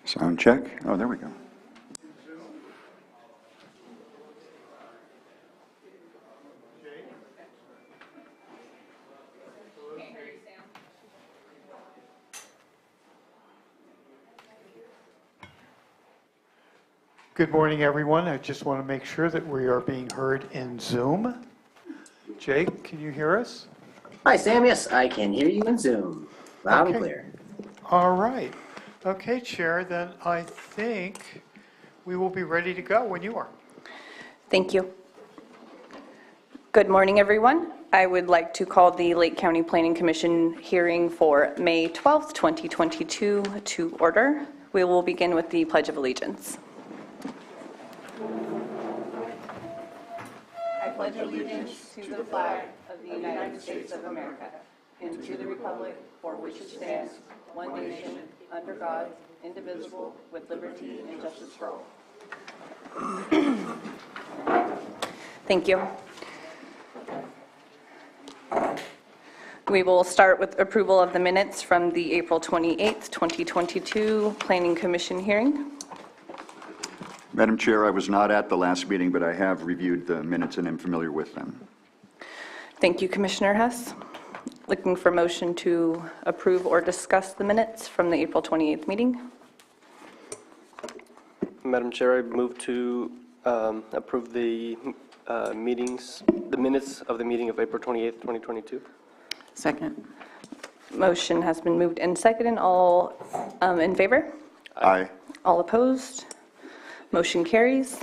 Sound check. Oh, there we go. Good morning, everyone. I just want to make sure that we are being heard in Zoom. Jake, can you hear us? Hi, Sam. Yes, I can hear you in Zoom. Loud and Okay. clear. All right. Okay, Chair, then I think we will be ready to go when you are. Thank you. Good morning, everyone. I would like to call the Lake County Planning Commission hearing for May 12th, 2022 to order. We will begin with the Pledge of Allegiance. I pledge allegiance to the flag of the United States of America and to the republic for which it stands, one nation, under God, indivisible, with liberty and justice for all. Thank you. We will start with approval of the minutes from the April 28th, 2022 Planning Commission hearing. Madam Chair, I was not at the last meeting, but I have reviewed the minutes and am familiar with them. Thank you, Commissioner Hess. Looking for motion to approve or discuss the minutes from the April 28th meeting. Madam Chair, I move to approve the minutes of the meeting of April 28th, 2022. Second. Motion has been moved and seconded. All in favor? Aye. All opposed? Motion carries.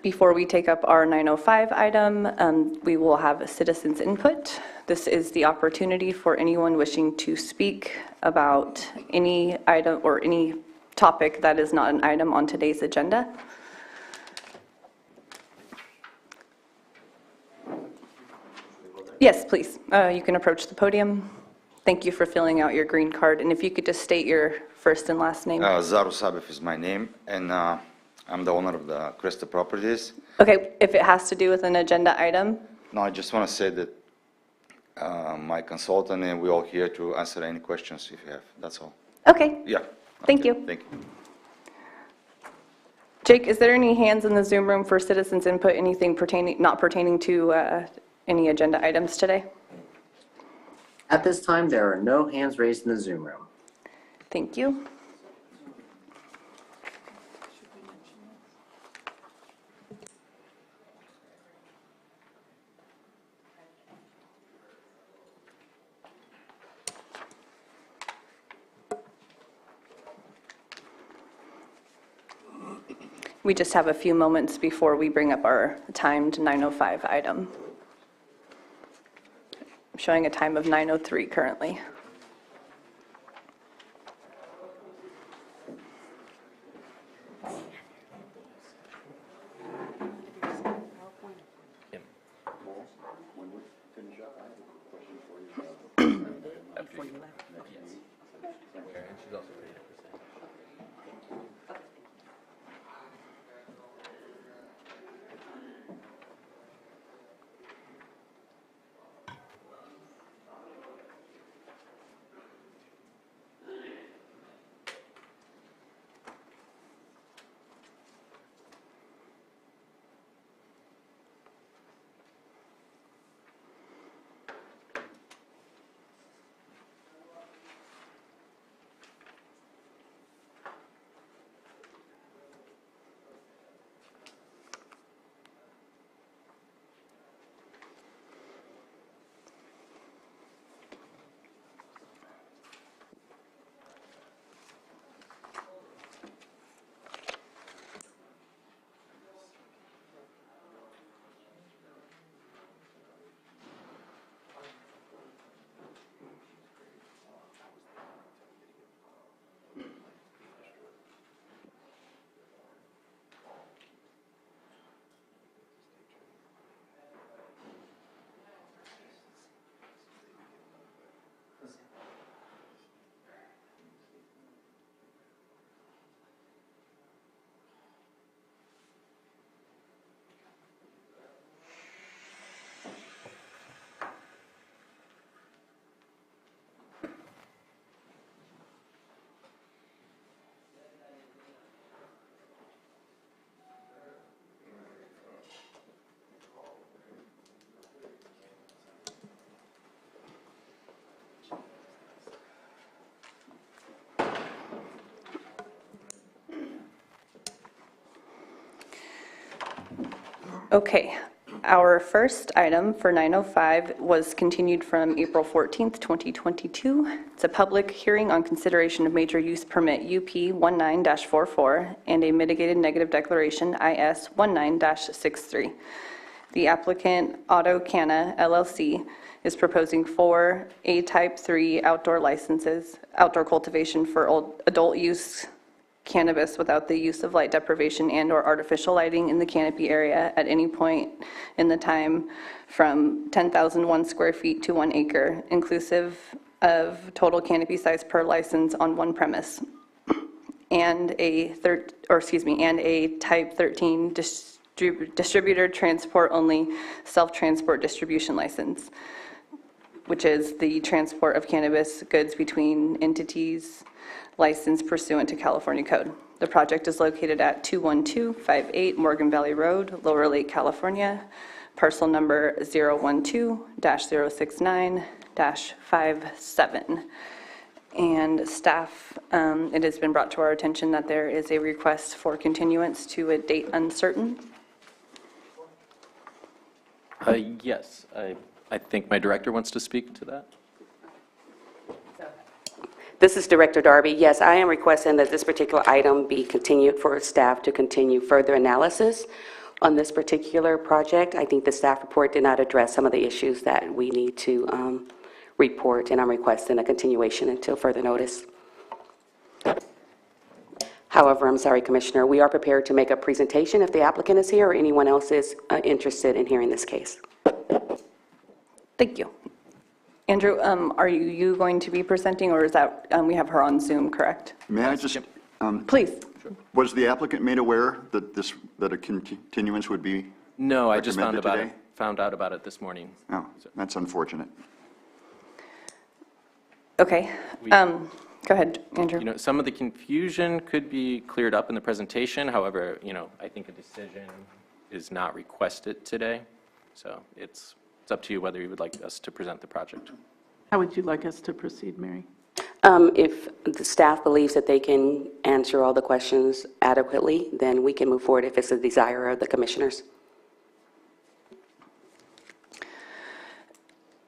Before we take up our 905 item, we will have citizens input. This is the opportunity for anyone wishing to speak about any item or any topic that is not an item on today's agenda. Yes, please. You can approach the podium. Thank you for filling out your green card. And if you could just state your first and last name. Zaru Sabif is my name, and I'm the owner of the Cresta Properties. Okay, if it has to do with an agenda item. No, I just want to say that my consultant and we're all here to answer any questions if you have. That's all. Okay, Yeah. Thank Okay, you. Thank you. Jake, is there any hands in the Zoom room for citizens input, anything not pertaining to any agenda items today? At this time, there are no hands raised in the Zoom room. Thank you. We just have a few moments before we bring up our timed 9:05 item. I'm showing a time of 9:03 currently. Okay, our first item for 905 was continued from April 14th, 2022. It's a public hearing on consideration of major use permit UP 19-44 and a mitigated negative declaration IS 19-63. The applicant, Auto Canna LLC, is proposing 4 A-type 3 outdoor licenses, outdoor cultivation for adult use cannabis without the use of light deprivation and/or artificial lighting in the canopy area at any point in the time from 10,001 square feet to 1 acre, inclusive of total canopy size per license on one premise, and a type 13 distributor transport only self-transport distribution license, which is the transport of cannabis goods between entities licensed pursuant to California code. The project is located at 21258 Morgan Valley Road, Lower Lake, California, parcel number 012-069-57. And staff, it has been brought to our attention that there is a request for continuance to a date uncertain. Yes, I think my director wants to speak to that. This is Director Darby. Yes, I am requesting that this particular item be continued for staff to continue further analysis on this particular project. I think the staff report did not address some of the issues that we need to report, and I'm requesting a continuation until further notice. However, I'm sorry, Commissioner, we are prepared to make a presentation if the applicant is here or anyone else is interested in hearing this case. Thank you. Andrew, are you going to be presenting, or is that, we have her on Zoom, correct? May I just, Please. was the applicant made aware that that a continuance would be? No, I just recommended found out about it this morning. Oh, that's unfortunate. Okay. Go ahead, Andrew. You know, some of the confusion could be cleared up in the presentation. However, you know, I think a decision is not requested today. So it's up to you whether you would like us to present the project. How would you like us to proceed, Mary? If the staff believes that they can answer all the questions adequately, then we can move forward if it's a desire of the commissioners.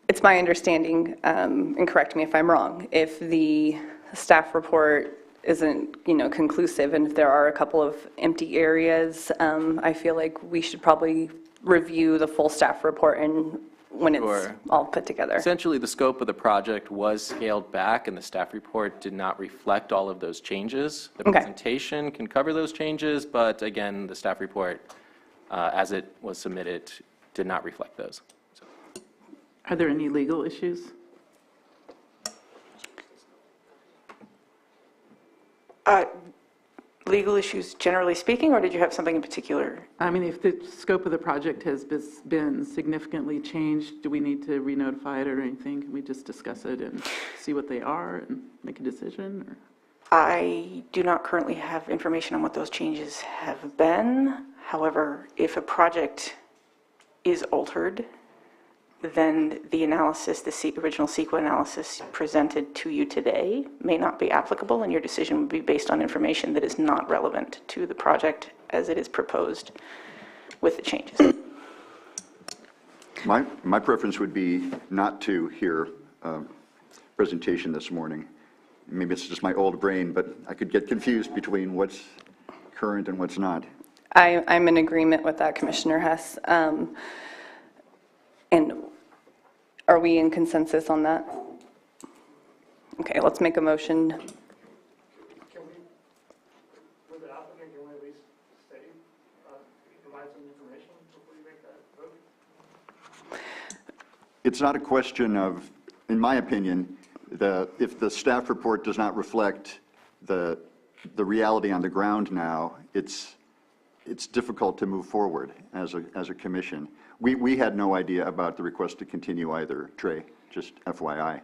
It's my understanding, and correct me if I'm wrong, if the staff report isn't, conclusive, and if there are a couple of empty areas, I feel like we should probably review the full staff report and when it's Sure. all put together. Essentially, the scope of the project was scaled back, and the staff report did not reflect all of those changes. The Okay. presentation can cover those changes, but again, the staff report, as it was submitted, did not reflect those. So. Are there any legal issues? Legal issues generally speaking, or did you have something in particular? I mean, if the scope of the project has been significantly changed, do we need to re-notify it or anything? Can we just discuss it and see what they are and make a decision? Or? I do not currently have information on what those changes have been. However, if a project is altered, then the analysis, the original CEQA analysis presented to you today may not be applicable, and your decision would be based on information that is not relevant to the project as it is proposed with the changes. My preference would be not to hear a presentation this morning. Maybe it's just my old brain, but I could get confused between what's current and what's not. I'm in agreement with that, Commissioner Hess. And are we in consensus on that? Okay, let's make a motion. Can we, with the applicant, can we at least say, provide some information before you make that vote? It's not a question of, in my opinion, if the staff report does not reflect the reality on the ground now, it's difficult to move forward as a commission. We had no idea about the request to continue either, Trey, just FYI.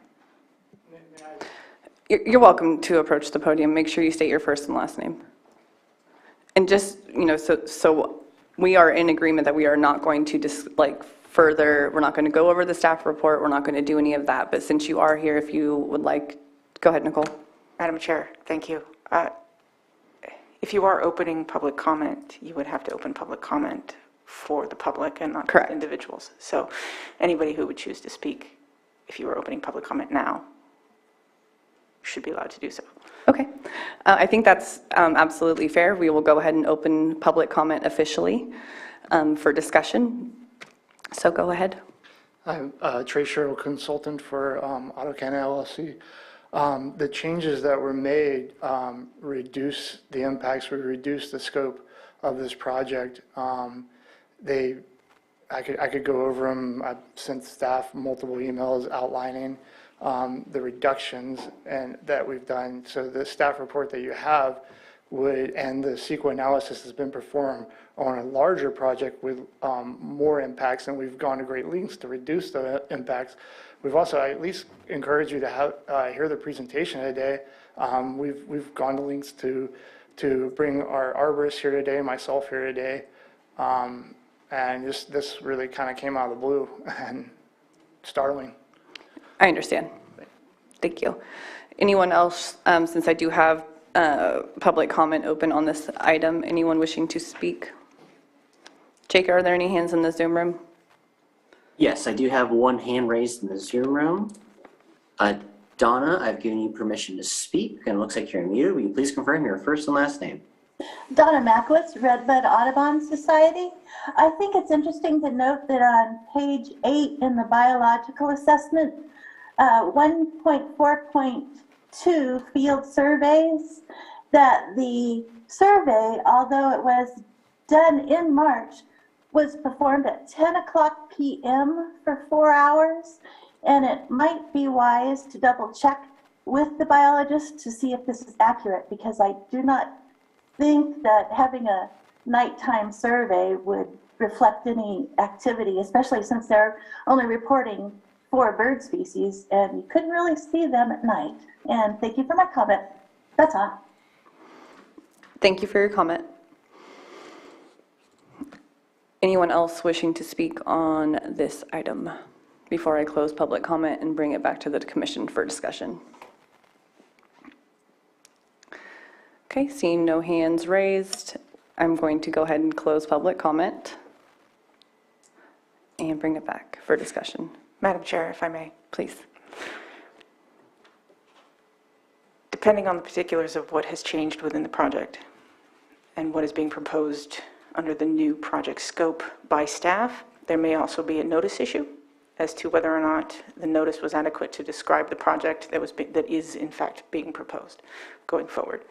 You're welcome to approach the podium. Make sure you state your first and last name. And just, so we are in agreement that we are not going to further, we're not going to go over the staff report, we're not going to do any of that. But since you are here, if you would like, go ahead, Nicole. Madam Chair, thank you. If you are opening public comment, you would have to open public comment for the public and not just Correct. individuals. So anybody who would choose to speak, if you were opening public comment now, should be allowed to do so. Okay. I think that's absolutely fair. We will go ahead and open public comment officially for discussion. So go ahead. I'm Trey Sherrill, consultant for AutoCAN LLC. The changes that were made reduce the impacts, we reduce the scope of this project. I could go over them. I've sent staff multiple emails outlining the reductions that we've done. So the staff report that you have and the CEQA analysis has been performed on a larger project with more impacts, and we've gone to great lengths to reduce the impacts. We've also, I at least encourage you to hear the presentation today. We've gone to lengths to bring our arborist here today, myself here today, and this really kind of came out of the blue and startling. I understand. Thank you. Anyone else, since I do have public comment open on this item, anyone wishing to speak? Jake, are there any hands in the Zoom room? Yes, I do have one hand raised in the Zoom room. Donna, I've given you permission to speak, and it looks like you're muted. Will you please confirm your first and last name? Donna Makowitz, Redbud Audubon Society. I think it's interesting to note that on page 8 in the biological assessment, 1.4.2 field surveys, that the survey, although it was done in March, was performed at 10 o'clock p.m. for 4 hours, and it might be wise to double check with the biologist to see if this is accurate, because I do not think that having a nighttime survey would reflect any activity, especially since they're only reporting 4 bird species, and you couldn't really see them at night. And thank you for my comment. That's all. Thank you for your comment. Anyone else wishing to speak on this item before I close public comment and bring it back to the commission for discussion? Okay, seeing no hands raised, I'm going to go ahead and close public comment and bring it back for discussion. Madam Chair, if I may. Please. Depending on the particulars of what has changed within the project and what is being proposed under the new project scope by staff, there may also be a notice issue as to whether or not the notice was adequate to describe the project that is in fact being proposed going forward.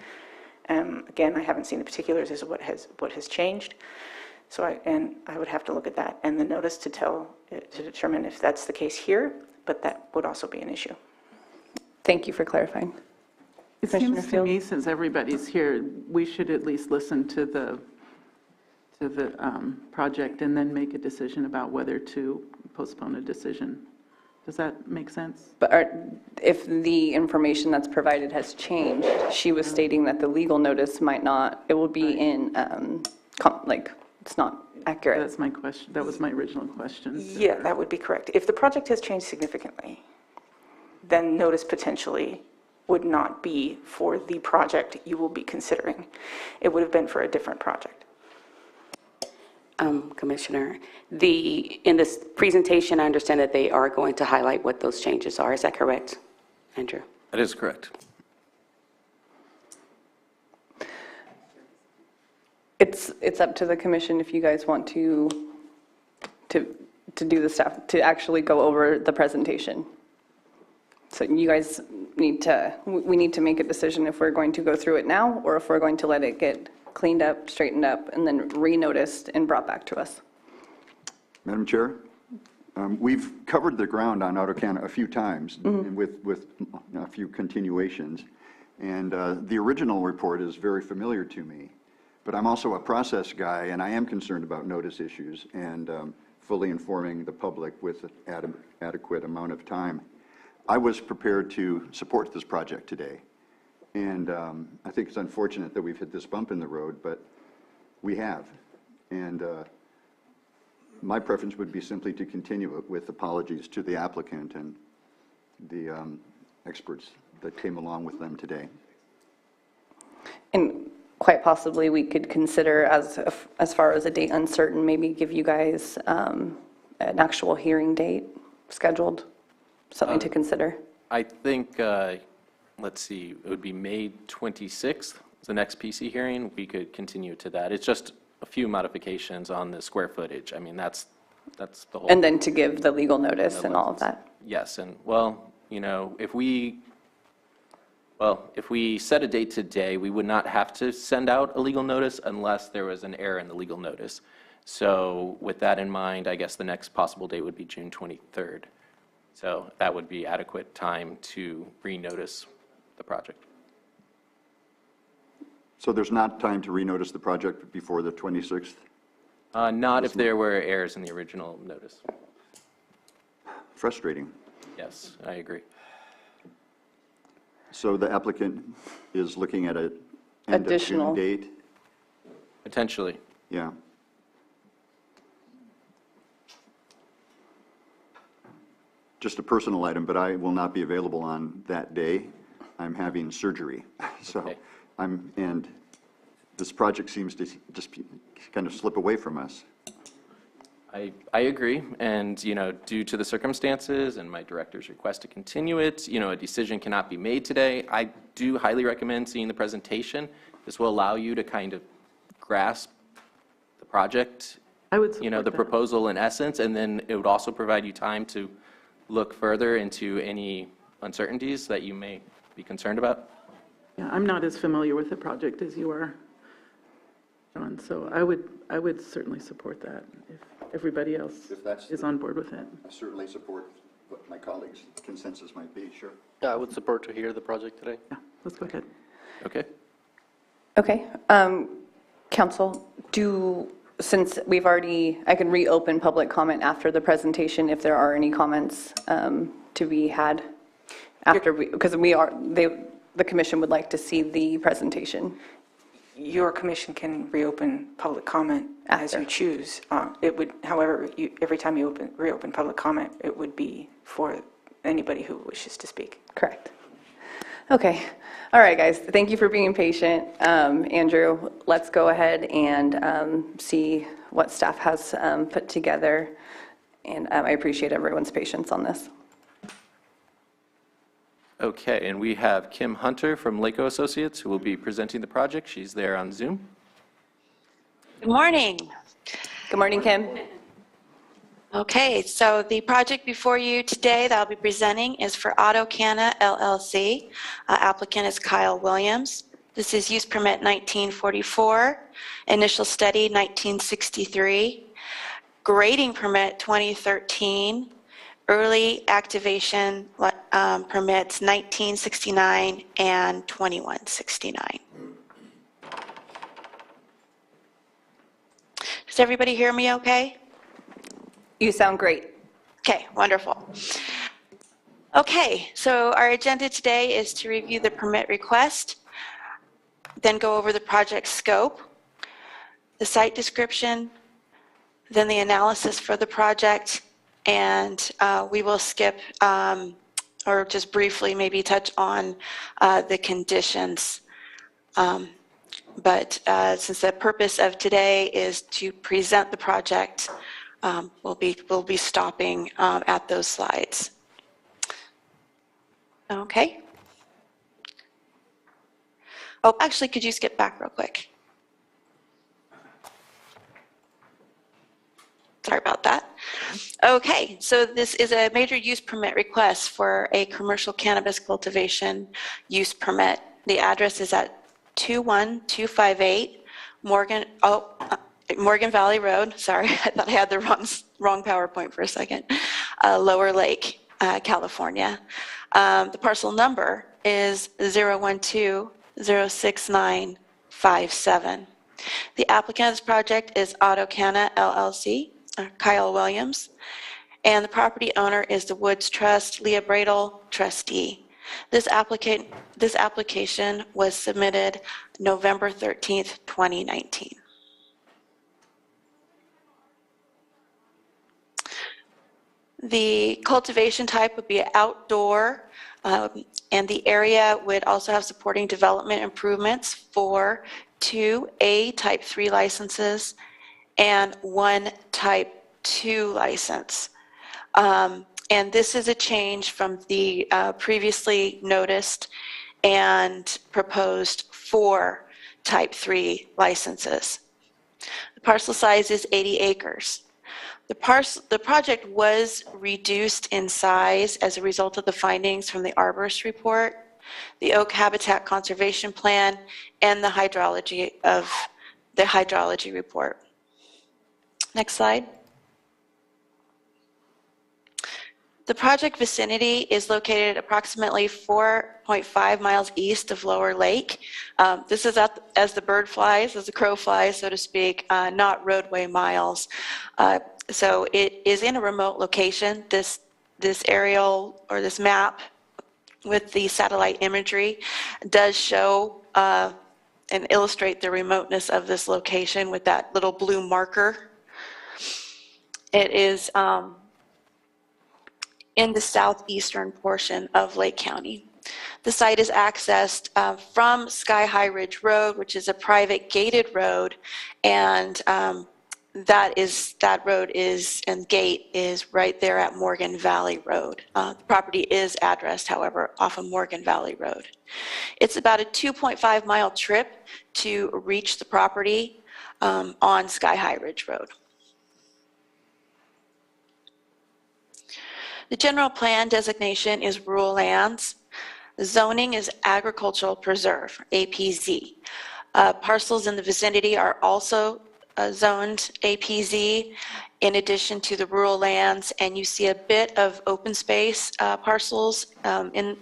Again, I haven't seen the particulars as to what has changed, so I would have to look at that and the notice to determine if that's the case here, but that would also be an issue. Thank you for clarifying. It Commissioner seems to Field? me, since everybody's here, we should at least listen to the project and then make a decision about whether to postpone a decision. Does that make sense? But if the information that's provided has changed, she was stating that the legal notice might not, it will be in, it's not accurate. That's my question. That was my original question. Yeah, that would be correct. If the project has changed significantly, then notice potentially would not be for the project you will be considering. It would have been for a different project. Commissioner, in this presentation, I understand that they are going to highlight what those changes are. Is that correct, Andrew? That is correct. It's up to the commission if you guys want to do the stuff, to actually go over the presentation. So you guys we need to make a decision if we're going to go through it now or if we're going to let it get cleaned up, straightened up, and then re-noticed and brought back to us. Madam Chair, we've covered the ground on AutoCAN a few times with a few continuations, and the original report is very familiar to me, but I'm also a process guy, and I am concerned about notice issues and fully informing the public with an adequate amount of time. I was prepared to support this project today. And I think it's unfortunate that we've hit this bump in the road, but we have. And my preference would be simply to continue it with apologies to the applicant and the experts that came along with them today. And quite possibly we could consider as far as a date uncertain, maybe give you guys an actual hearing date scheduled, something to consider. I think, let's see, it would be May 26th, the next PC hearing. We could continue to that. It's just a few modifications on the square footage. I mean, that's the whole. And then to give the legal notice and all of that. Yes, and well, you know, if we set a date today, we would not have to send out a legal notice unless there was an error in the legal notice. So with that in mind, I guess the next possible date would be June 23rd. So that would be adequate time to renotice the project. So there's not time to renotice the project before the 26th? Not if there were errors in the original notice. Frustrating. Yes, I agree. So the applicant is looking at a end of Additional. June date? Potentially. Yeah. Just a personal item, but I will not be available on that day. I'm having surgery, so Okay. and this project seems to just kind of slip away from us. I agree, and, you know, due to the circumstances and my director's request to continue it, you know, a decision cannot be made today. I do highly recommend seeing the presentation. This will allow you to kind of grasp the project, I would you know, support the that. proposal in essence, and then it would also provide you time to look further into any uncertainties that you may be concerned about. Yeah, I'm not as familiar with the project as you are, John, so I would certainly support that if everybody else If that's is on board with it. I certainly support what my colleagues' consensus might be, sure. Yeah, I would support to hear the project today. Yeah, let's go ahead. Okay? Okay, council, since we've already, I can reopen public comment after the presentation if there are any comments to be had after, because the commission would like to see the presentation. Your commission can reopen public comment as you After. choose. It would, however, every time you reopen public comment, it would be for anybody who wishes to speak. Correct. Okay, all right, guys, thank you for being patient. Andrew, let's go ahead and see what staff has put together, and I appreciate everyone's patience on this. Okay, and we have Kim Hunter from Laco Associates who will be presenting the project. She's there on Zoom. Good morning. Good morning, Kim. Okay, so the project before you today that I'll be presenting is for AutoCana LLC. Applicant is Kyle Williams. This is use permit 1944, initial study 1963, grading permit 2013, early activation permits 1969 and 2169. Does everybody hear me okay? You sound great. Okay, wonderful. Okay, so our agenda today is to review the permit request, then go over the project scope, the site description, then the analysis for the project, and we will skip or just briefly maybe touch on the conditions. But since the purpose of today is to present the project, we'll be stopping at those slides. Okay. Oh, actually, could you skip back real quick? Sorry about that. Okay, so this is a major use permit request for a commercial cannabis cultivation use permit. The address is at 21258 Morgan Valley Road. Sorry, I thought I had the wrong PowerPoint for a second. Lower Lake, California. The parcel number is 012-06957. The applicant of this project is AutoCana LLC, Kyle Williams, and the property owner is the Woods Trust, Leah Bradle, trustee. This application was submitted November 13th, 2019. The cultivation type would be outdoor, and the area would also have supporting development improvements for 2 A Type 3 licenses and 1 Type 2 license. And this is a change from the previously noticed and proposed 4 Type 3 licenses. The parcel size is 80 acres. The project was reduced in size as a result of the findings from the arborist report, the oak habitat conservation plan, and the hydrology report. Next slide. The project vicinity is located approximately 4.5 miles east of Lower Lake. This is as the bird flies, as the crow flies, so to speak, not roadway miles. So it is in a remote location. This aerial or this map with the satellite imagery does show and illustrate the remoteness of this location with that little blue marker. It is in the southeastern portion of Lake County. The site is accessed from Sky High Ridge Road, which is a private gated road, and that road is, and gate is right there at Morgan Valley Road. The property is addressed, however, off of Morgan Valley Road. It's about a 2.5 mile trip to reach the property on Sky High Ridge Road. The general plan designation is rural lands. The zoning is agricultural preserve, APZ. Parcels in the vicinity are also zoned APZ in addition to the rural lands, and you see a bit of open space parcels in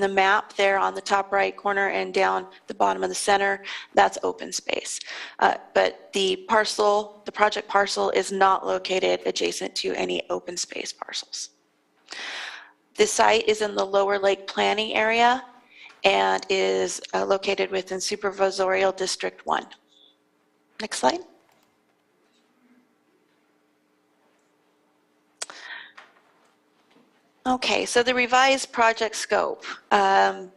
the map there on the top right corner and down the bottom of the center. That's open space. But the project parcel is not located adjacent to any open space parcels. The site is in the Lower Lake Planning Area and is located within Supervisorial District 1. Next slide. Okay, so the revised project scope. The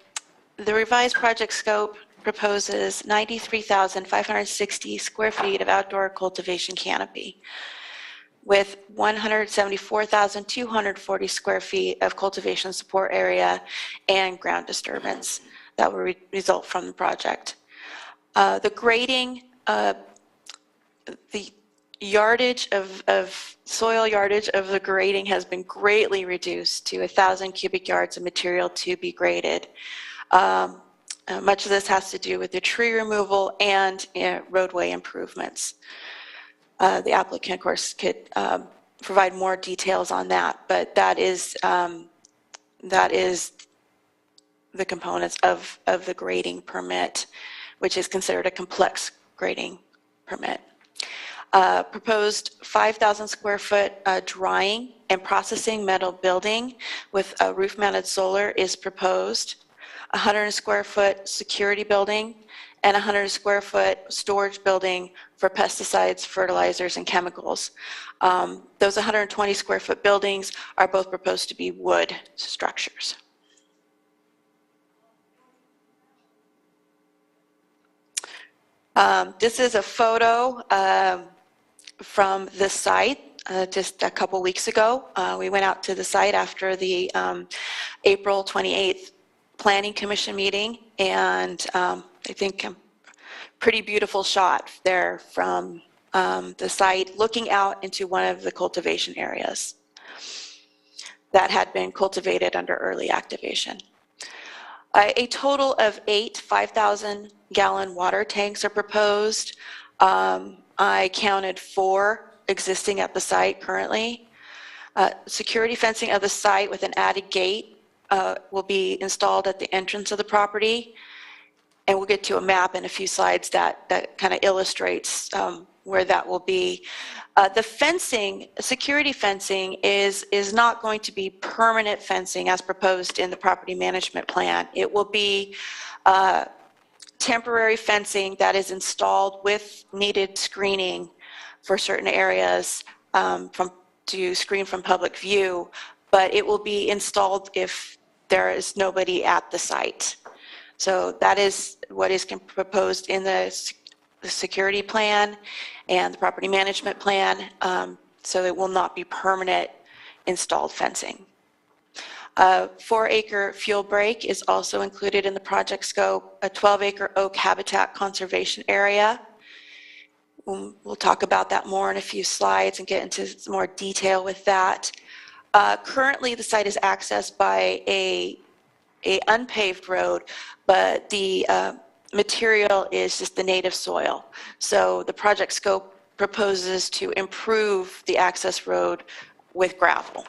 revised project scope proposes 93,560 square feet of outdoor cultivation canopy with 174,240 square feet of cultivation support area and ground disturbance that will result from the project. The grading, the yardage of soil yardage of the grading has been greatly reduced to 1,000 cubic yards of material to be graded. Much of this has to do with the tree removal and roadway improvements. The applicant, of course, could provide more details on that, but that is the components of the grading permit, which is considered a complex grading permit. Proposed 5,000 square foot drying and processing metal building with a roof-mounted solar is proposed. 100 square foot security building and 100 square foot storage building for pesticides, fertilizers, and chemicals. Those 120 square foot buildings are both proposed to be wood structures. This is a photo from the site just a couple weeks ago. We went out to the site after the April 28th Planning Commission meeting, and I think a pretty beautiful shot there from the site looking out into one of the cultivation areas that had been cultivated under early activation. A total of 8 5,000-gallon water tanks are proposed. I counted 4 existing at the site currently. Security fencing of the site with an added gate will be installed at the entrance of the property. And we'll get to a map in a few slides that kind of illustrates where that will be. The fencing, security fencing is not going to be permanent fencing as proposed in the property management plan. It will be temporary fencing that is installed with needed screening for certain areas from to screen from public view, but it will be installed if there is nobody at the site. So that is what is proposed in the security plan and the property management plan, so it will not be permanent installed fencing. 4-acre fuel break is also included in the project scope, a 12-acre oak habitat conservation area. We'll talk about that more in a few slides and get into some more detail with that. Currently, the site is accessed by a unpaved road, but the material is just the native soil. So the project scope proposes to improve the access road with gravel.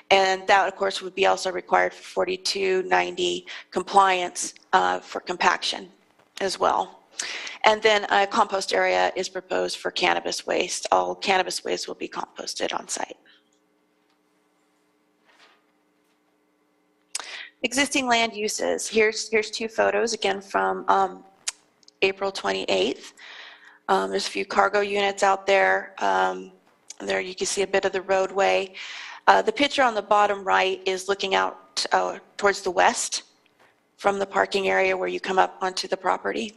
And that, of course, would be also required for 4290 compliance for compaction as well. And then a compost area is proposed for cannabis waste. All cannabis waste will be composted on site. Existing land uses. Here's 2 photos, again from April 28th. There's a few cargo units out there. There you can see a bit of the roadway. The picture on the bottom right is looking out towards the west from the parking area where you come up onto the property.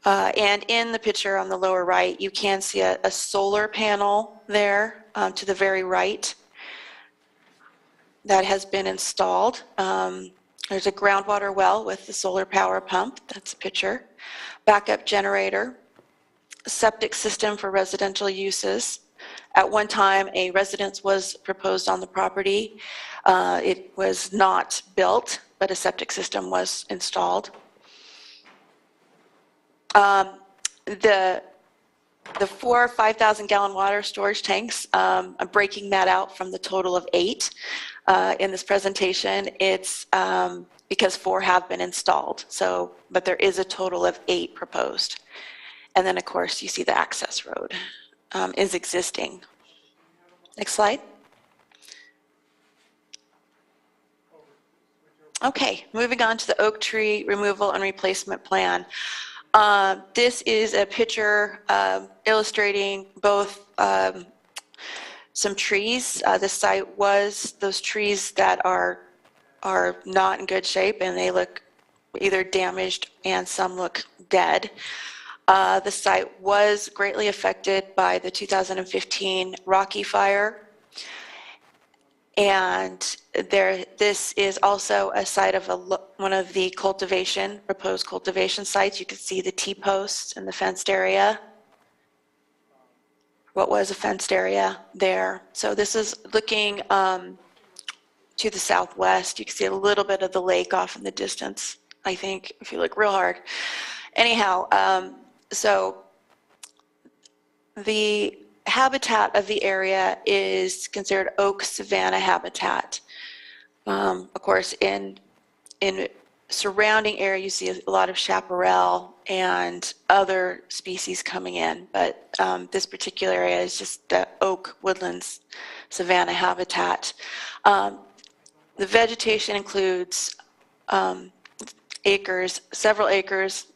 And in the picture on the lower right, you can see a solar panel there to the very right that has been installed. There's a groundwater well with the solar power pump. That's a picture. Backup generator. Septic system for residential uses. At one time, a residence was proposed on the property. It was not built, but a septic system was installed. The 4 5,000-gallon water storage tanks, I'm breaking that out from the total of 8 in this presentation. It's because 4 have been installed, but there is a total of 8 proposed. And then, of course, you see the access road is existing. Next slide. Okay, moving on to the oak tree removal and replacement plan. This is a picture illustrating both some trees. The site was those trees that are not in good shape, and they look either damaged and some look dead. The site was greatly affected by the 2015 Rocky Fire. And this is also a site of one of the proposed cultivation sites. You can see the T-posts and the fenced area. What was a fenced area there. So this is looking to the southwest. You can see a little bit of the lake off in the distance, I think, if you look real hard. Anyhow, so the habitat of the area is considered oak savanna habitat. Of course, in surrounding area, you see a lot of chaparral and other species coming in, but this particular area is just the oak woodlands savanna habitat. The vegetation includes several acres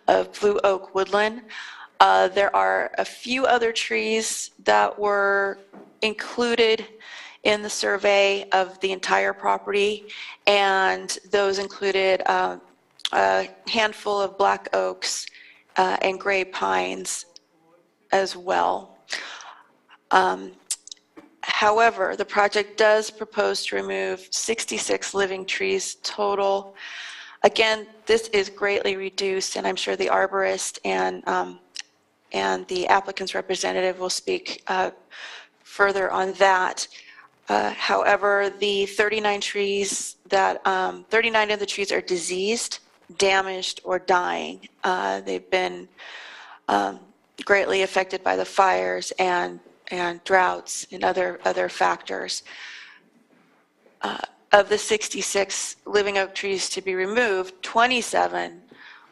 of blue oak woodland. There are a few other trees that were included in the survey of the entire property, and those included a handful of black oaks and gray pines as well. However, the project does propose to remove 66 living trees total. Again, this is greatly reduced, and I'm sure the arborist and the applicant's representative will speak further on that. However, the 39 of the trees are diseased, damaged, or dying. They've been greatly affected by the fires and droughts and other factors. Of the 66 living oak trees to be removed, 27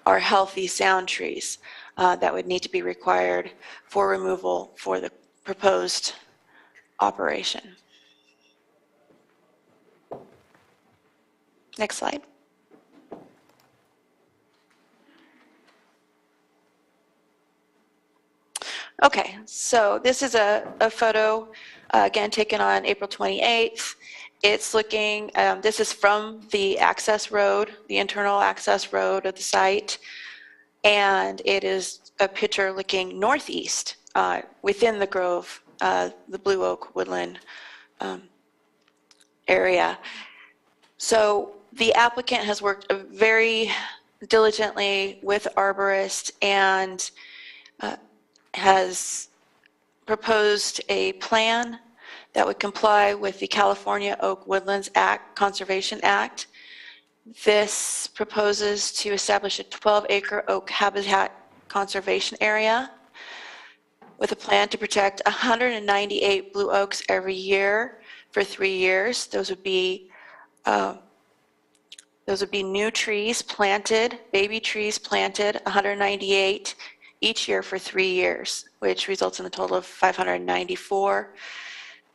are healthy, sound trees that would need to be required for removal for the proposed operation. Next slide. Okay, So this is a photo, again, taken on April 28th. It's looking, this is from the access road, the internal access road of the site. And it is a picture looking northeast within the grove, the Blue Oak Woodland area. So the applicant has worked very diligently with arborists and has proposed a plan that would comply with the California Oak Woodlands Act, Conservation Act. This proposes to establish a 12-acre oak habitat conservation area with a plan to protect 198 blue oaks every year for 3 years. Those would be new trees planted, baby trees planted, 198 each year for 3 years, which results in a total of 594.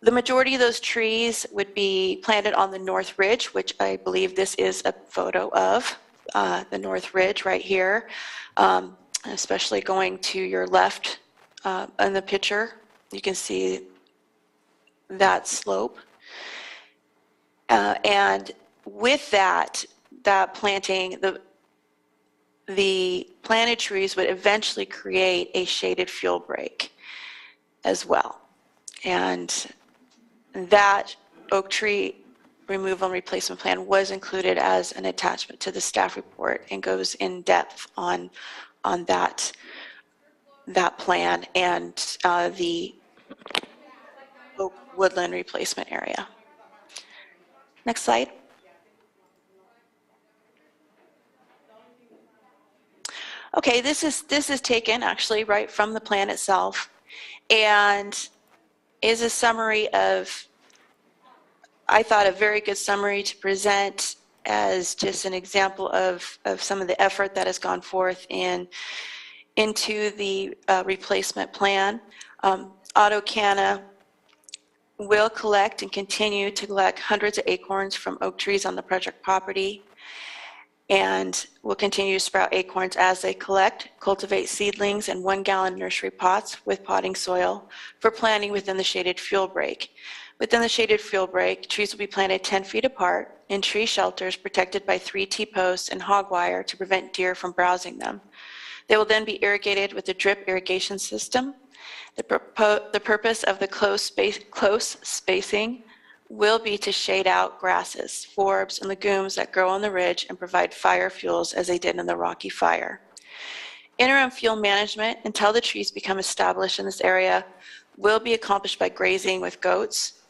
The majority of those trees would be planted on the North Ridge, which I believe this is a photo of, the North Ridge right here, especially going to your left in the picture. You can see that slope. And with that planting, the planted trees would eventually create a shaded fuel break as well. And that oak tree removal and replacement plan was included as an attachment to the staff report and goes in depth on that plan and the oak woodland replacement area. Next slide. Okay, this is taken actually right from the plan itself and is a summary of, I thought, a very good summary to present as just an example of some of the effort that has gone forth into the replacement plan. AutoCana will collect and continue to collect hundreds of acorns from oak trees on the project property and will continue to sprout acorns as they collect, cultivate seedlings in 1-gallon nursery pots with potting soil for planting within the shaded fuel break. Within the shaded fuel break, trees will be planted 10 feet apart in tree shelters protected by 3 T-posts and hog wire to prevent deer from browsing them. They will then be irrigated with a drip irrigation system. The purpose of the close spacing will be to shade out grasses, forbs, and legumes that grow on the ridge and provide fire fuels as they did in the Rocky Fire. Interim fuel management until the trees become established in this area will be accomplished by grazing with goats.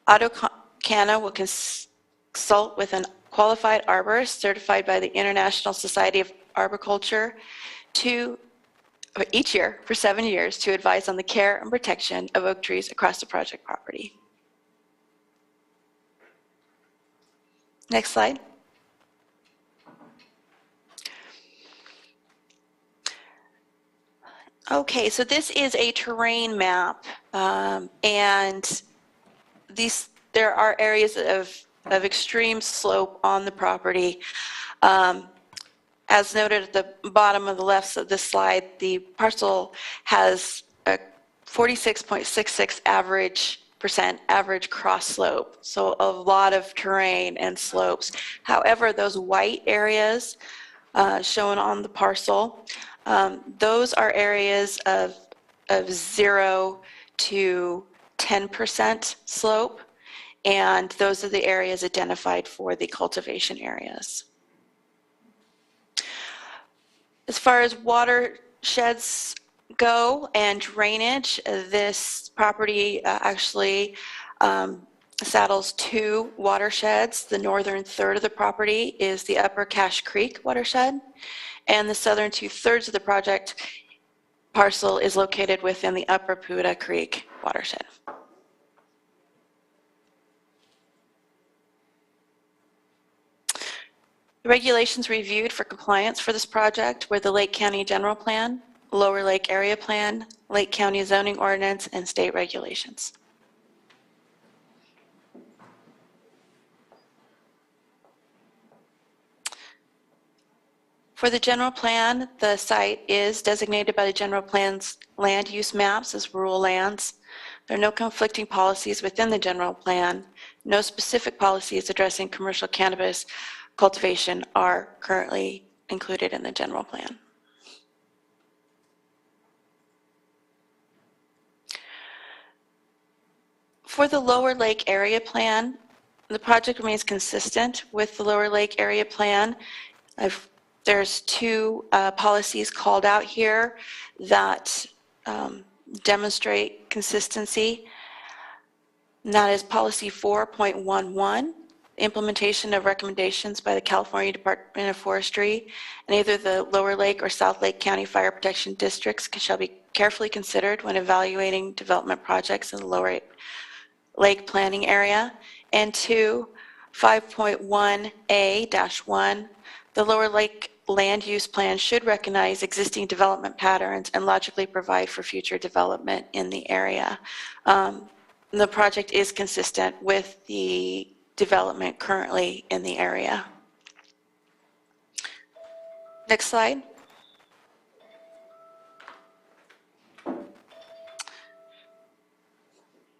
AutoCana will consult with a qualified arborist certified by the International Society of Arboriculture each year for 7 years to advise on the care and protection of oak trees across the project property. Next slide. Okay, so this is a terrain map, and there are areas of extreme slope on the property. As noted at the bottom of the left of this slide, the parcel has a 46.66% average cross slope, so a lot of terrain and slopes. However, those white areas shown on the parcel, those are areas of 0 to 10% slope, and those are the areas identified for the cultivation areas. As far as watersheds go and drainage, this property actually saddles 2 watersheds. The northern third of the property is the Upper Cache Creek watershed, and the southern 2/3 of the project parcel is located within the Upper Puda Creek watershed. The regulations reviewed for compliance for this project were the Lake County General Plan, Lower Lake Area Plan, Lake County Zoning Ordinance, and state regulations. For the general plan, the site is designated by the general plan's land use maps as rural lands. There are no conflicting policies within the general plan. No specific policies addressing commercial cannabis cultivation are currently included in the general plan. For the Lower Lake Area Plan, the project remains consistent with the Lower Lake Area Plan. There's two policies called out here that demonstrate consistency. And that is policy 4.11, implementation of recommendations by the California Department of Forestry, and either the Lower Lake or South Lake County Fire Protection Districts shall be carefully considered when evaluating development projects in the Lower Lake planning area. And 2, 5.1A-1, the Lower Lake land use plan should recognize existing development patterns and logically provide for future development in the area. The project is consistent with the development currently in the area. Next slide.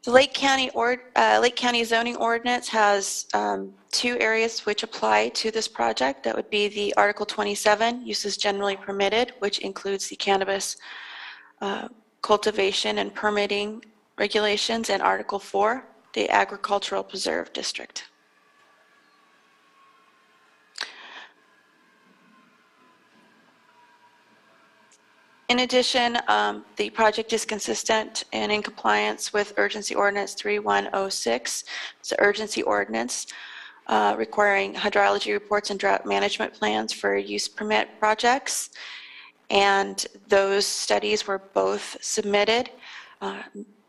The Lake County zoning ordinance has two areas which apply to this project. That would be the Article 27, uses generally permitted, which includes the cannabis cultivation and permitting regulations, and Article 4, the Agricultural Preserve District. In addition, the project is consistent and in compliance with Urgency Ordinance 3106. It's an urgency ordinance requiring hydrology reports and drought management plans for use permit projects. And those studies were both submitted.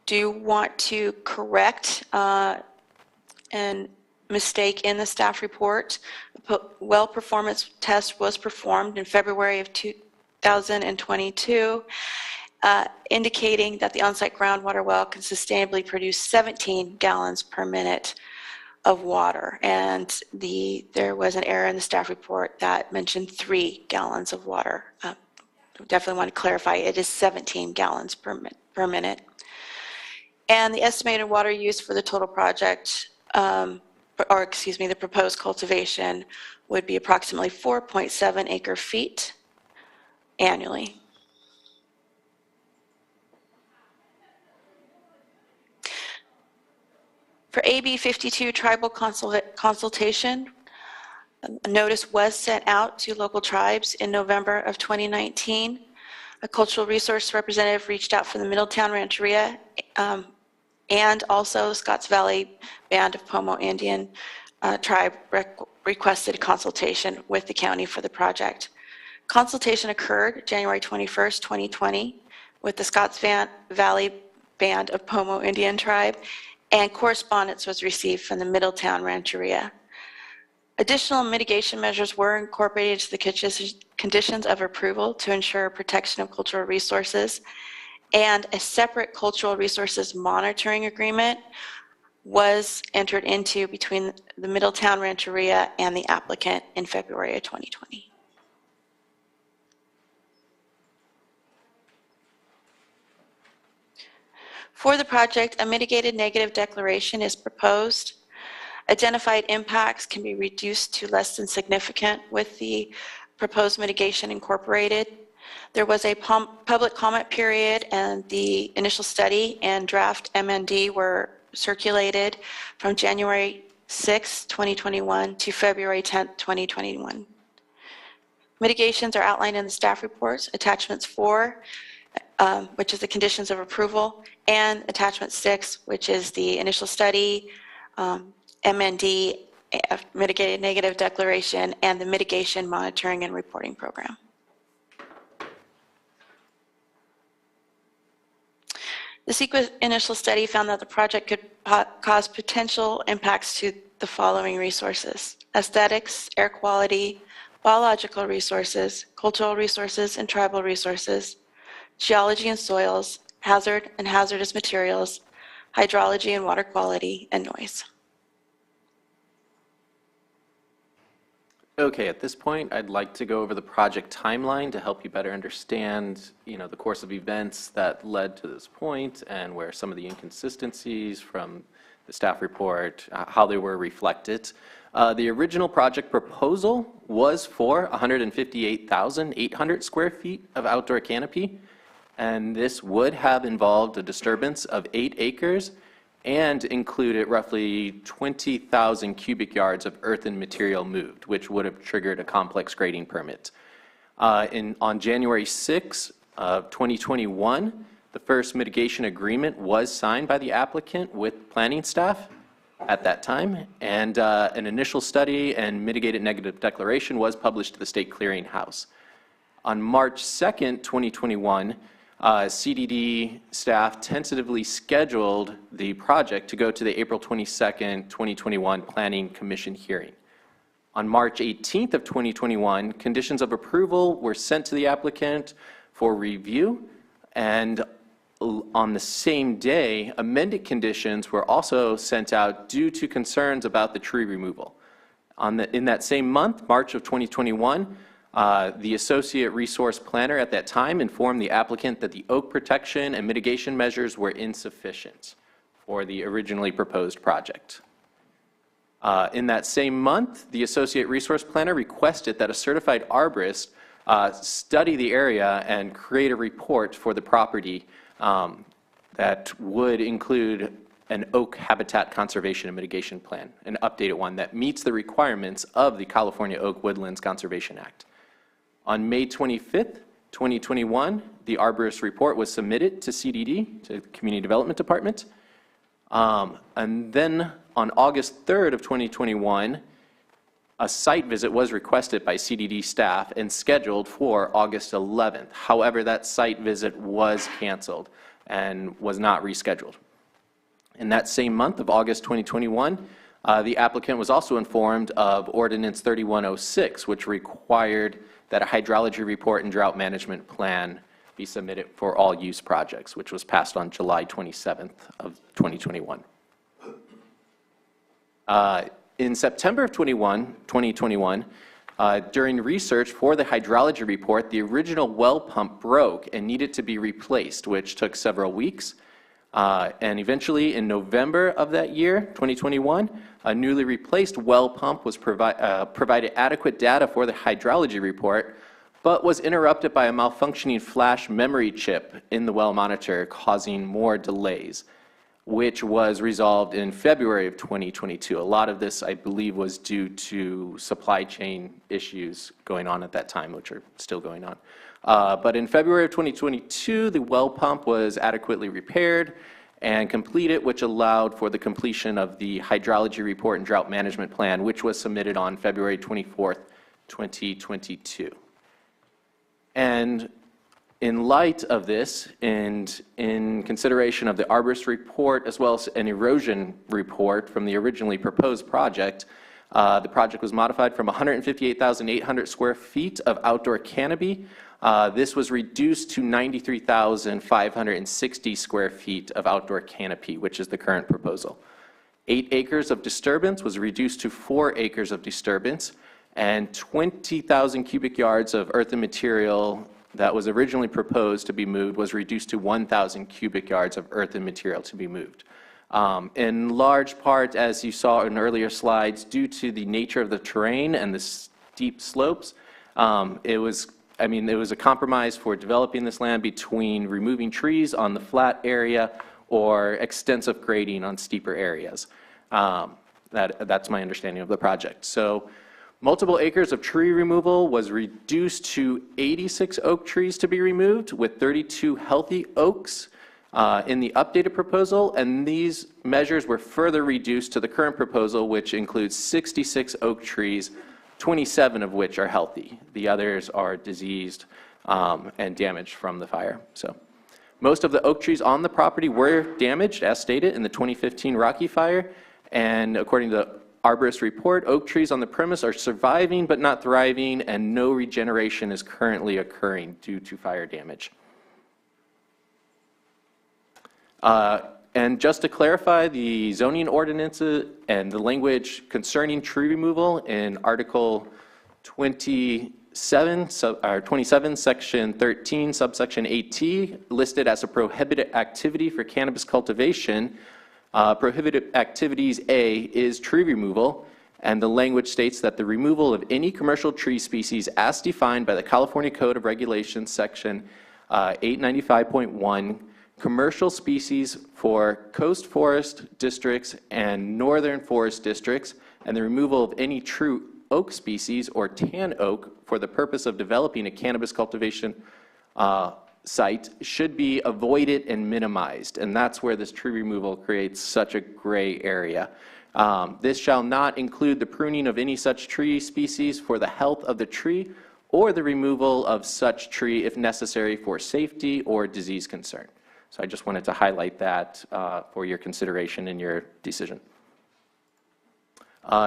Do want to correct an mistake in the staff report. Well performance test was performed in February of 2022, indicating that the on-site groundwater well can sustainably produce 17 gallons per minute of water. And there was an error in the staff report that mentioned 3 gallons of water. Definitely want to clarify, it is 17 gallons per minute. And the estimated water use for the total project, the proposed cultivation would be approximately 4.7 acre feet annually. For AB 52 tribal consultation, a notice was sent out to local tribes in November of 2019. A cultural resource representative reached out from the Middletown Rancheria and also the Scotts Valley Band of Pomo Indian tribe requested a consultation with the county for the project. Consultation occurred January 21st, 2020 with the Scotts Valley Band of Pomo Indian tribe, and correspondence was received from the Middletown Rancheria. Additional mitigation measures were incorporated to the conditions of approval to ensure protection of cultural resources, and a separate cultural resources monitoring agreement was entered into between the Middletown Rancheria and the applicant in February of 2020. For the project, a mitigated negative declaration is proposed. Identified impacts can be reduced to less than significant with the proposed mitigation incorporated. There was a public comment period, and the initial study and draft MND were circulated from January 6, 2021 to February 10, 2021. Mitigations are outlined in the staff reports, attachments 4, which is the conditions of approval, and attachment 6, which is the initial study, MND, mitigated negative declaration, and the mitigation monitoring and reporting program. The CEQA initial study found that the project could cause potential impacts to the following resources: aesthetics, air quality, biological resources, cultural resources and tribal resources, geology and soils, hazard and hazardous materials, hydrology and water quality, and noise. Okay, at this point, I'd like to go over the project timeline to help you better understand, the course of events that led to this point and where some of the inconsistencies from the staff report, how they were reflected. The original project proposal was for 158,800 square feet of outdoor canopy, and this would have involved a disturbance of 8 acres and included roughly 20,000 cubic yards of earthen material moved, which would have triggered a complex grading permit. On January 6 of 2021, the first mitigation agreement was signed by the applicant with planning staff at that time, and an initial study and mitigated negative declaration was published to the State Clearinghouse. On March 2nd, 2021, CDD staff tentatively scheduled the project to go to the April 22nd, 2021 Planning Commission hearing. On March 18th of 2021, conditions of approval were sent to the applicant for review, and on the same day, amended conditions were also sent out due to concerns about the tree removal. In that same month, March of 2021, the associate resource planner at that time informed the applicant that the oak protection and mitigation measures were insufficient for the originally proposed project. In that same month, the associate resource planner requested that a certified arborist study the area and create a report for the property that would include an oak habitat conservation and mitigation plan, an updated one that meets the requirements of the California Oak Woodlands Conservation Act. On May 25th, 2021, the arborist report was submitted to CDD, to the Community Development Department. And then on August 3rd of 2021, a site visit was requested by CDD staff and scheduled for August 11th. However, that site visit was canceled and was not rescheduled. In that same month of August 2021, the applicant was also informed of Ordinance 3106, which required that a hydrology report and drought management plan be submitted for all use projects, which was passed on July 27th of 2021. In September of 2021, during research for the hydrology report, the original well pump broke and needed to be replaced, which took several weeks. And eventually, in November of that year, 2021, a newly replaced well pump was provided adequate data for the hydrology report, but was interrupted by a malfunctioning flash memory chip in the well monitor, causing more delays, which was resolved in February of 2022. A lot of this, I believe, was due to supply chain issues going on at that time, which are still going on. But in February of 2022, the well pump was adequately repaired and completed, which allowed for the completion of the hydrology report and drought management plan, which was submitted on February 24th, 2022. And in light of this, and in consideration of the arborist report as well as an erosion report from the originally proposed project, the project was modified from 158,800 square feet of outdoor canopy. This was reduced to 93,560 square feet of outdoor canopy, which is the current proposal. 8 acres of disturbance was reduced to 4 acres of disturbance, and 20,000 cubic yards of earthen material that was originally proposed to be moved was reduced to 1,000 cubic yards of earthen material to be moved. In large part, as you saw in earlier slides, due to the nature of the terrain and the steep slopes, it was a compromise for developing this land between removing trees on the flat area or extensive grading on steeper areas. That's my understanding of the project. So multiple acres of tree removal was reduced to 86 oak trees to be removed, with 32 healthy oaks in the updated proposal, and these measures were further reduced to the current proposal, which includes 66 oak trees, 27 of which are healthy. The others are diseased and damaged from the fire. So most of the oak trees on the property were damaged, as stated, in the 2015 Rocky Fire, and according to the arborist report, oak trees on the premise are surviving but not thriving, and no regeneration is currently occurring due to fire damage. And just to clarify, the zoning ordinances and the language concerning tree removal in Article 27, Section 13, subsection 8T, listed as a prohibited activity for cannabis cultivation. Prohibited activities A is tree removal, and the language states that the removal of any commercial tree species as defined by the California Code of Regulations, Section 895.1, commercial species for coast forest districts and northern forest districts, and the removal of any true oak species or tan oak for the purpose of developing a cannabis cultivation site should be avoided and minimized. And that's where this tree removal creates such a gray area. This shall not include the pruning of any such tree species for the health of the tree or the removal of such tree if necessary for safety or disease concern. So I just wanted to highlight that for your consideration in your decision.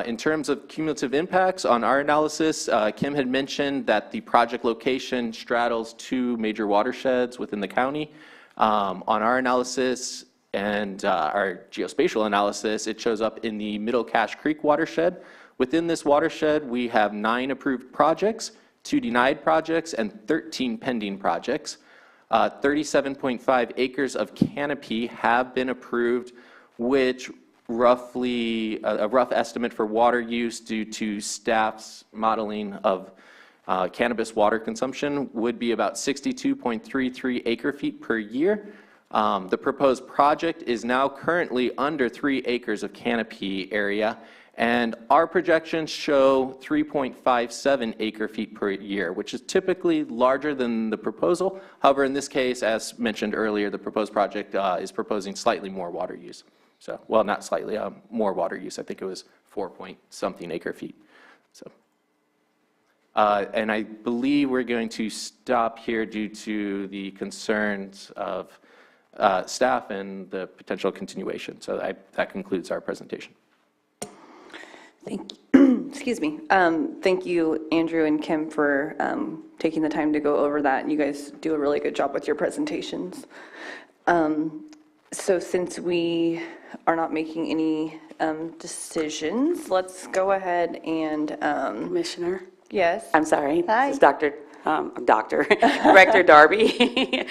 In terms of cumulative impacts on our analysis, Kim had mentioned that the project location straddles 2 major watersheds within the county. On our analysis and our geospatial analysis, it shows up in the Middle Cache Creek watershed. Within this watershed, we have 9 approved projects, 2 denied projects, and 13 pending projects. 37.5 acres of canopy have been approved, which roughly a rough estimate for water use due to staff's modeling of cannabis water consumption would be about 62.33 acre feet per year. The proposed project is now currently under 3 acres of canopy area, and our projections show 3.57 acre feet per year, which is typically larger than the proposal. However, in this case, as mentioned earlier, the proposed project is proposing slightly more water use. So, well, not slightly, more water use. I think it was 4-point-something acre feet. So, and I believe we're going to stop here due to the concerns of staff and the potential continuation. So that concludes our presentation. Thank you. Excuse me. Thank you, Andrew and Kim, for taking the time to go over that. And you guys do a really good job with your presentations. So since we are not making any decisions, let's go ahead and Commissioner? yes. I'm sorry. Hi. This is Director Darby.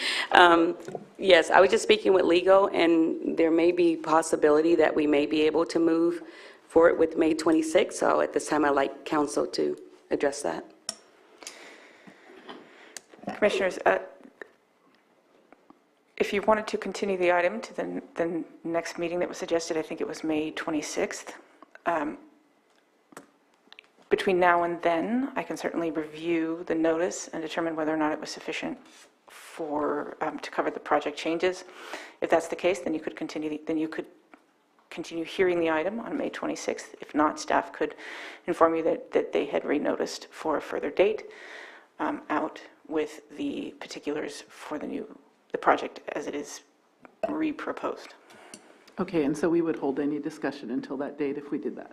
Yes, I was just speaking with legal, and there may be possibility that we may be able to move forward with May 26th. So at this time, I'd like council to address that. Commissioners, if you wanted to continue the item to the next meeting that was suggested, I think it was May 26th. Between now and then, I can certainly review the notice and determine whether or not it was sufficient for to cover the project changes. If that's the case, then you could continue hearing the item on May 26th. If not, staff could inform you that they had renoticed for a further date out with the particulars for the project as it is re-proposed. Okay, and so we would hold any discussion until that date if we did that?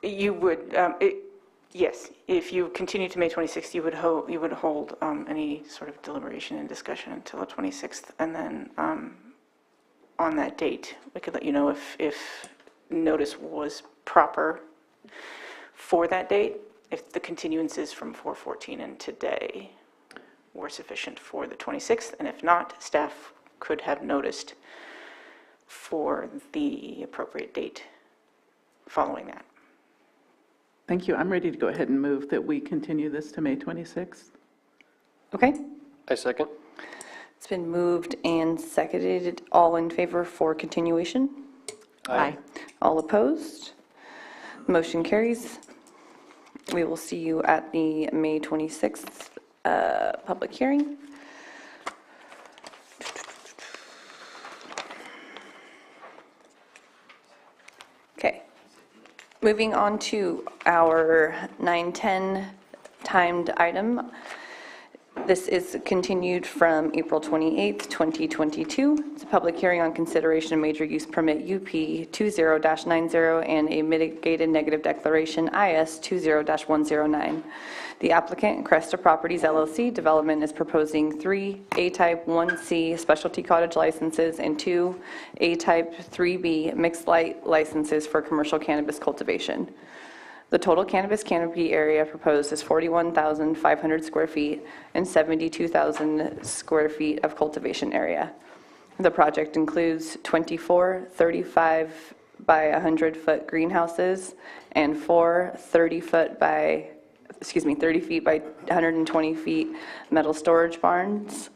You would, yes, if you continue to May 26th, you would hold any sort of deliberation and discussion until the 26th, and then on that date, we could let you know if notice was proper for that date, if the continuances from 4/14 and today were sufficient for the 26th, and if not, staff could have noticed for the appropriate date following that. Thank you. I'm ready to go ahead and move that we continue this to May 26th. Okay. I second. It's been moved and seconded. All in favor for continuation? Aye. All opposed? Motion carries. We will see you at the May 26th public hearing. Okay. Moving on to our 9:10 timed item. This is continued from April 28th, 2022. It's a public hearing on consideration of major use permit UP 20-90 and a mitigated negative declaration IS 20-109. The applicant, Cresta Properties LLC Development, is proposing 3 A-type 1C specialty cottage licenses and 2 A-type 3B mixed light licenses for commercial cannabis cultivation. The total cannabis canopy area proposed is 41,500 square feet and 72,000 square feet of cultivation area. The project includes 24 35 by 100-foot greenhouses and 4 30 feet by 120 feet metal storage barns.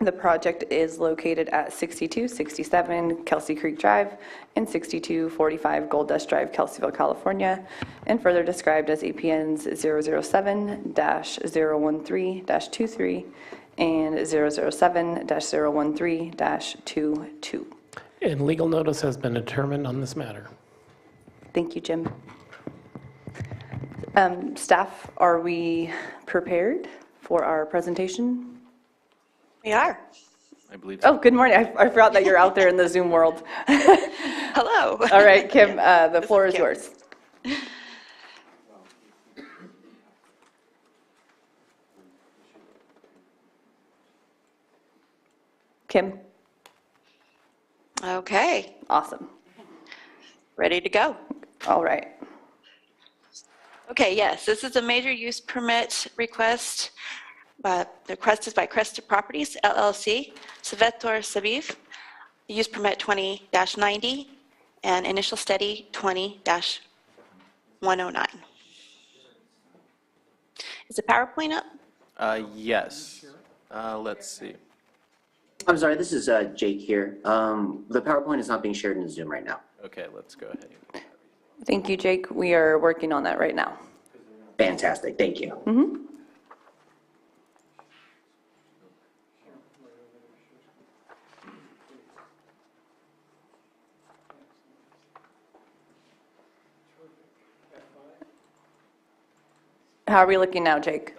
The project is located at 6267 Kelsey Creek Drive and 6245 Gold Dust Drive, Kelseyville, California, and further described as APNs 007-013-23 and 007-013-22. And legal notice has been determined on this matter. Thank you, Jim. Staff, are we prepared for our presentation? We are. I believe so. Oh, good morning. I forgot that you're out there in the Zoom world. Hello. All right, Kim, the floor is yours. Kim? Okay, Awesome. ready to go. All right. Okay, yes, this is a major use permit request. The request is by Cresta Properties, LLC, Svetor Sabiv, use permit 20-90, and initial study 20-109. Is the PowerPoint up? Yes. Let's see. I'm sorry, this is Jake here. The PowerPoint is not being shared in Zoom right now. Okay, let's go ahead. Thank you, Jake. We are working on that right now. Fantastic, thank you. Mm-hmm. How are we looking now, Jake?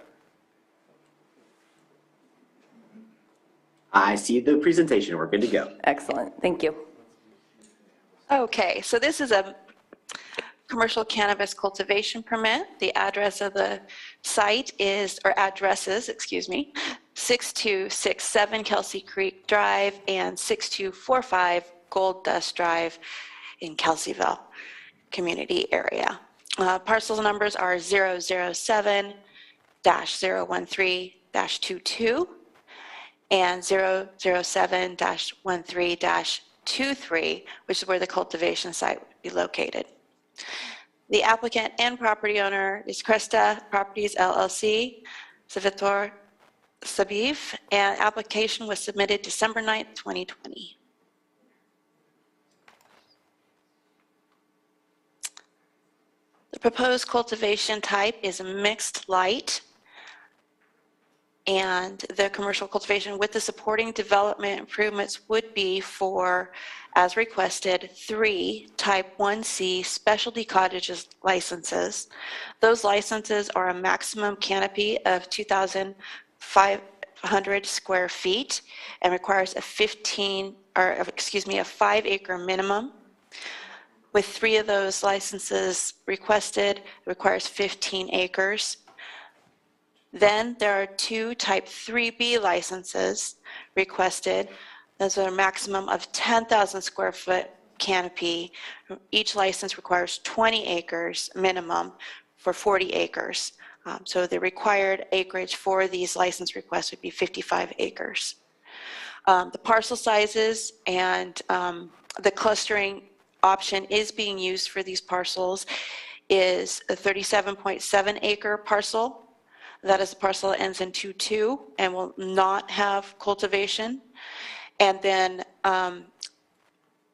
I see the presentation, we're good to go. Excellent, thank you. Okay, so this is a commercial cannabis cultivation permit. The address of the site is, or addresses, excuse me, 6267 Kelsey Creek Drive and 6245 Gold Dust Drive in Kelseyville community area. Parcel numbers are 007-013-22 and 007-13-23, which is where the cultivation site would be located. The applicant and property owner is Cresta Properties LLC, Svetor Sabiv, and application was submitted December 9th, 2020. The proposed cultivation type is a mixed light, and the commercial cultivation with the supporting development improvements would be for, as requested, 3 type 1C specialty cottages licenses. Those licenses are a maximum canopy of 2,500 square feet and requires a 5-acre minimum. With 3 of those licenses requested, it requires 15 acres. Then there are 2 type 3B licenses requested. Those are a maximum of 10,000 square foot canopy. Each license requires 20 acres minimum for 40 acres. So the required acreage for these license requests would be 55 acres. The parcel sizes and the clustering option is being used for these parcels is a 37.7 acre parcel. That is the parcel that ends in 22 and will not have cultivation. And then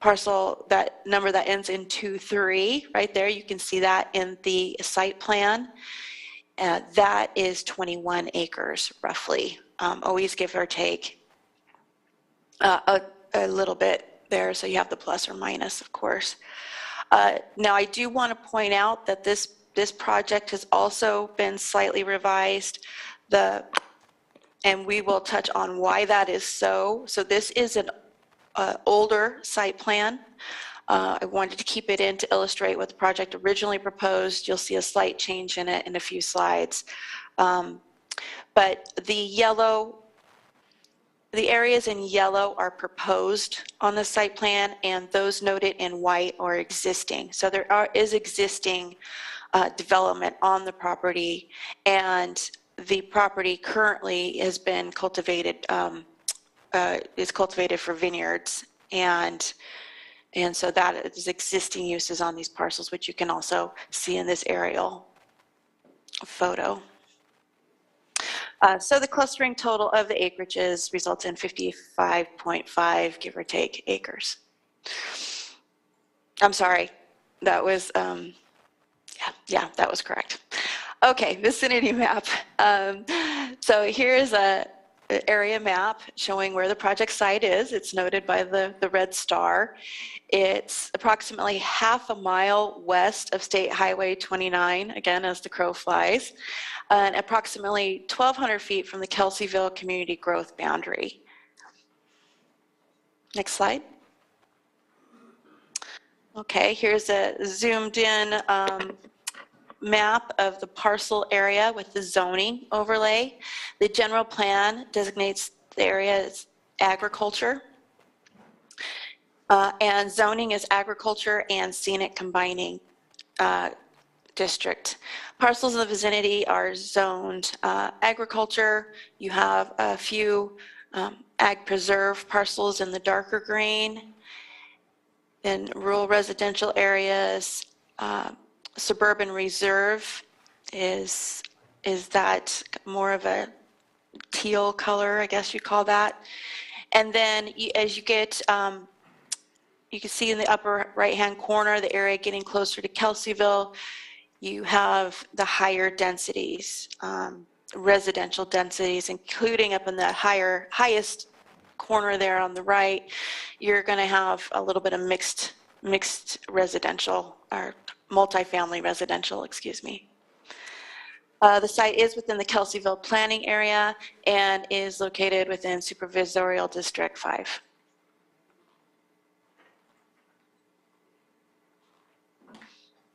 parcel, that number that ends in 23, right there, you can see that in the site plan. That is 21 acres roughly, always give or take a little bit there, so you have the plus or minus, of course. Now, I do want to point out that this project has also been slightly revised, and we will touch on why that is so. So this is an older site plan. I wanted to keep it in to illustrate what the project originally proposed. You'll see a slight change in it in a few slides. But the areas in yellow are proposed on the site plan, and those noted in white are existing. So there is existing development on the property, and the property currently has been cultivated, is cultivated for vineyards, and so that is existing uses on these parcels, which you can also see in this aerial photo. So the clustering total of the acreages results in 55.5, give or take, acres. I'm sorry, that was, yeah, that was correct. Okay, vicinity map. So here's an area map showing where the project site is. It's noted by the red star. It's approximately half a mile west of State Highway 29, again, as the crow flies, and approximately 1,200 feet from the Kelseyville community growth boundary. Next slide. Okay, here's a zoomed in map of the parcel area with the zoning overlay. The general plan designates the area as agriculture. And zoning is agriculture and scenic combining district. Parcels in the vicinity are zoned agriculture. You have a few ag preserve parcels in the darker green. In rural residential areas, suburban reserve is that more of a teal color, I guess you call that. And then as you get, you can see in the upper right-hand corner, the area getting closer to Kelseyville, you have the higher densities, residential densities, including up in the highest corner there on the right, you're going to have a little bit of mixed residential, or multifamily residential, excuse me. The site is within the Kelseyville planning area and is located within Supervisorial District 5.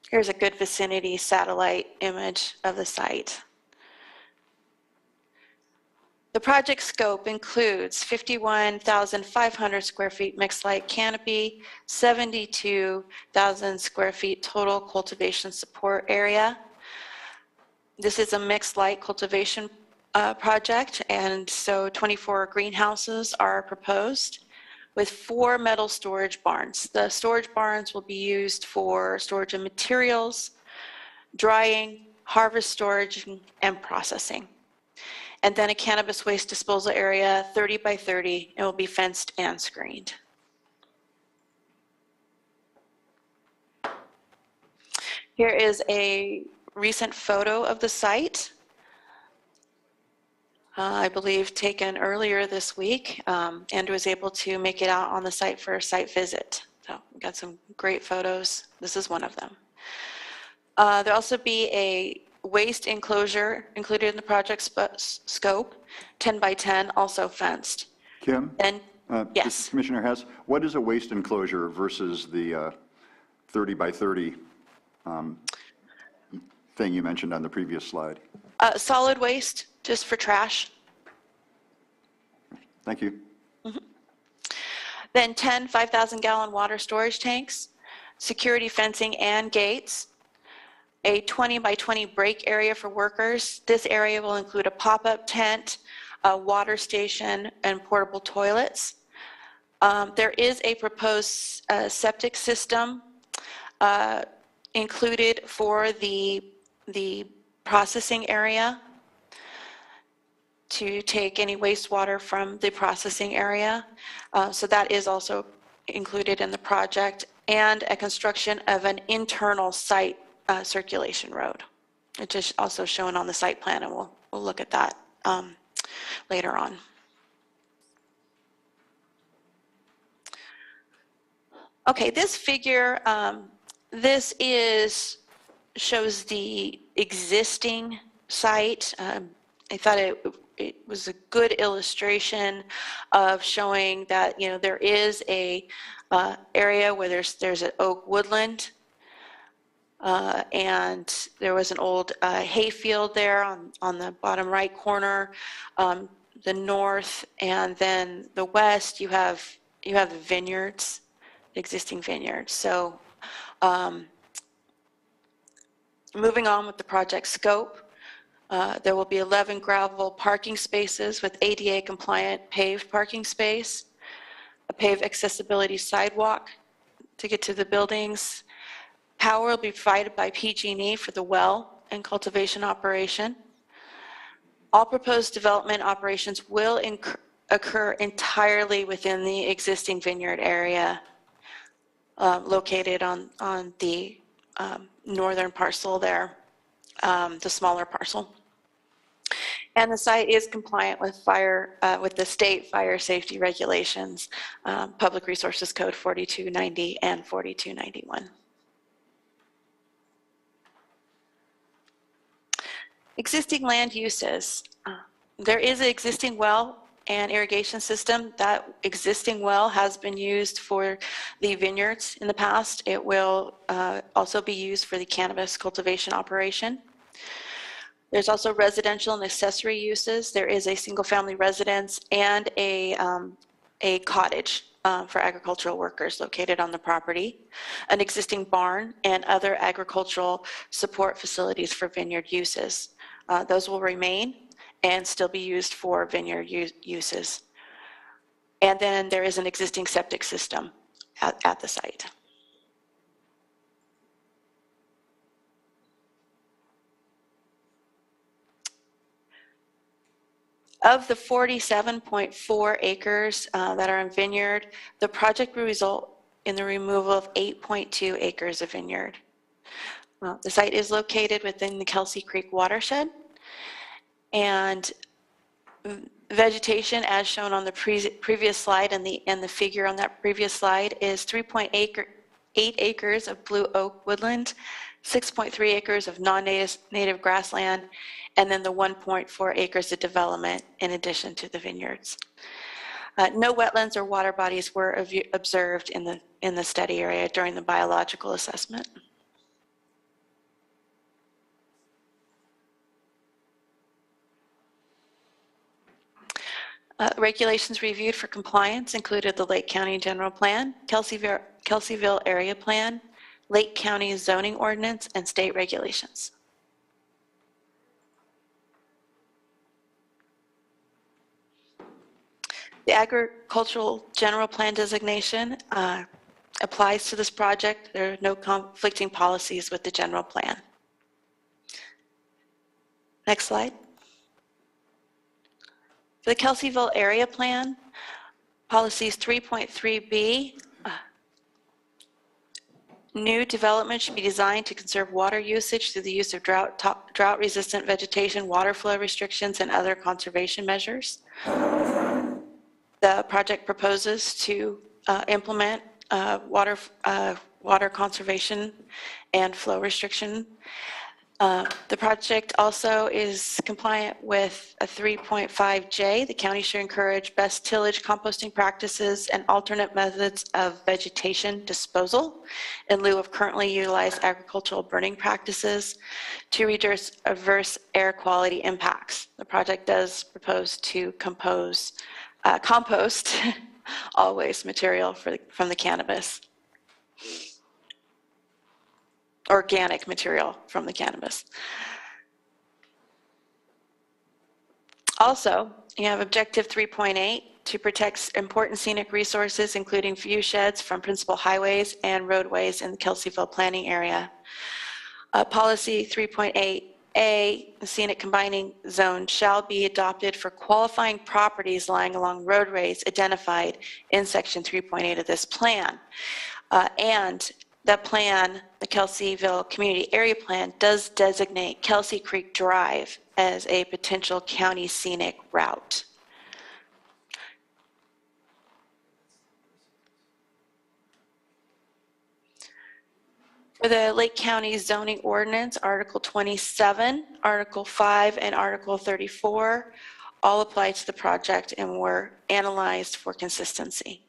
Here's a good vicinity satellite image of the site. The project scope includes 51,500 square feet mixed light canopy, 72,000 square feet total cultivation support area. This is a mixed light cultivation project, and so 24 greenhouses are proposed with 4 metal storage barns. The storage barns will be used for storage of materials, drying, harvest storage, and processing. And then a cannabis waste disposal area, 30 by 30, and will be fenced and screened. Here is a recent photo of the site, I believe taken earlier this week. Andrew was able to make it out on the site for a site visit. So we got some great photos. This is one of them. There'll also be a waste enclosure included in the project scope, 10 by 10, also fenced. Kim? And yes. Commissioner Hess, what is a waste enclosure versus the 30 by 30 thing you mentioned on the previous slide? Solid waste, just for trash. Thank you. Mm-hmm. Then 10 5,000-gallon water storage tanks, security fencing and gates, a 20 by 20 break area for workers. This area will include a pop-up tent, a water station, and portable toilets. There is a proposed septic system included for the processing area to take any wastewater from the processing area. So that is also included in the project, and a construction of an internal site circulation road, which is also shown on the site plan, and we'll look at that later on. Okay, this figure, this shows the existing site. I thought it was a good illustration of showing that, you know, there is a area where there's an oak woodland, and there was an old hayfield there on the bottom right corner. The north and then the west, you have the vineyards, existing vineyards. So Moving on with the project scope, there will be 11 gravel parking spaces with ADA compliant paved parking space, a paved accessibility sidewalk to get to the buildings. Power will be provided by PG&E for the well and cultivation operation. All proposed development operations will occur entirely within the existing vineyard area located on the northern parcel there, the smaller parcel. And the site is compliant with with the state fire safety regulations, Public Resources Code 4290 and 4291. Existing land uses. There is an existing well and irrigation system. That existing well has been used for the vineyards in the past. It will also be used for the cannabis cultivation operation. There's also residential and accessory uses. There is a single-family residence and a cottage for agricultural workers located on the property, an existing barn, and other agricultural support facilities for vineyard uses. Those will remain and still be used for vineyard uses. And then there is an existing septic system at the site. Of the 47.4 acres that are in vineyard, the project will result in the removal of 8.2 acres of vineyard. The site is located within the Kelsey Creek watershed, and vegetation, as shown on the previous slide and the figure on that previous slide, is 3.8 acres of blue oak woodland, 6.3 acres of non-native grassland, and then the 1.4 acres of development in addition to the vineyards. No wetlands or water bodies were observed in the study area during the biological assessment. Regulations reviewed for compliance included the Lake County General Plan, Kelseyville Area Plan, Lake County Zoning Ordinance, and state regulations. The Agricultural General Plan designation applies to this project. There are no conflicting policies with the general plan. Next slide. For the Kelseyville Area Plan, policies 3.3b, new development should be designed to conserve water usage through the use of drought-resistant vegetation, water flow restrictions, and other conservation measures. The project proposes to implement water conservation and flow restriction. The project also is compliant with a 3.5J. The county should encourage best tillage composting practices and alternate methods of vegetation disposal in lieu of currently utilized agricultural burning practices to reduce adverse air quality impacts. The project does propose to compost all waste material from the cannabis. Organic material from the cannabis. Also, you have objective 3.8 to protect important scenic resources, including view sheds from principal highways and roadways in the Kelseyville planning area. Policy 3.8A, the scenic combining zone shall be adopted for qualifying properties lying along roadways identified in section 3.8 of this plan. And that plan, the Kelseyville Community Area Plan, does designate Kelsey Creek Drive as a potential county scenic route. For the Lake County Zoning Ordinance, Article 27, Article 5, and Article 34 all apply to the project and were analyzed for consistency.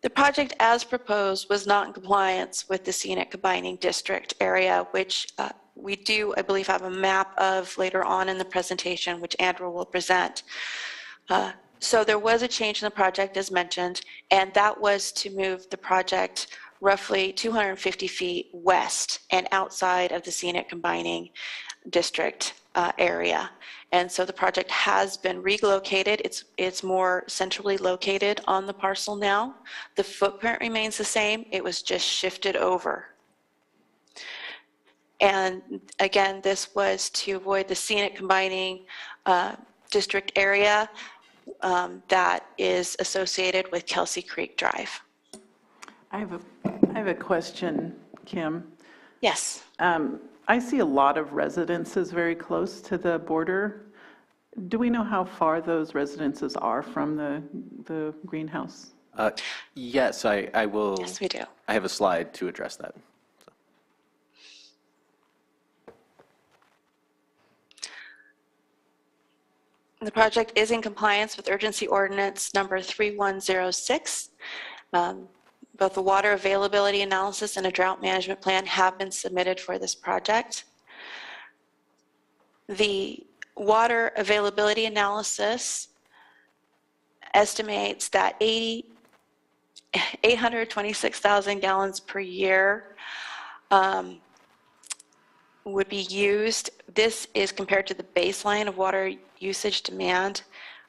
The project as proposed was not in compliance with the scenic combining district area, which we do, I believe, have a map of later on in the presentation, which Andrew will present. So there was a change in the project as mentioned, and that was to move the project roughly 250 feet west and outside of the scenic combining district area. And so the project has been relocated. It's more centrally located on the parcel now. The footprint remains the same. It was just shifted over. And again, this was to avoid the scenic combining district area that is associated with Kelsey Creek Drive. I have a question, Kim. Yes. I see a lot of residences very close to the border. Do we know how far those residences are from the greenhouse? Yes, I will. Yes, we do. I have a slide to address that. So. The project is in compliance with urgency ordinance number 3106. Both the water availability analysis and a drought management plan have been submitted for this project. The water availability analysis estimates that 826,000 gallons per year would be used. This is compared to the baseline of water usage demand,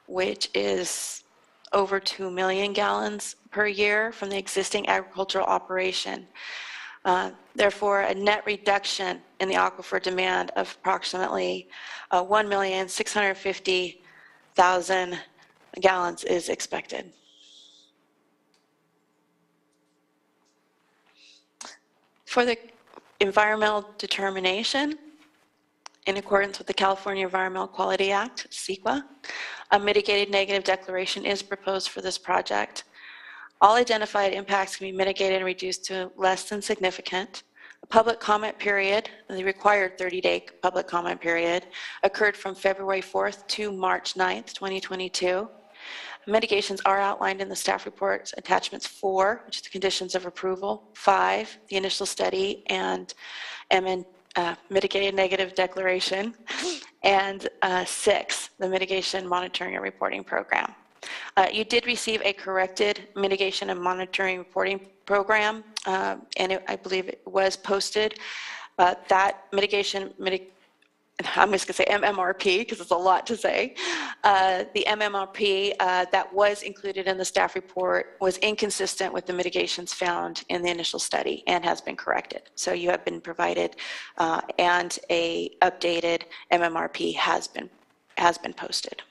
which is over 2 million gallons per year from the existing agricultural operation. Therefore, a net reduction in the aquifer demand of approximately 1,650,000 gallons is expected. For the environmental determination, in accordance with the California Environmental Quality Act, CEQA, a mitigated negative declaration is proposed for this project. All identified impacts can be mitigated and reduced to less than significant. A public comment period, the required 30-day public comment period, occurred from February 4th to March 9th, 2022. Mitigations are outlined in the staff reports, attachments 4, which is the conditions of approval, 5, the initial study and mitigated negative declaration, and 6, the mitigation monitoring and reporting program. You did receive a corrected mitigation and monitoring reporting program, and I believe it was posted. That I'm just going to say MMRP because it's a lot to say. The MMRP that was included in the staff report was inconsistent with the mitigations found in the initial study and has been corrected. So you have been provided and a updated MMRP has been posted.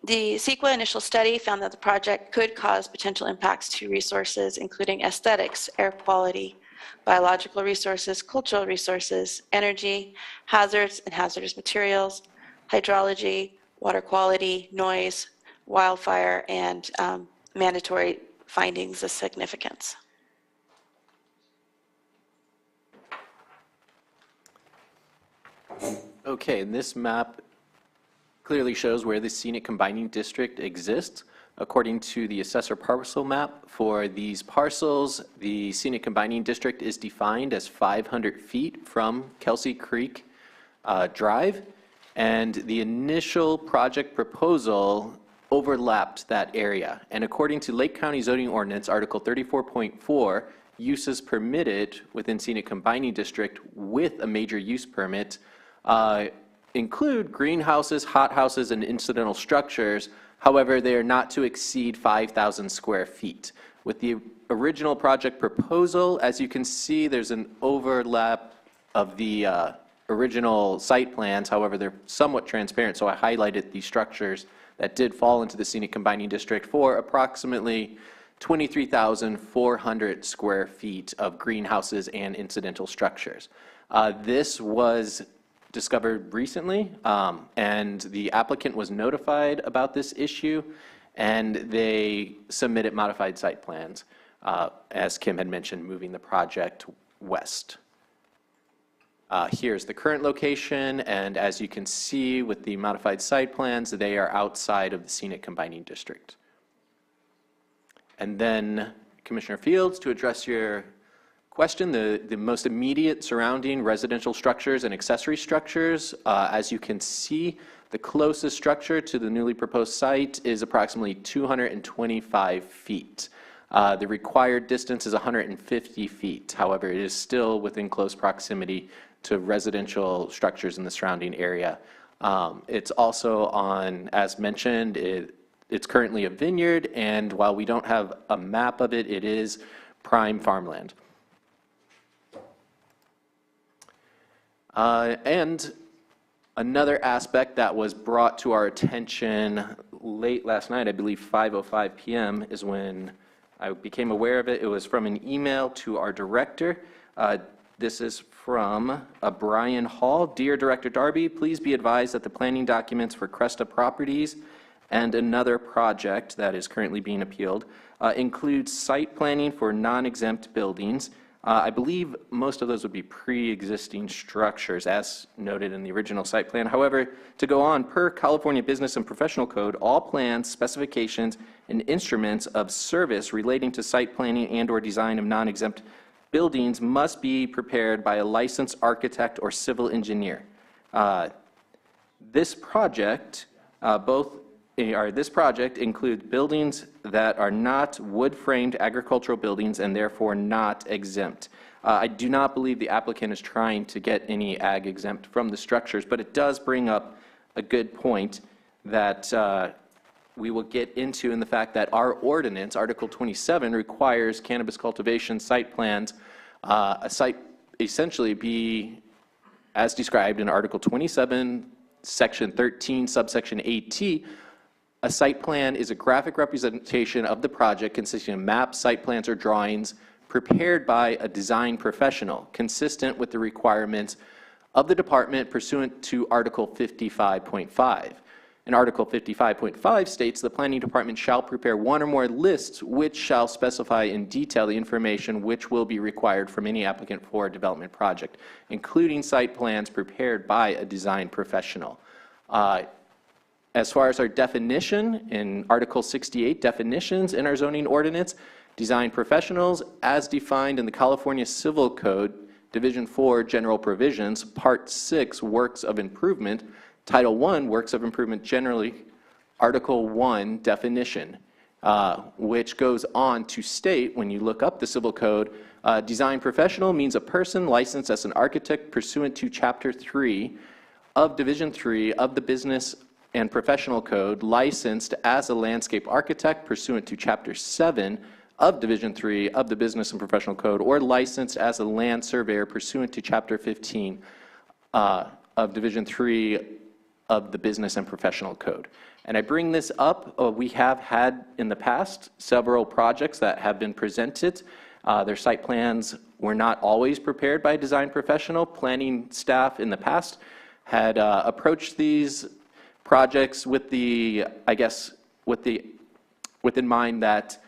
The CEQA initial study found that the project could cause potential impacts to resources, including aesthetics, air quality, biological resources, cultural resources, energy, hazards and hazardous materials, hydrology, water quality, noise, wildfire, and mandatory findings of significance. Okay, and this map clearly shows where the scenic combining district exists. According to the assessor parcel map for these parcels, the scenic combining district is defined as 500 feet from Kelsey Creek Drive, and the initial project proposal overlapped that area. And according to Lake County Zoning Ordinance, Article 34.4, uses permitted within scenic combining district with a major use permit include greenhouses, hothouses, and incidental structures. However, they are not to exceed 5,000 square feet. With the original project proposal, as you can see, there's an overlap of the original site plans. However, they're somewhat transparent, so I highlighted the structures that did fall into the scenic combining district for approximately 23,400 square feet of greenhouses and incidental structures. This was discovered recently, and the applicant was notified about this issue, and they submitted modified site plans, as Kim had mentioned, moving the project west. Here's the current location, and as you can see with the modified site plans, they are outside of the scenic combining district. And then Commissioner Fields, to address your question, the most immediate surrounding residential structures and accessory structures, as you can see, the closest structure to the newly proposed site is approximately 225 feet. The required distance is 150 feet. However, it is still within close proximity to residential structures in the surrounding area. It's also on, as mentioned, it's currently a vineyard, and while we don't have a map of it, it is prime farmland. And another aspect that was brought to our attention late last night, I believe 5:05 p.m., is when I became aware of it. It was from an email to our director. This is from Brian Hall. Dear Director Darby, please be advised that the planning documents for Cresta Properties and another project that is currently being appealed include site planning for non-exempt buildings. I believe most of those would be pre-existing structures, as noted in the original site plan. However, to go on, per California Business and Professional Code, all plans, specifications, and instruments of service relating to site planning and/or design of non-exempt buildings must be prepared by a licensed architect or civil engineer. This project includes buildings that are not wood-framed agricultural buildings and therefore not exempt. I do not believe the applicant is trying to get any ag exempt from the structures, but it does bring up a good point that we will get into in the fact that our ordinance, Article 27, requires cannabis cultivation site plans, a site essentially be as described in Article 27, Section 13, subsection 8T. A site plan is a graphic representation of the project consisting of maps, site plans, or drawings prepared by a design professional, consistent with the requirements of the department pursuant to Article 55.5. And Article 55.5 states the planning department shall prepare one or more lists which shall specify in detail the information which will be required from any applicant for a development project, including site plans prepared by a design professional. As far as our definition, in Article 68, definitions in our zoning ordinance, design professionals, as defined in the California Civil Code, Division 4, General Provisions, Part 6, Works of Improvement, Title I, Works of Improvement generally, Article 1, definition, which goes on to state, when you look up the Civil Code, design professional means a person licensed as an architect pursuant to Chapter 3 of Division 3 of the Business and Professional Code, licensed as a landscape architect pursuant to Chapter 7 of Division 3 of the Business and Professional Code, or licensed as a land surveyor pursuant to Chapter 15 of Division 3 of the Business and Professional Code. And I bring this up, we have had in the past several projects that have been presented. Their site plans were not always prepared by a design professional. Planning staff in the past had approached these projects with the, I guess, with in mind that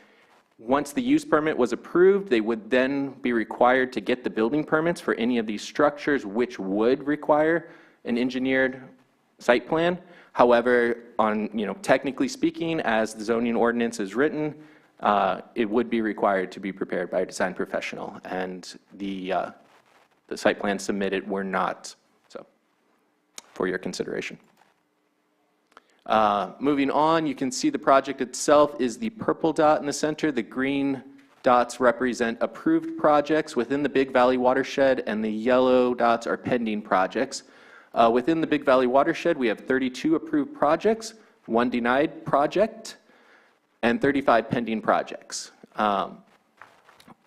once the use permit was approved, they would then be required to get the building permits for any of these structures, which would require an engineered site plan. However, technically speaking, as the zoning ordinance is written, it would be required to be prepared by a design professional, and the site plans submitted were not. So, for your consideration. Moving on, you can see the project itself is the purple dot in the center. The green dots represent approved projects within the Big Valley watershed, and the yellow dots are pending projects. Within the Big Valley watershed, we have 32 approved projects, 1 denied project, and 35 pending projects.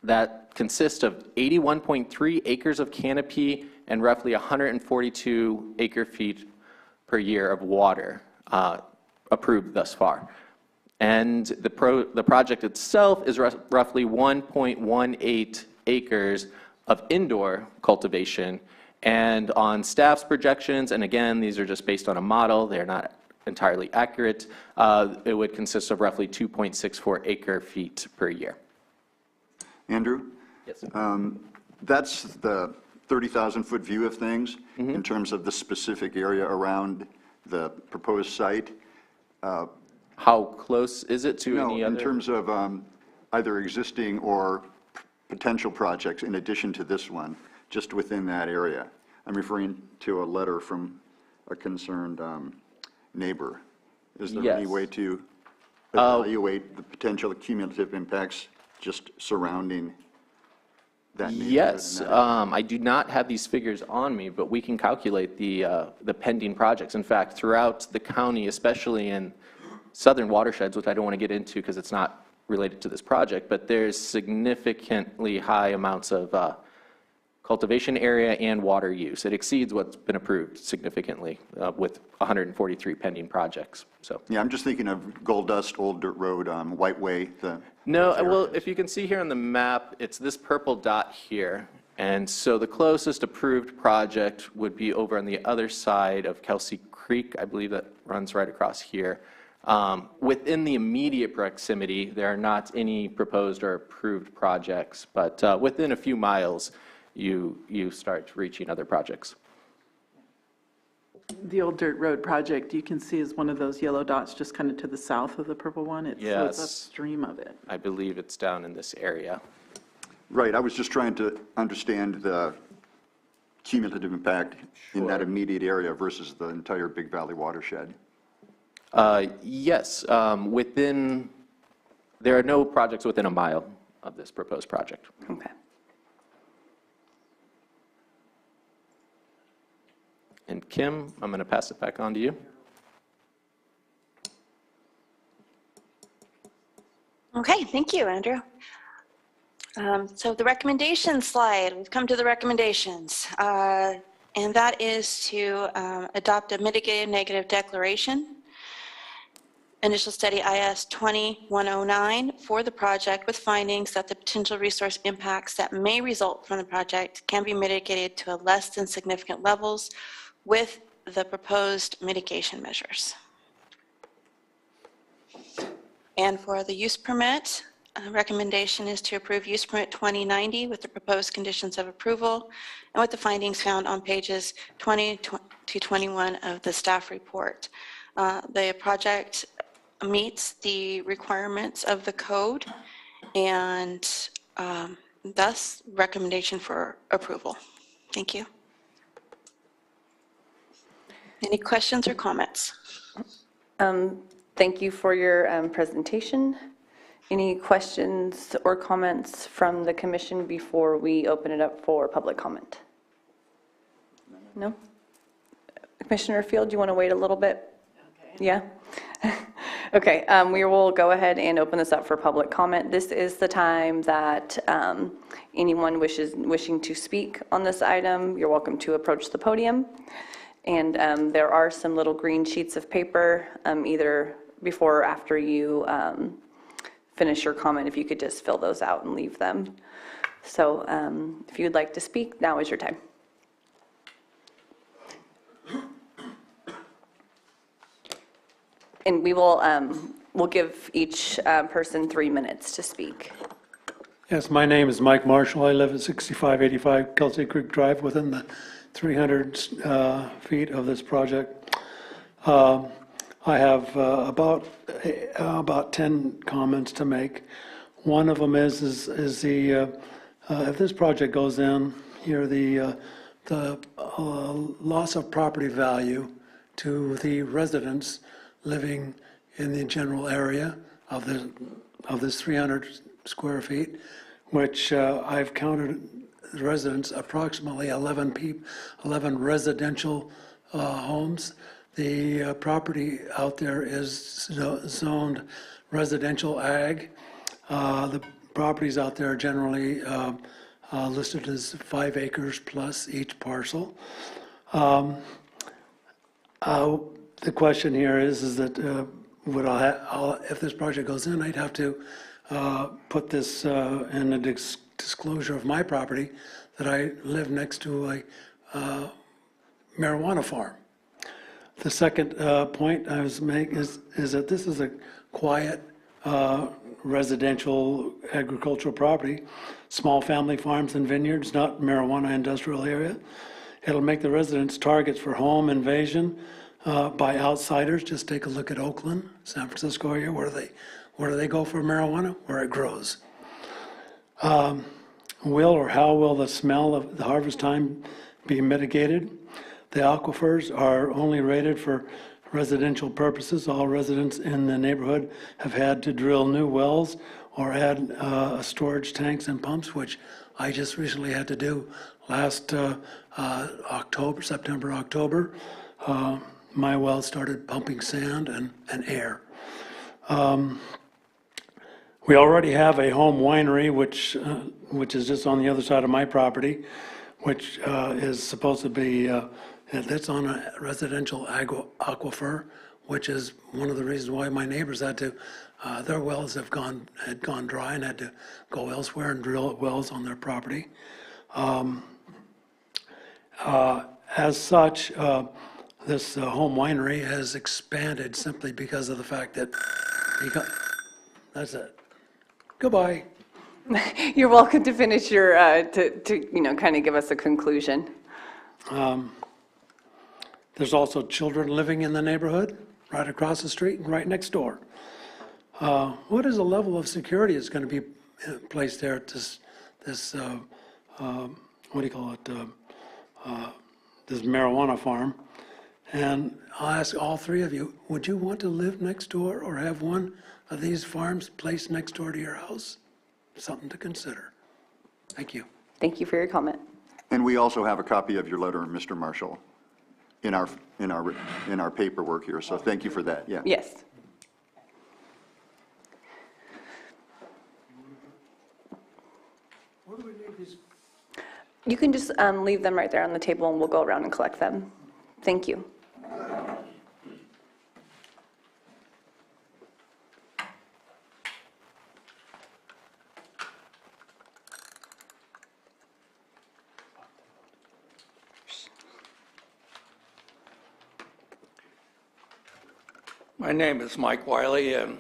That consists of 81.3 acres of canopy and roughly 142 acre-feet per year of water approved thus far. And the project itself is roughly 1.18 acres of indoor cultivation. And on staff's projections, and again, these are just based on a model, they're not entirely accurate, it would consist of roughly 2.64 acre-feet per year. Andrew? Yes. That's the 30,000-foot view of things in terms of the specific area around the proposed site. How close is it to any other? In terms of either existing or potential projects in addition to this one, just within that area. I'm referring to a letter from a concerned neighbor. Is there any Yes. way to evaluate the potential cumulative impacts just surrounding that neighborhood? Yes, and that I do not have these figures on me, but we can calculate the pending projects. In fact, throughout the county, especially in southern watersheds, which I don't want to get into because it's not related to this project, but there's significantly high amounts of cultivation area and water use. It exceeds what's been approved significantly with 143 pending projects, so. Yeah, I'm just thinking of Gold Dust, Old Dirt Road, White Way. No, well, if you can see here on the map, it's this purple dot here. And so the closest approved project would be over on the other side of Kelsey Creek. I believe that runs right across here. Within the immediate proximity, there are not any proposed or approved projects, but within a few miles, you start reaching other projects. The Old Dirt Road project, you can see is one of those yellow dots just kind of to the south of the purple one. So it's Yes. upstream of it. I believe it's down in this area. Right, I was just trying to understand the cumulative impact in that immediate area versus the entire Big Valley watershed. Yes, there are no projects within a mile of this proposed project. Okay. And Kim, I'm going to pass it back on to you. Okay, thank you, Andrew. So the recommendation slide, we've come to the recommendations. And that is to adopt a mitigated negative declaration. Initial study IS 20109 for the project with findings that the potential resource impacts that may result from the project can be mitigated to a less than significant levels with the proposed mitigation measures. And for the use permit, recommendation is to approve use permit 2090 with the proposed conditions of approval and with the findings found on pages 20 to 21 of the staff report. The project meets the requirements of the code and thus recommendation for approval. Thank you. Any questions or comments? Thank you for your presentation. Any questions or comments from the commission before we open it up for public comment? No? Commissioner Field, do you want to wait a little bit? Okay. Yeah? Okay, we will go ahead and open this up for public comment. This is the time that anyone wishing to speak on this item, you're welcome to approach the podium. And there are some little green sheets of paper, either before or after you finish your comment, if you could just fill those out and leave them. So if you'd like to speak, now is your time. And we will we'll give each person 3 minutes to speak. Yes, my name is Mike Marshall. I live at 6585 Kelsey Creek Drive within the 300 feet of this project. I have about 10 comments to make. One of them is the if this project goes in here, the loss of property value to the residents living in the general area of this 300 square feet, which I've counted residents, approximately 11 residential homes. The property out there is zoned residential ag. The properties out there are generally listed as 5 acres plus each parcel. The question here is that if this project goes in, I'd have to put this in a disclosure of my property that I live next to a marijuana farm. The second point I was making is that this is a quiet residential agricultural property, small family farms and vineyards, not marijuana industrial area. It'll make the residents targets for home invasion by outsiders. Just take a look at Oakland, San Francisco area. Where do they go for marijuana? Where it grows. will or how will the smell of the harvest time be mitigated? The aquifers are only rated for residential purposes. All residents in the neighborhood have had to drill new wells or add storage tanks and pumps, which I just recently had to do last October, September, October. My well started pumping sand and air. We already have a home winery, which is just on the other side of my property, which is supposed to be, that's on a residential aquifer, which is one of the reasons why my neighbors had to, their wells had gone dry and had to go elsewhere and drill wells on their property. As such, this home winery has expanded simply because of the fact that, that's it. Goodbye. You're welcome to finish your, to kind of give us a conclusion. There's also children living in the neighborhood, right across the street and right next door. What is the level of security that's going to be placed there at this what do you call it, this marijuana farm? And I'll ask all three of you, would you want to live next door or have one of these farms placed next door to your house? Something to consider. Thank you. Thank you for your comment. And we also have a copy of your letter, Mr. Marshall, in our paperwork here, so thank you for that, yeah. Yes. Where do we leave these? You can just leave them right there on the table and we'll go around and collect them. Thank you. My name is Mike Wiley, and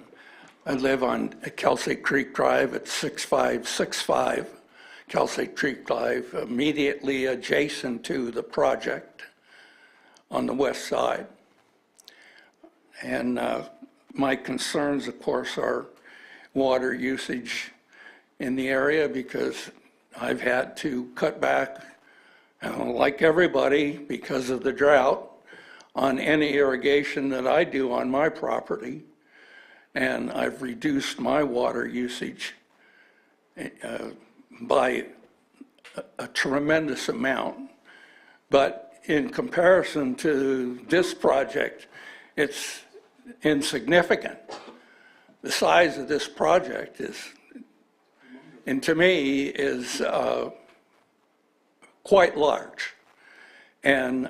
I live on Kelsey Creek Drive at 6565 Kelsey Creek Drive, immediately adjacent to the project on the west side. And my concerns, of course, are water usage in the area, because I've had to cut back, like everybody, because of the drought, on any irrigation that I do on my property, and I've reduced my water usage by a tremendous amount. But in comparison to this project, it's insignificant. The size of this project is, and to me, is quite large, and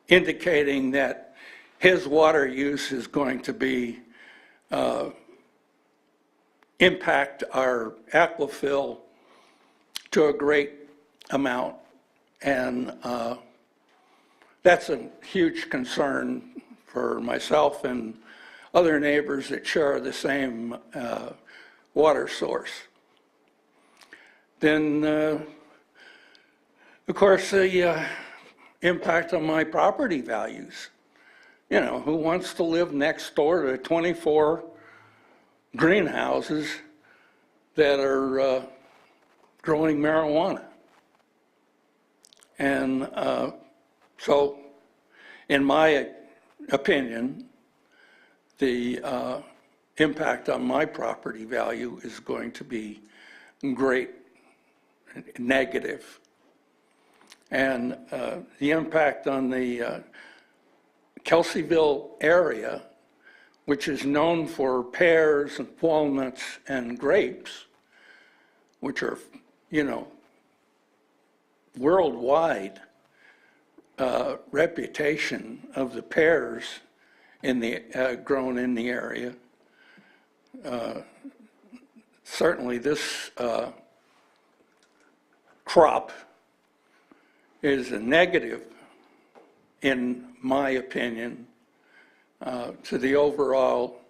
indicating that his water use is going to be impact our aquafill to a great amount. And that's a huge concern for myself and other neighbors that share the same water source. Then, of course, the impact on my property values. You know, who wants to live next door to 24 greenhouses that are growing marijuana? And so, in my opinion, the impact on my property value is going to be great negative. And the impact on the Kelseyville area, which is known for pears and walnuts and grapes, which are, you know, worldwide reputation of the pears in the grown in the area. Certainly this crop is a negative, in my opinion, to the overall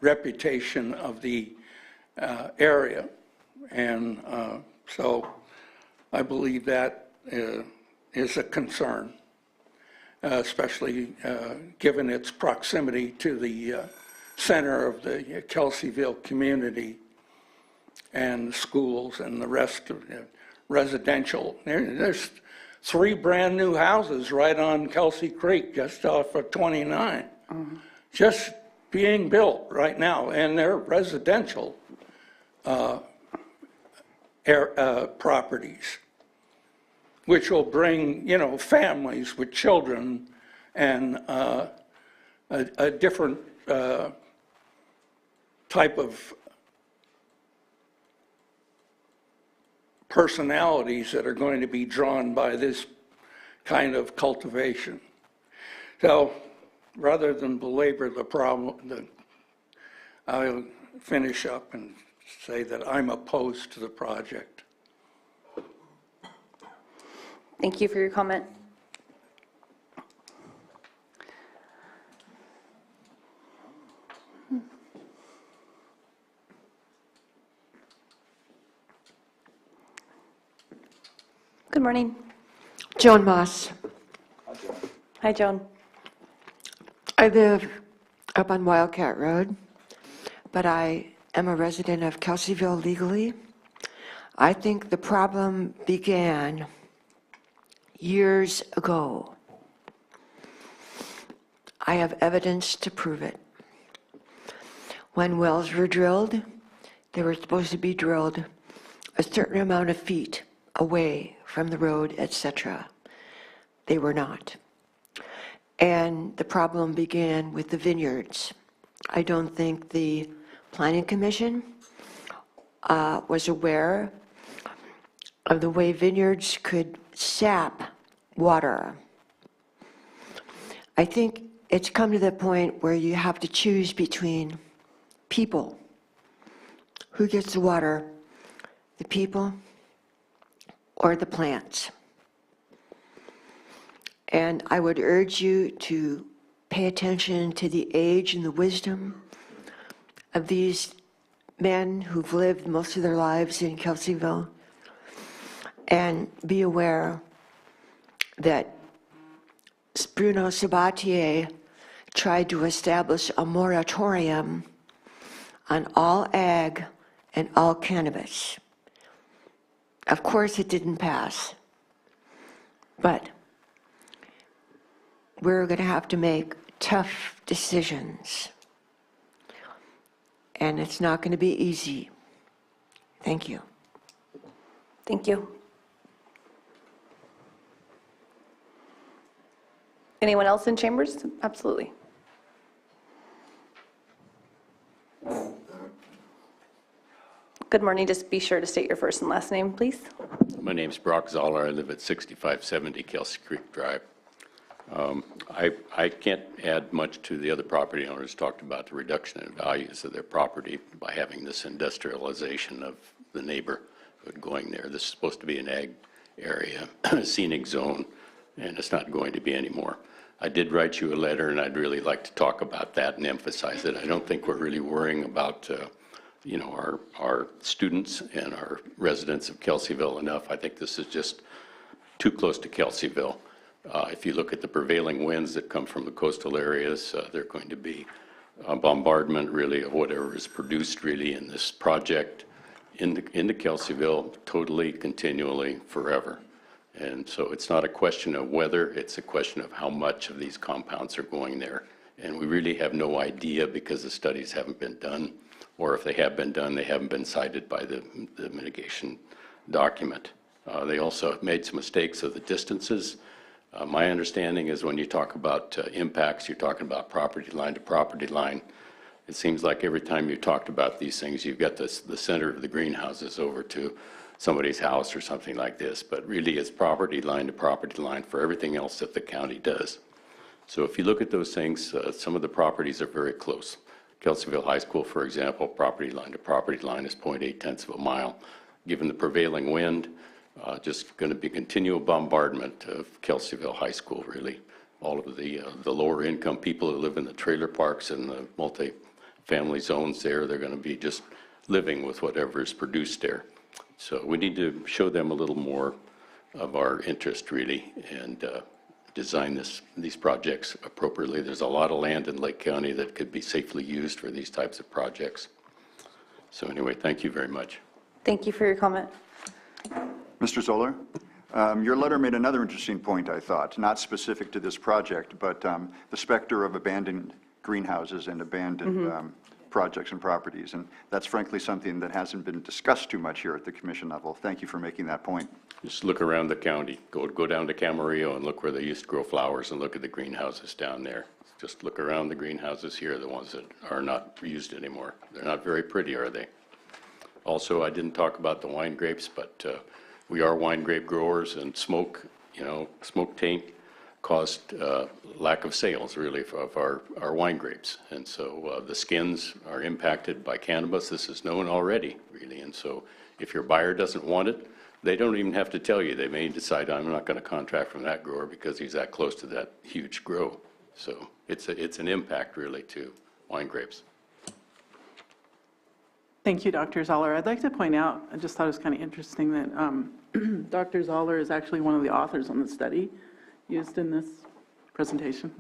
reputation of the area. And so I believe that is a concern, especially given its proximity to the center of the Kelseyville community. and schools and the rest of it, residential. There's 3 brand-new houses right on Kelsey Creek, just off of 29, just being built right now, and they're residential properties, which will bring, you know, families with children and a different type of personalities that are going to be drawn by this kind of cultivation. So rather than belabor the problem, I'll finish up and say that I'm opposed to the project. Thank you for your comment. Good morning. Joan Moss. Hi, Joan. I live up on Wildcat Road, but I am a resident of Kelseyville legally. I think the problem began years ago. I have evidence to prove it. When wells were drilled, they were supposed to be drilled a certain amount of feet away from the road, etc. They were not. And the problem began with the vineyards. I don't think the Planning Commission was aware of the way vineyards could sap water. I think it's come to the point where you have to choose between people. Who gets the water? The people or the plants? And I would urge you to pay attention to the age and the wisdom of these men who've lived most of their lives in Kelseyville, and be aware that Bruno Sabatier tried to establish a moratorium on all ag and all cannabis. Of course, it didn't pass, but we're going to have to make tough decisions, and it's not going to be easy. Thank you. Thank you. Anyone else in chambers? Absolutely. Good morning. Just be sure to state your first and last name, please. My name's Brock Zoller. I live at 6570 Kelsey Creek Drive. I can't add much to the other property owners talked about the reduction in values of their property by having this industrialization of the neighborhood going there. This is supposed to be an ag area, scenic zone, and it's not going to be anymore. I did write you a letter, and I'd really like to talk about that and emphasize it. I don't think we're really worrying about you know, our students and our residents of Kelseyville enough. I think this is just too close to Kelseyville. If you look at the prevailing winds that come from the coastal areas, they're going to be a bombardment really of whatever is produced really in this project into Kelseyville, totally, continually, forever. And so it's not a question of whether, it's a question of how much of these compounds are going there. And we really have no idea because the studies haven't been done, or if they have been done, they haven't been cited by the mitigation document. They also have made some mistakes of the distances. My understanding is when you talk about impacts, you're talking about property line to property line. It seems like every time you talked about these things, you've got the center of the greenhouses over to somebody's house or something like this, but really it's property line to property line for everything else that the county does. So if you look at those things, some of the properties are very close. Kelseyville High School, for example, property line to property line is 0.8 of a mile. Given the prevailing wind, just going to be continual bombardment of Kelseyville High School, really. All of the lower income people who live in the trailer parks and the multi-family zones there, they're going to be just living with whatever is produced there. So we need to show them a little more of our interest, really, and design these projects appropriately. There's a lot of land in Lake County that could be safely used for these types of projects. So anyway, thank you very much. Thank you for your comment. Mr. Zoller, your letter made another interesting point, I thought, not specific to this project, but the specter of abandoned greenhouses and abandoned projects and properties. And that's frankly something that hasn't been discussed too much here at the commission level. Thank you for making that point. Just look around the county. Go down to Camarillo and look where they used to grow flowers and look at the greenhouses down there. Just look around the greenhouses here, the ones that are not used anymore. They're not very pretty, are they? Also, I didn't talk about the wine grapes, but we are wine grape growers, and smoke taint caused lack of sales, really, of our wine grapes. And so the skins are impacted by cannabis. This is known already, really. And so if your buyer doesn't want it, they don't even have to tell you. They may decide, I'm not going to contract from that grower because he's that close to that huge grow. So it's an impact, really, to wine grapes. Thank you, Dr. Zoller. I'd like to point out, I just thought it was kind of interesting that Dr. Zoller is actually one of the authors on the study used in this presentation.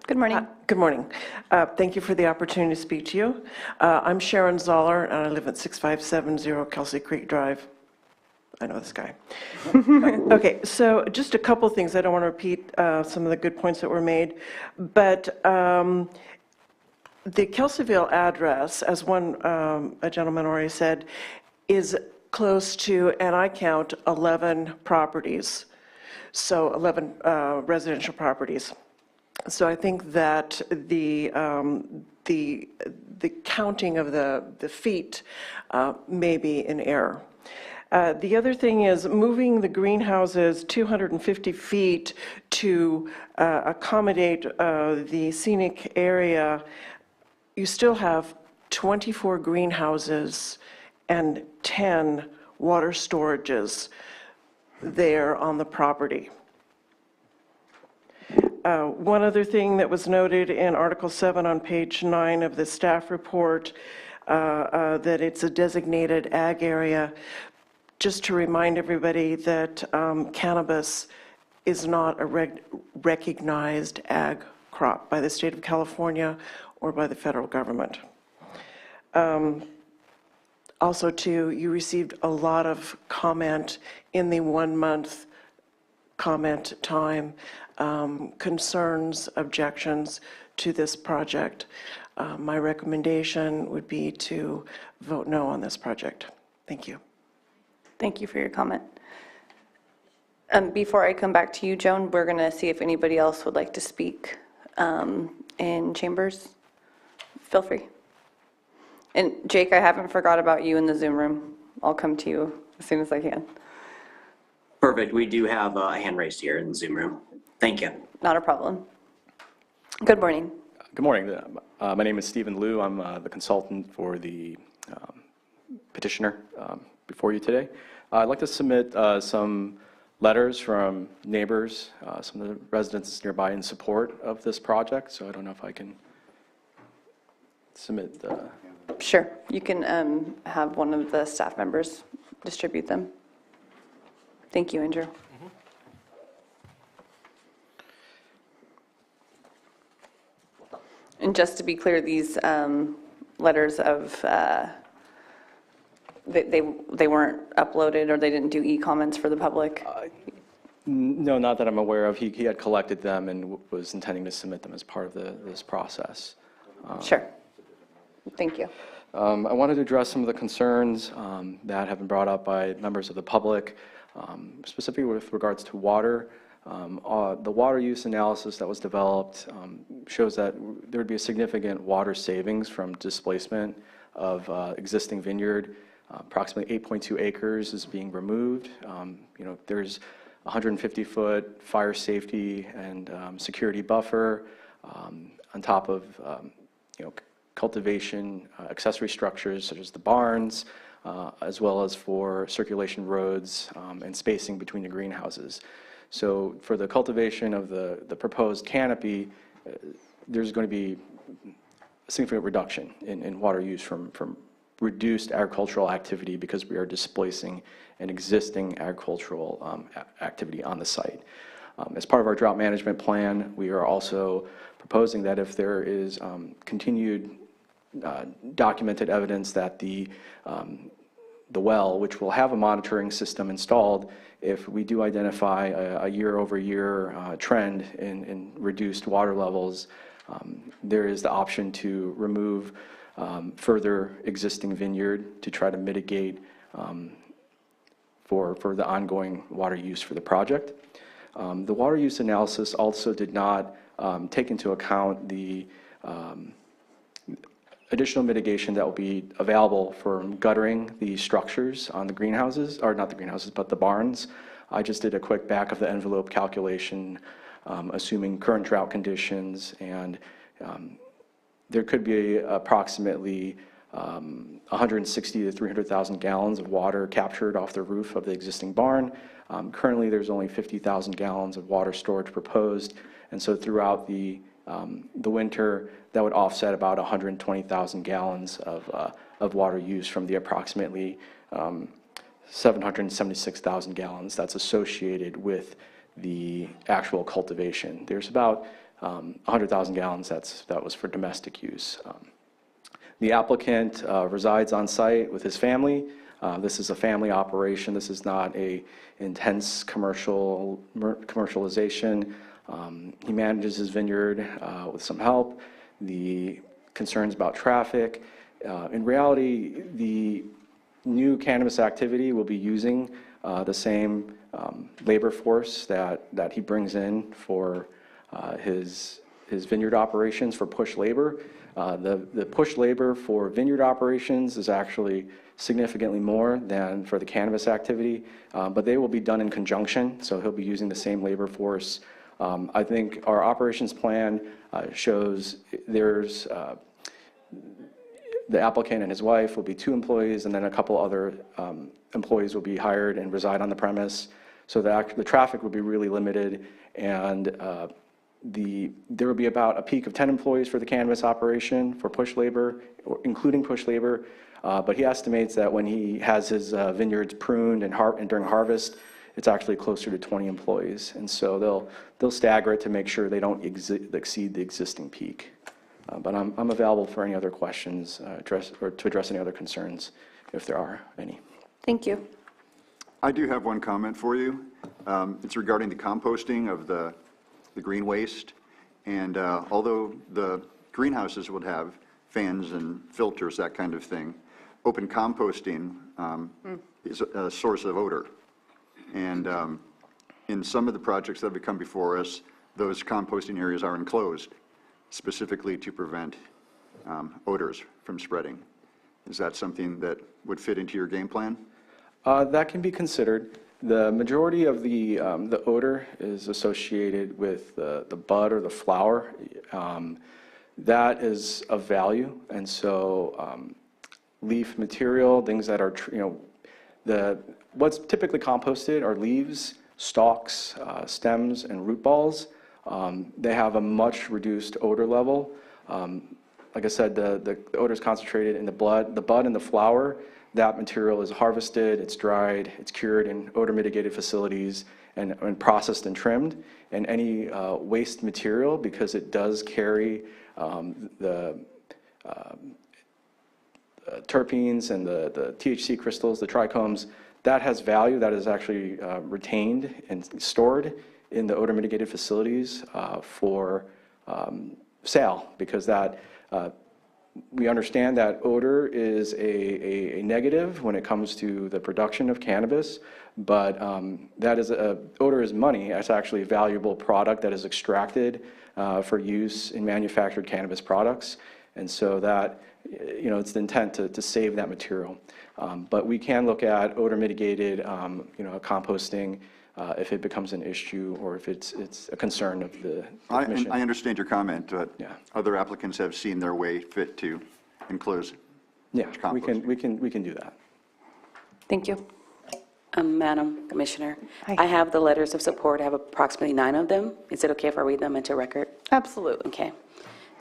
Good morning. Good morning. Thank you for the opportunity to speak to you. I'm Sharon Zoller, and I live at 6570 Kelsey Creek Drive. I know this guy. Okay, so just a couple things. I don't want to repeat some of the good points that were made, but the Kelseyville address, as a gentleman already said, is close to, and I count, 11 properties, so 11 residential properties. So I think that the counting of the feet may be in error. The other thing is moving the greenhouses 250 feet to accommodate the scenic area. You still have 24 greenhouses and 10 water storages there on the property. One other thing that was noted in Article 7 on page 9 of the staff report, that it's a designated ag area. Just to remind everybody that cannabis is not a recognized ag crop by the state of California or by the federal government. Also, too, you received a lot of comment in the 1 month comment time, concerns, objections to this project. My recommendation would be to vote no on this project. Thank you. Thank you for your comment. Before I come back to you, Joan, we're going to see if anybody else would like to speak in chambers. Feel free. And Jake, I haven't forgot about you in the Zoom room. I'll come to you as soon as I can. Perfect. We do have a hand raised here in the Zoom room. Thank you. Not a problem. Good morning. Good morning. My name is Stephen Liu. I'm the consultant for the petitioner before you today. I'd like to submit some letters from neighbors, some of the residents nearby in support of this project. So I don't know if I can submit the... Sure. You can have one of the staff members distribute them. Thank you, Andrew. And just to be clear, these letters of, they weren't uploaded or they didn't do e-comments for the public? No, not that I'm aware of. He had collected them and was intending to submit them as part of this process. Sure. Thank you. I wanted to address some of the concerns that have been brought up by members of the public, specifically with regards to water. The water use analysis that was developed shows that there would be a significant water savings from displacement of existing vineyard. Approximately 8.2 acres is being removed. There's 150-foot fire safety and security buffer on top of cultivation accessory structures such as the barns, as well as for circulation roads and spacing between the greenhouses. So for the cultivation of the proposed canopy, there's going to be a significant reduction in water use from reduced agricultural activity because we are displacing an existing agricultural activity on the site. As part of our drought management plan, we are also proposing that if there is continued documented evidence that the well, which will have a monitoring system installed, if we do identify a year-over-year trend in reduced water levels, there is the option to remove further existing vineyard to try to mitigate for the ongoing water use for the project. The water use analysis also did not take into account the additional mitigation that will be available for guttering the structures on the greenhouses, or not the greenhouses, but the barns. I just did a quick back of the envelope calculation, assuming current drought conditions, and there could be approximately 160 to 300,000 gallons of water captured off the roof of the existing barn. Currently, there's only 50,000 gallons of water storage proposed, and so throughout the winter, that would offset about 120,000 gallons of water use from the approximately 776,000 gallons that's associated with the actual cultivation. There's about 100,000 gallons that was for domestic use. The applicant resides on site with his family. This is a family operation. This is not a intense commercialization. He manages his vineyard with some help. The concerns about traffic. In reality, the new cannabis activity will be using the same labor force that he brings in for his vineyard operations for push labor. The push labor for vineyard operations is actually significantly more than for the cannabis activity, but they will be done in conjunction, so he'll be using the same labor force. I think our operations plan shows there's the applicant and his wife will be 2 employees, and then a couple other employees will be hired and reside on the premise. So the traffic will be really limited, and there will be about a peak of 10 employees for the cannabis operation for push labor, including push labor. But he estimates that when he has his vineyards pruned and during harvest, it's actually closer to 20 employees. And so they'll stagger it to make sure they don't exceed the existing peak. But I'm available for any other questions or to address any other concerns if there are any. Thank you. I do have one comment for you. It's regarding the composting of the green waste. And although the greenhouses would have fans and filters, that kind of thing, open composting is a source of odor. And in some of the projects that have come before us, those composting areas are enclosed, specifically to prevent odors from spreading. Is that something that would fit into your game plan? That can be considered. The majority of the odor is associated with the bud or the flower. That is of value, and so leaf material, things that are, what's typically composted are leaves, stalks, stems, and root balls. They have a much reduced odor level. Like I said, the odor is concentrated in the bud and the flower. That material is harvested, it's dried, it's cured in odor mitigated facilities and processed and trimmed. And any waste material, because it does carry the terpenes and the THC crystals, the trichomes, that has value, that is actually retained and stored in the odor mitigated facilities for sale, because that we understand that odor is a negative when it comes to the production of cannabis, but that is odor is money. It's actually a valuable product that is extracted for use in manufactured cannabis products, and so that it's the intent to save that material. But we can look at odor mitigated composting if it becomes an issue or if it's a concern of the commission. I understand your comment, but other applicants have seen their way fit to enclose. Yeah, we can do that. Thank you. Madam Commissioner, I have the letters of support. I have approximately 9 of them. Is it okay if I read them into record? Absolutely. Okay.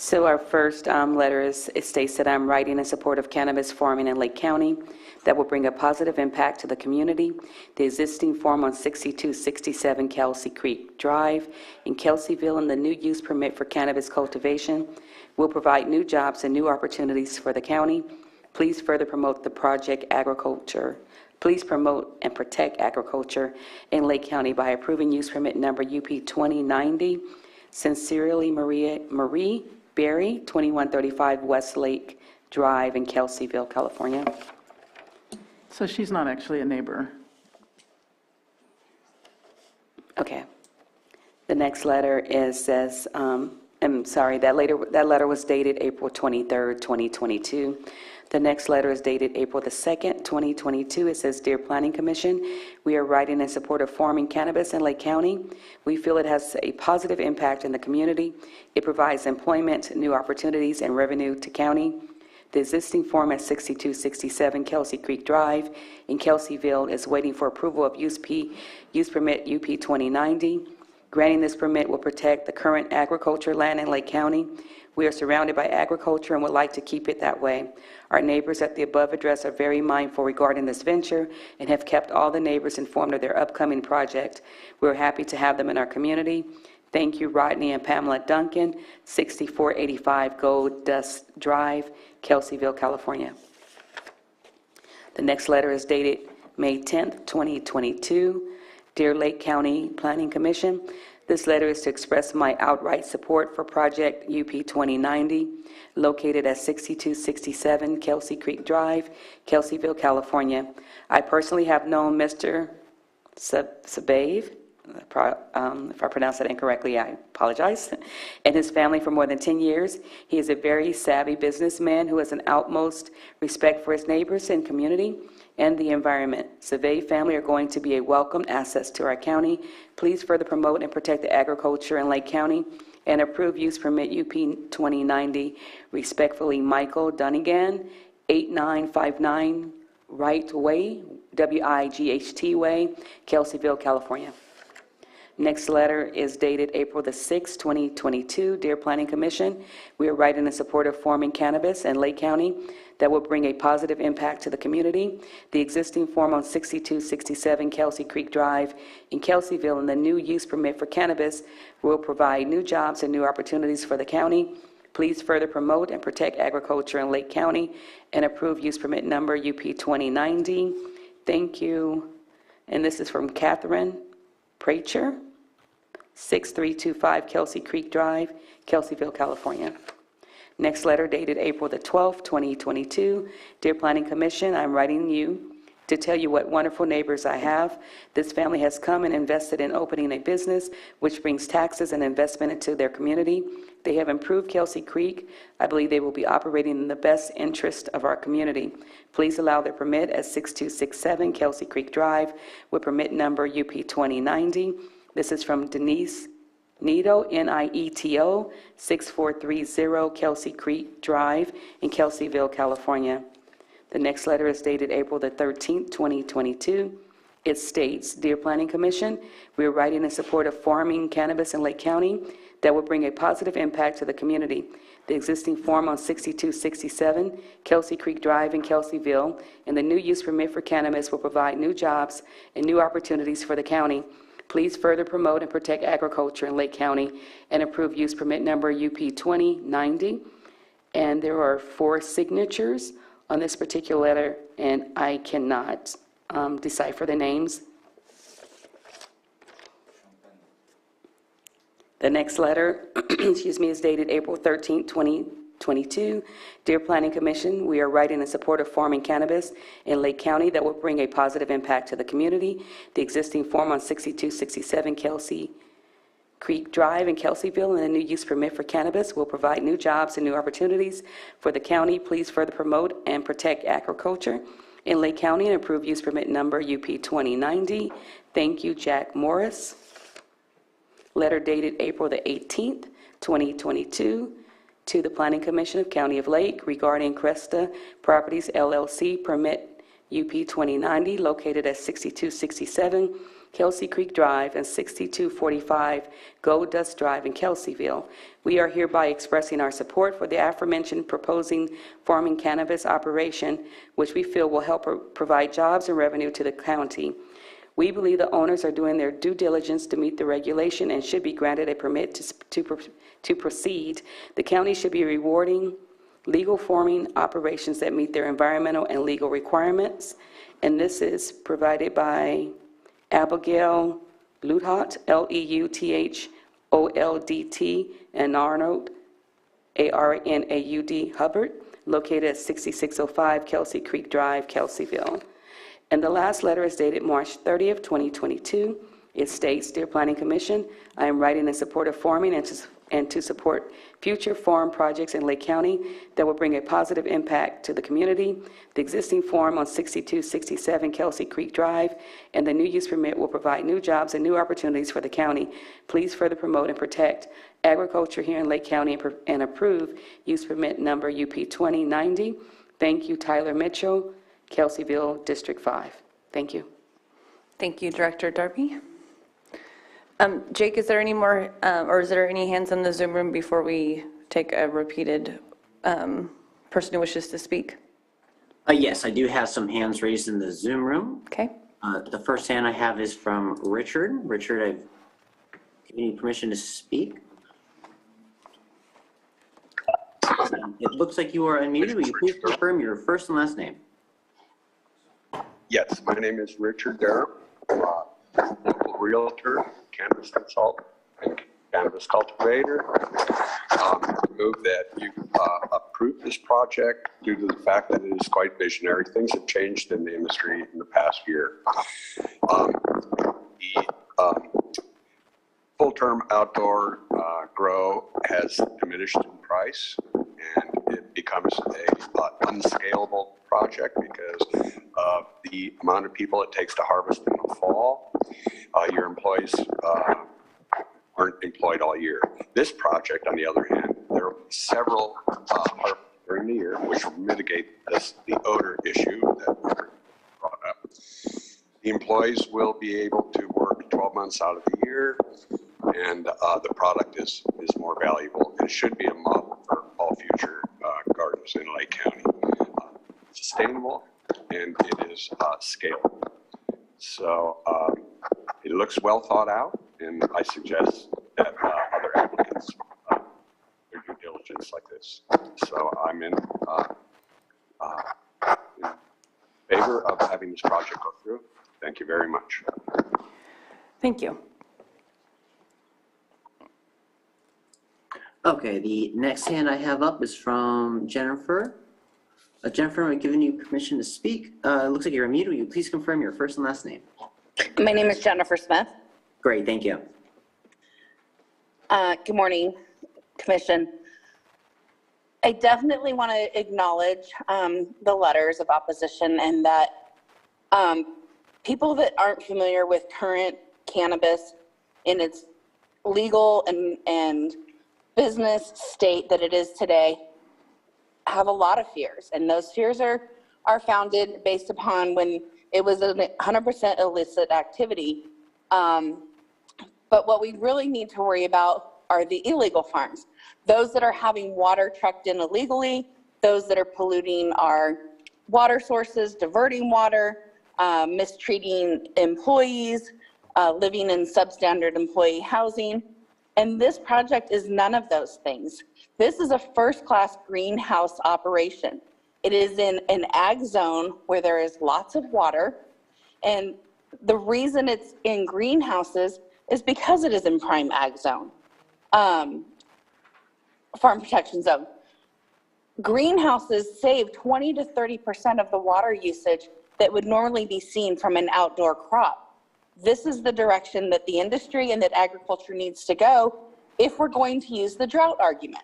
So our first letter it states that I'm writing in support of cannabis farming in Lake County that will bring a positive impact to the community. The existing farm on 6267 Kelsey Creek Drive in Kelseyville and the new use permit for cannabis cultivation will provide new jobs and new opportunities for the county. Please further promote the project agriculture. Please promote and protect agriculture in Lake County by approving use permit number UP 2090. Sincerely, Marie Berry, 2135 Westlake Drive in Kelseyville, California. So she's not actually a neighbor. Okay. The next letter says, I'm sorry, that letter was dated April 23rd, 2022. The next letter is dated April the 2nd, 2022. It says, Dear Planning Commission, we are writing in support of farming cannabis in Lake County. We feel it has a positive impact in the community. It provides employment, new opportunities, and revenue to county. The existing farm at 6267 Kelsey Creek Drive in Kelseyville is waiting for approval of use permit UP 2090. Granting this permit will protect the current agriculture land in Lake County. We are surrounded by agriculture and would like to keep it that way. Our neighbors at the above address are very mindful regarding this venture and have kept all the neighbors informed of their upcoming project. We're happy to have them in our community. Thank you, Rodney and Pamela Duncan, 6485 Gold Dust Drive, Kelseyville, California. The next letter is dated May 10th, 2022. Dear Lake County Planning Commission, this letter is to express my outright support for project UP 2090, located at 6267 Kelsey Creek Drive, Kelseyville, California. I personally have known Mr. Sabave, if I pronounced that incorrectly, I apologize, and his family for more than 10 years. He is a very savvy businessman who has an utmost respect for his neighbors and community and the environment. Sabave family are going to be a welcome asset to our county. Please further promote and protect the agriculture in Lake County and approve use permit UP 2090. Respectfully, Michael Dunnigan, 8959 Wright Way, WIGHT Way, Kelseyville, California. Next letter is dated April the 6th, 2022. Dear Planning Commission, we are writing in support of farming cannabis in Lake County that will bring a positive impact to the community. The existing farm on 6267 Kelsey Creek Drive in Kelseyville and the new use permit for cannabis will provide new jobs and new opportunities for the county. Please further promote and protect agriculture in Lake County and approve use permit number UP 2090. Thank you. And this is from Catherine Pracher, 6325 Kelsey Creek Drive, Kelseyville, California. Next letter dated April the 12th, 2022. Dear Planning Commission, I'm writing you to tell you what wonderful neighbors I have. This family has come and invested in opening a business which brings taxes and investment into their community. They have improved Kelsey Creek. I believe they will be operating in the best interest of our community. Please allow their permit at 6267 Kelsey Creek Drive with permit number UP 2090. This is from Denise Nieto, Nieto, 6430 Kelsey Creek Drive in Kelseyville, California. The next letter is dated April the 13th, 2022. It states, Dear Planning Commission, we are writing in support of farming cannabis in Lake County that will bring a positive impact to the community. The existing farm on 6267 Kelsey Creek Drive in Kelseyville and the new use permit for cannabis will provide new jobs and new opportunities for the county. Please further promote and protect agriculture in Lake County and approve use permit number UP 2090. And there are 4 signatures on this particular letter, and I cannot decipher the names. The next letter, excuse me, is dated April 13th, 2022. Dear Planning Commission, we are writing in support of farming cannabis in Lake County that will bring a positive impact to the community. The existing farm on 6267 Kelsey Creek Drive in Kelseyville and a new use permit for cannabis will provide new jobs and new opportunities for the county. Please further promote and protect agriculture in Lake County and approve use permit number UP 2090. Thank you, Jack Morris. Letter dated April the 18th, 2022, to the Planning Commission of County of Lake regarding Cresta Properties LLC permit UP 2090 located at 6267 Kelsey Creek Drive, and 6245 Gold Dust Drive in Kelseyville. We are hereby expressing our support for the aforementioned proposing farming cannabis operation, which we feel will help provide jobs and revenue to the county. We believe the owners are doing their due diligence to meet the regulation and should be granted a permit to proceed. The county should be rewarding legal farming operations that meet their environmental and legal requirements. And this is provided by Abigail Leutholt, Leutholdt, and Arnold, Arnaud Hubbard, located at 6605 Kelsey Creek Drive, Kelseyville. And the last letter is dated March 30th, 2022. It states, Dear Planning Commission, I am writing in support of farming and to support future farm projects in Lake County that will bring a positive impact to the community. The existing farm on 6267 Kelsey Creek Drive and the new use permit will provide new jobs and new opportunities for the county. Please further promote and protect agriculture here in Lake County and approve use permit number UP 2090. Thank you, Tyler Mitchell, Kelseyville, District 5. Thank you. Thank you, Director Darby. Jake, is there any more, or is there any hands in the Zoom room before we take a repeated person who wishes to speak? Yes, I do have some hands raised in the Zoom room. Okay. The first hand I have is from Richard. Richard, I've given you permission to speak. It looks like you are unmuted. Will you please confirm your first and last name? Yes, my name is Richard Durham, local realtor, cannabis consultant, and cannabis cultivator. Move that you approve this project due to the fact that it is quite visionary. Things have changed in the industry in the past year. The full-term outdoor grow has diminished in price, and it becomes a unscalable project because of the amount of people it takes to harvest in the fall. Your employees aren't employed all year. This project, on the other hand, there will be several harvests during the year, which will mitigate the odor issue that we brought up. The employees will be able to work 12 months out of the year, and the product is more valuable. It should be a model for all future gardens in Lake County. Sustainable, and it is scalable. So it looks well thought out, and I suggest that other applicants do due diligence like this. So I'm in favor of having this project go through. Thank you very much. Thank you. Okay, the next hand I have up is from Jennifer. Jennifer, I'm giving you permission to speak. It looks like you're unmuted. Will you please confirm your first and last name? My name is Jennifer Smith. Great, thank you. Good morning, Commission. I definitely want to acknowledge the letters of opposition, and that people that aren't familiar with current cannabis in its legal and business state that it is today have a lot of fears, and those fears are founded based upon when it was a 100% illicit activity. But what we really need to worry about are the illegal farms, those that are having water trucked in illegally, those that are polluting our water sources, diverting water, mistreating employees, living in substandard employee housing. And this project is none of those things. This is a first-class greenhouse operation. It is in an ag zone where there is lots of water. And the reason it's in greenhouses is because it is in prime ag zone, farm protection zone. Greenhouses save 20 to 30% of the water usage that would normally be seen from an outdoor crop. This is the direction that the industry and that agriculture needs to go if we're going to use the drought argument.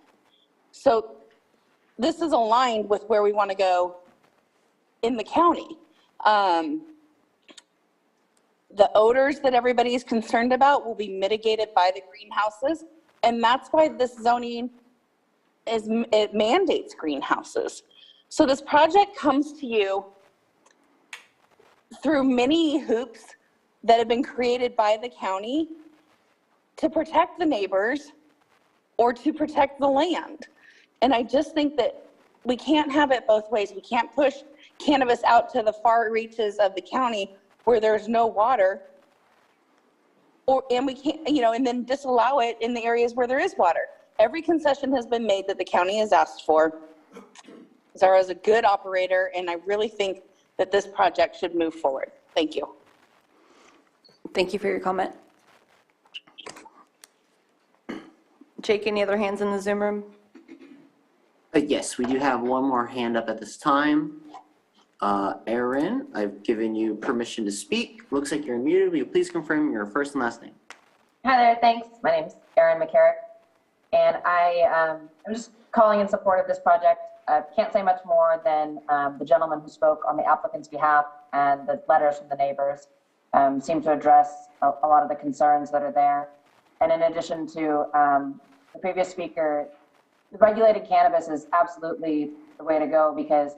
So this is aligned with where we want to go in the county. The odors that everybody is concerned about will be mitigated by the greenhouses, and that's why this zoning it mandates greenhouses. So this project comes to you through many hoops that have been created by the county to protect the neighbors or to protect the land. And I just think that we can't have it both ways. We can't push cannabis out to the far reaches of the county where there's no water, and we can't, you know, and then disallow it in the areas where there is water. Every concession has been made that the county has asked for. Zara is a good operator, and I really think that this project should move forward. Thank you. Thank you for your comment. Jake, any other hands in the Zoom room? Yes, we do have one more hand up at this time. Aaron, I've given you permission to speak. Looks like you're muted. Will you please confirm your first and last name? Hi there, thanks. My name's Erin McCarrick, and I'm just calling in support of this project. I can't say much more than the gentleman who spoke on the applicant's behalf, and the letters from the neighbors seem to address a lot of the concerns that are there. And in addition to the previous speaker, regulated cannabis is absolutely the way to go, because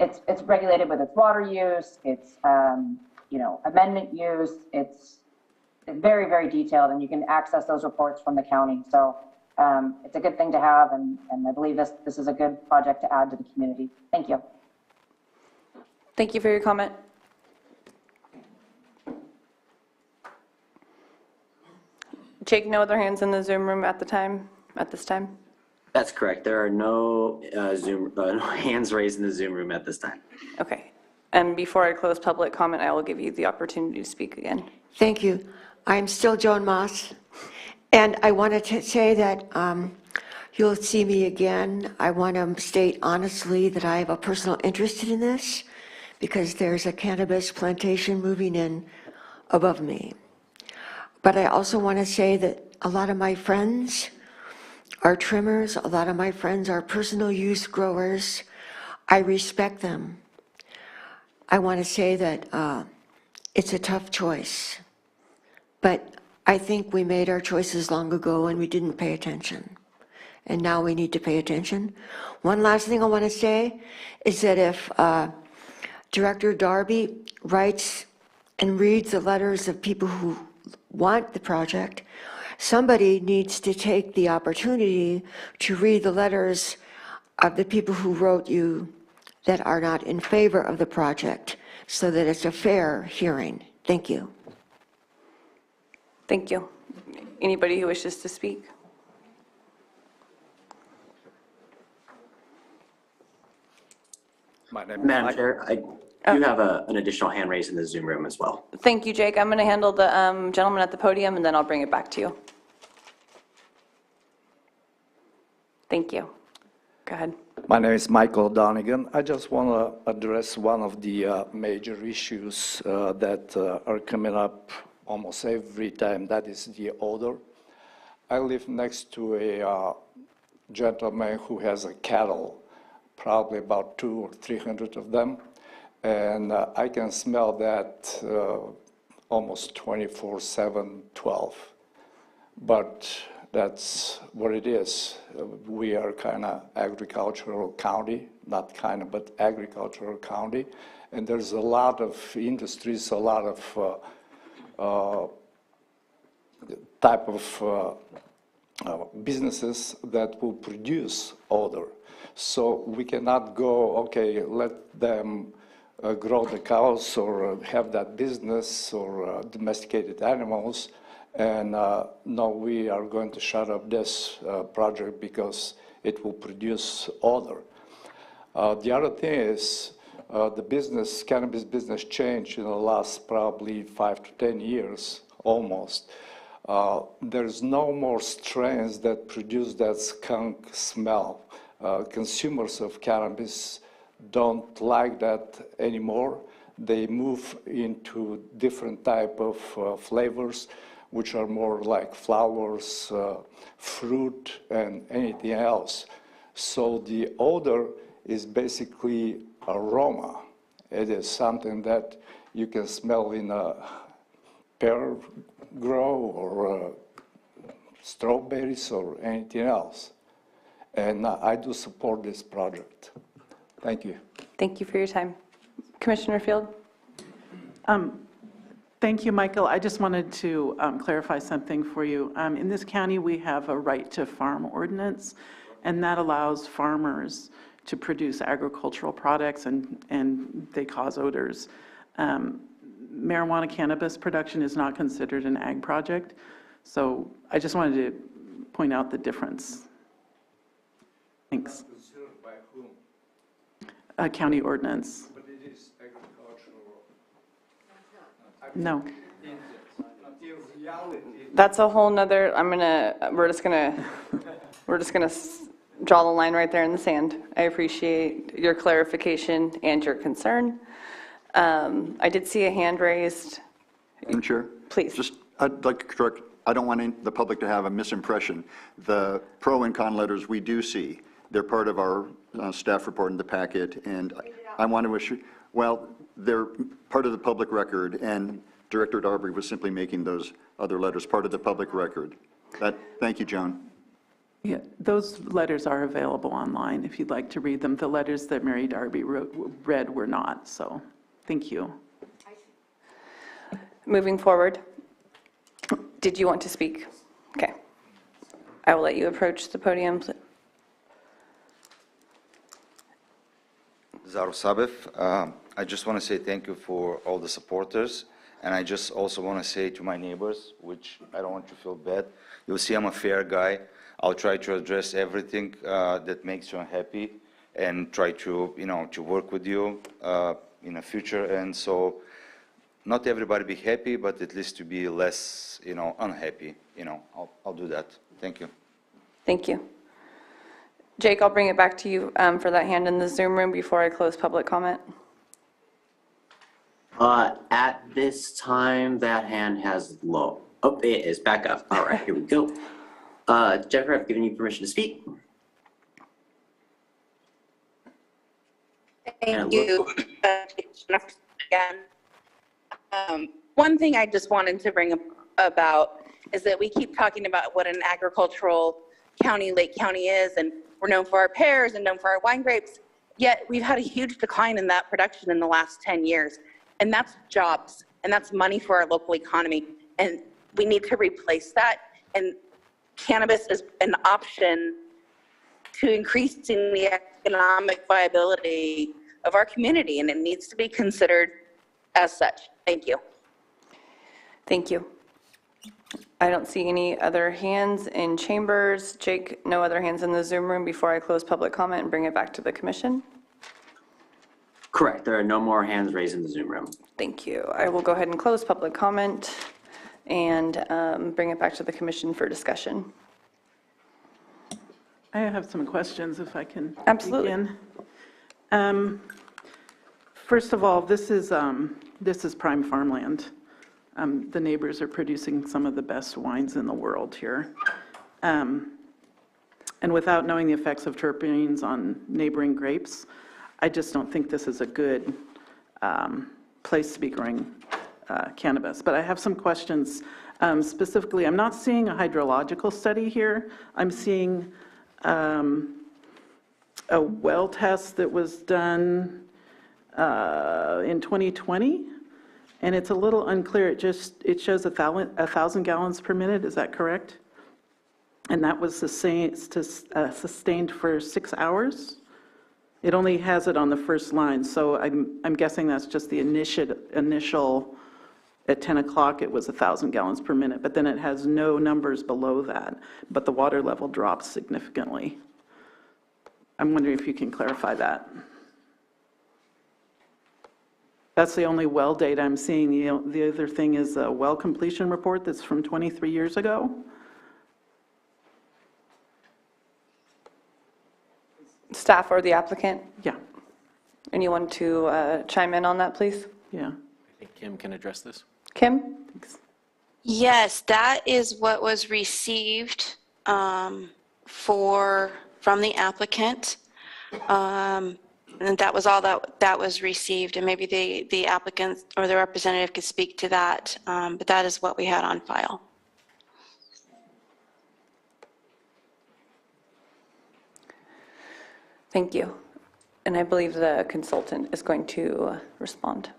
it's regulated with its water use, its amendment use. It's very, very detailed, and you can access those reports from the county. So it's a good thing to have, and I believe this is a good project to add to the community. Thank you. Thank you for your comment. Jake, no other hands in the Zoom room at this time? That's correct. There are no no hands raised in the Zoom room at this time. Okay. And before I close public comment, I will give you the opportunity to speak again. Thank you. I'm still Joan Moss, and I wanted to say that you'll see me again. I want to state honestly that I have a personal interest in this, because there's a cannabis plantation moving in above me. But I also want to say that a lot of my friends are trimmers, a lot of my friends are personal use growers. I respect them. I want to say that it's a tough choice, but I think we made our choices long ago and we didn't pay attention. And now we need to pay attention. One last thing I want to say is that if Director Darby writes and reads the letters of people who want the project, somebody needs to take the opportunity to read the letters of the people who wrote you that are not in favor of the project, so that it's a fair hearing. Thank you. Thank you. Anybody who wishes to speak? Madam Chair, I do have an additional hand raised in the Zoom room as well. Thank you, Jake. I'm going to handle the gentleman at the podium, and then I'll bring it back to you. Thank you. Go ahead. My name is Michael Donegan. I just want to address one of the major issues that are coming up almost every time. That is the odor. I live next to a gentleman who has a cattle, probably about 200 or 300 of them, and I can smell that almost 24/7, 12. But that's what it is. We are kind of agricultural county, not kind of, but agricultural county, and there's a lot of industries, a lot of type of businesses that will produce odor. So we cannot go, okay, let them grow the cows or have that business or domesticated animals, and no, we are going to shut up this project because it will produce odor. The other thing is the cannabis business changed in the last probably 5 to 10 years, almost. There's no more strains that produce that skunk smell. Consumers of cannabis don't like that anymore. They move into different type of flavors, which are more like flowers, fruit, and anything else. So the odor is basically aroma. It is something that you can smell in a pear grow or strawberries or anything else. And I do support this project. Thank you. Thank you for your time. Commissioner Field? Thank you, Michael. I just wanted to clarify something for you. In this county, we have a right to farm ordinance, and that allows farmers to produce agricultural products, and they cause odors. Marijuana cannabis production is not considered an ag project, so I just wanted to point out the difference. Thanks. Considered by whom? A county ordinance. But it is agricultural. No. In reality, That's a whole nother, we're just gonna draw the line right there in the sand. I appreciate your clarification and your concern. I did see a hand raised. Madam Chair? Please. I'd like to correct, I don't want the public to have a misimpression. The pro and con letters we do see. They're part of our staff report in the packet, and I want to assure, well, they're part of the public record, and Director Darby was simply making those other letters part of the public record. Thank you, Joan. Yeah, those letters are available online if you'd like to read them. The letters that Mary Darby read were not, so thank you. Moving forward, did you want to speak? Okay. I will let you approach the podium. Zaru Sabif. I just want to say thank you for all the supporters, and I just also want to say to my neighbors, which I don't want you to feel bad, you'll see I'm a fair guy. I'll try to address everything that makes you unhappy and try to, to work with you in the future. And so not everybody be happy, but at least to be less, unhappy. I'll do that. Thank you. Thank you. Jake, I'll bring it back to you for that hand in the Zoom room before I close public comment. At this time, that hand has low. Oh, it is back up. All right, here we go. Jennifer, I've given you permission to speak. Thank you. Again. One thing I just wanted to bring up about is that we keep talking about what an agricultural county, Lake County is, and we're known for our pears and known for our wine grapes, yet we've had a huge decline in that production in the last 10 years. And that's jobs, and that's money for our local economy. And we need to replace that. And cannabis is an option to increasing the economic viability of our community, and it needs to be considered as such. Thank you. Thank you. I don't see any other hands in chambers. Jake, no other hands in the Zoom room before I close public comment and bring it back to the commission? Correct. There are no more hands raised in the Zoom room. Thank you. I will go ahead and close public comment and bring it back to the commission for discussion. I have some questions if I can Absolutely. begin. First of all, this is prime farmland. The neighbors are producing some of the best wines in the world here. And without knowing the effects of terpenes on neighboring grapes, I just don't think this is a good place to be growing cannabis. But I have some questions. Specifically, I'm not seeing a hydrological study here. I'm seeing a well test that was done in 2020, and it's a little unclear. It shows 1,000 gallons per minute. Is that correct? And that was sustained for 6 hours. It only has it on the first line, so I'm guessing that's just the initial. At 10 o'clock, it was 1,000 gallons per minute, but then it has no numbers below that, but the water level drops significantly. I'm wondering if you can clarify that. That's the only well data I'm seeing. The other thing is a well completion report that's from 23 years ago. Staff or the applicant? Yeah. Anyone to chime in on that, please? Yeah. I think Kim can address this. Kim? Yes, that is what was received from the applicant. And that was all that was received, and maybe the applicant or the representative could speak to that, but that is what we had on file. Thank you. And I believe the consultant is going to respond.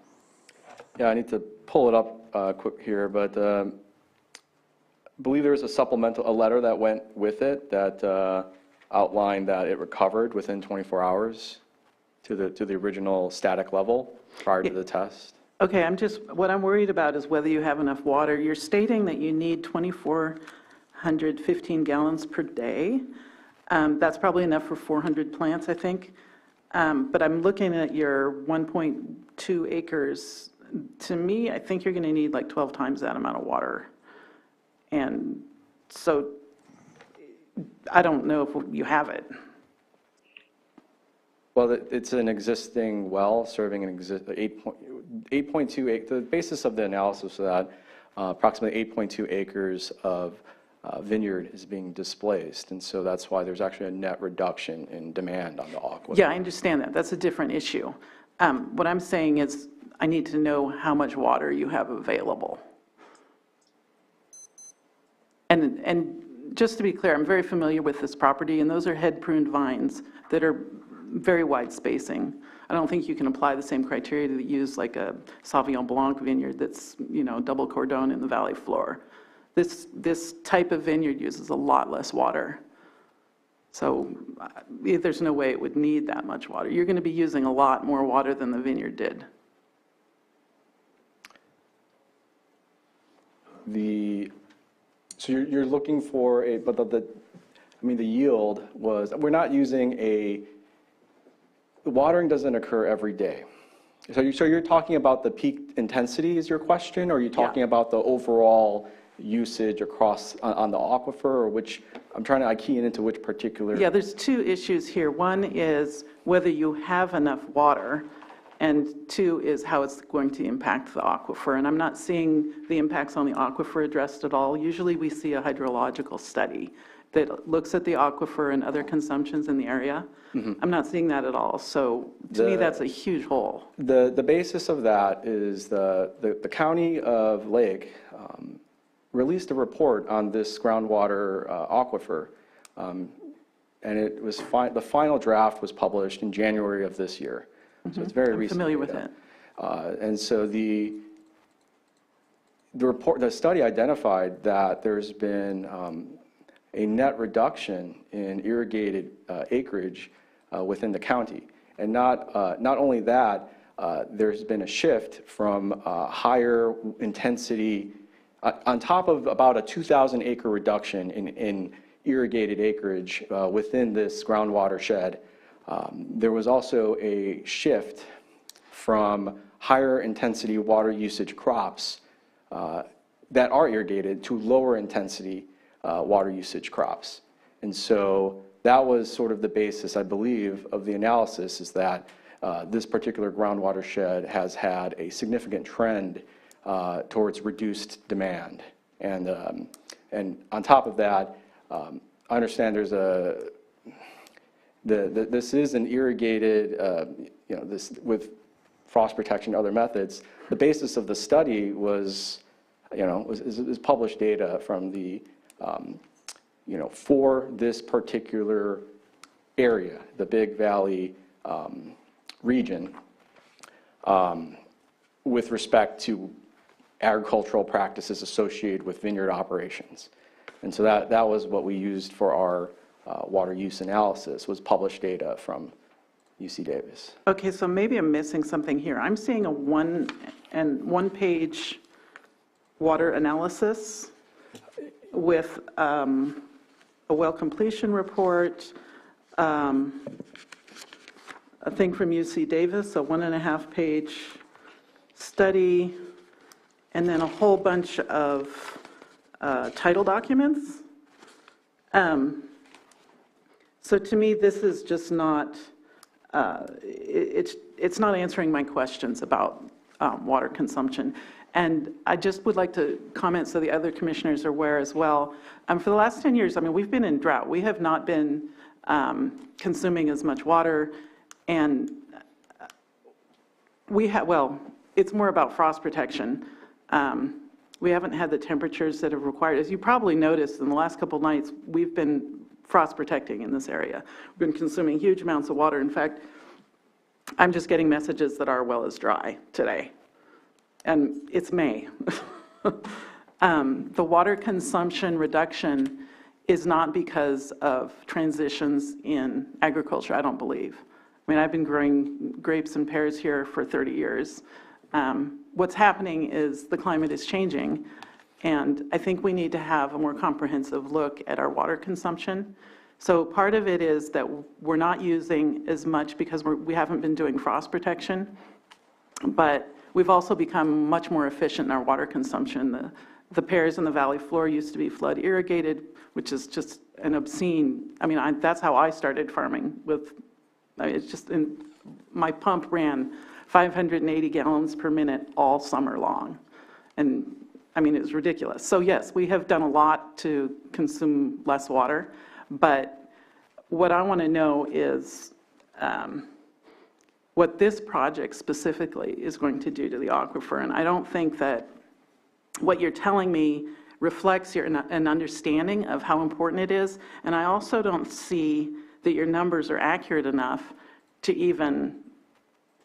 Yeah, I need to pull it up quick here, but I believe there was a letter that went with it that outlined that it recovered within 24 hours to the original static level prior to the test. Okay, what I'm worried about is whether you have enough water. You're stating that you need 2,415 gallons per day. That's probably enough for 400 plants, I think. But I'm looking at your 1.2 acres. To me, I think you're going to need like 12 times that amount of water. And so I don't know if you have it. Well, it's an existing well serving an 8.2 acres. The basis of the analysis of that, approximately 8.2 acres of vineyard is being displaced. And so that's why there's actually a net reduction in demand on the aquifer. Yeah, I understand that. That's a different issue. What I'm saying is I need to know how much water you have available. And just to be clear, I'm very familiar with this property, and those are head-pruned vines that are very wide spacing. I don't think you can apply the same criteria that you use like a Sauvignon Blanc vineyard that's, double cordon in the valley floor. This type of vineyard uses a lot less water. So there's no way it would need that much water. You're going to be using a lot more water than the vineyard did. So you're looking for the yield was, we're not using the watering doesn't occur every day. So you're talking about the peak intensity is your question, or are you talking about the overall usage across on the aquifer, or which, I'm trying to key into which particular? Yeah, there's two issues here. One is whether you have enough water, and two is how it's going to impact the aquifer. And I'm not seeing the impacts on the aquifer addressed at all. Usually we see a hydrological study that looks at the aquifer and other consumptions in the area. Mm-hmm. I'm not seeing that at all. So to me, that's a huge hole. The basis of that is the county of Lake released a report on this groundwater aquifer. And it was the final draft was published in January of this year. So it's very recent. I'm familiar with it. And so the study identified that there's been a net reduction in irrigated acreage within the county, and not only that, there's been a shift from higher intensity on top of about a 2,000 acre reduction in irrigated acreage within this groundwater shed. There was also a shift from higher intensity water usage crops that are irrigated to lower intensity water usage crops. And so that was sort of the basis, I believe, of the analysis, is that this particular groundwater shed has had a significant trend towards reduced demand. And on top of that, I understand there's this is an irrigated, this with frost protection and other methods. The basis of the study was, is published data from the, for this particular area, the Big Valley region, with respect to agricultural practices associated with vineyard operations. And so that was what we used for our water use analysis, was published data from UC Davis. Okay, so maybe I'm missing something here. I'm seeing a one-page water analysis with a well completion report, a thing from UC Davis, a 1.5-page study, and then a whole bunch of title documents. So to me, this is just not, it's not answering my questions about water consumption. And I just would like to comment so the other commissioners are aware as well. For the last 10 years, we've been in drought. We have not been consuming as much water. And it's more about frost protection. We haven't had the temperatures that have required. As you probably noticed in the last couple of nights, we've been frost protecting in this area. We've been consuming huge amounts of water. In fact, I'm just getting messages that our well is dry today. and it's May. The water consumption reduction is not because of transitions in agriculture, I don't believe. I mean, I've been growing grapes and pears here for 30 years. What's happening is the climate is changing, and I think we need to have a more comprehensive look at our water consumption. So part of it is that we're not using as much because we haven't been doing frost protection, but we've also become much more efficient in our water consumption. The pears in the valley floor used to be flood irrigated, which is just an obscene, I mean, that's how I started farming with, it's just, my pump ran 580 gallons per minute all summer long. And I mean, it was ridiculous. So yes, we have done a lot to consume less water, but what I want to know is what this project specifically is going to do to the aquifer. And I don't think that what you're telling me reflects an understanding of how important it is. And I also don't see that your numbers are accurate enough to even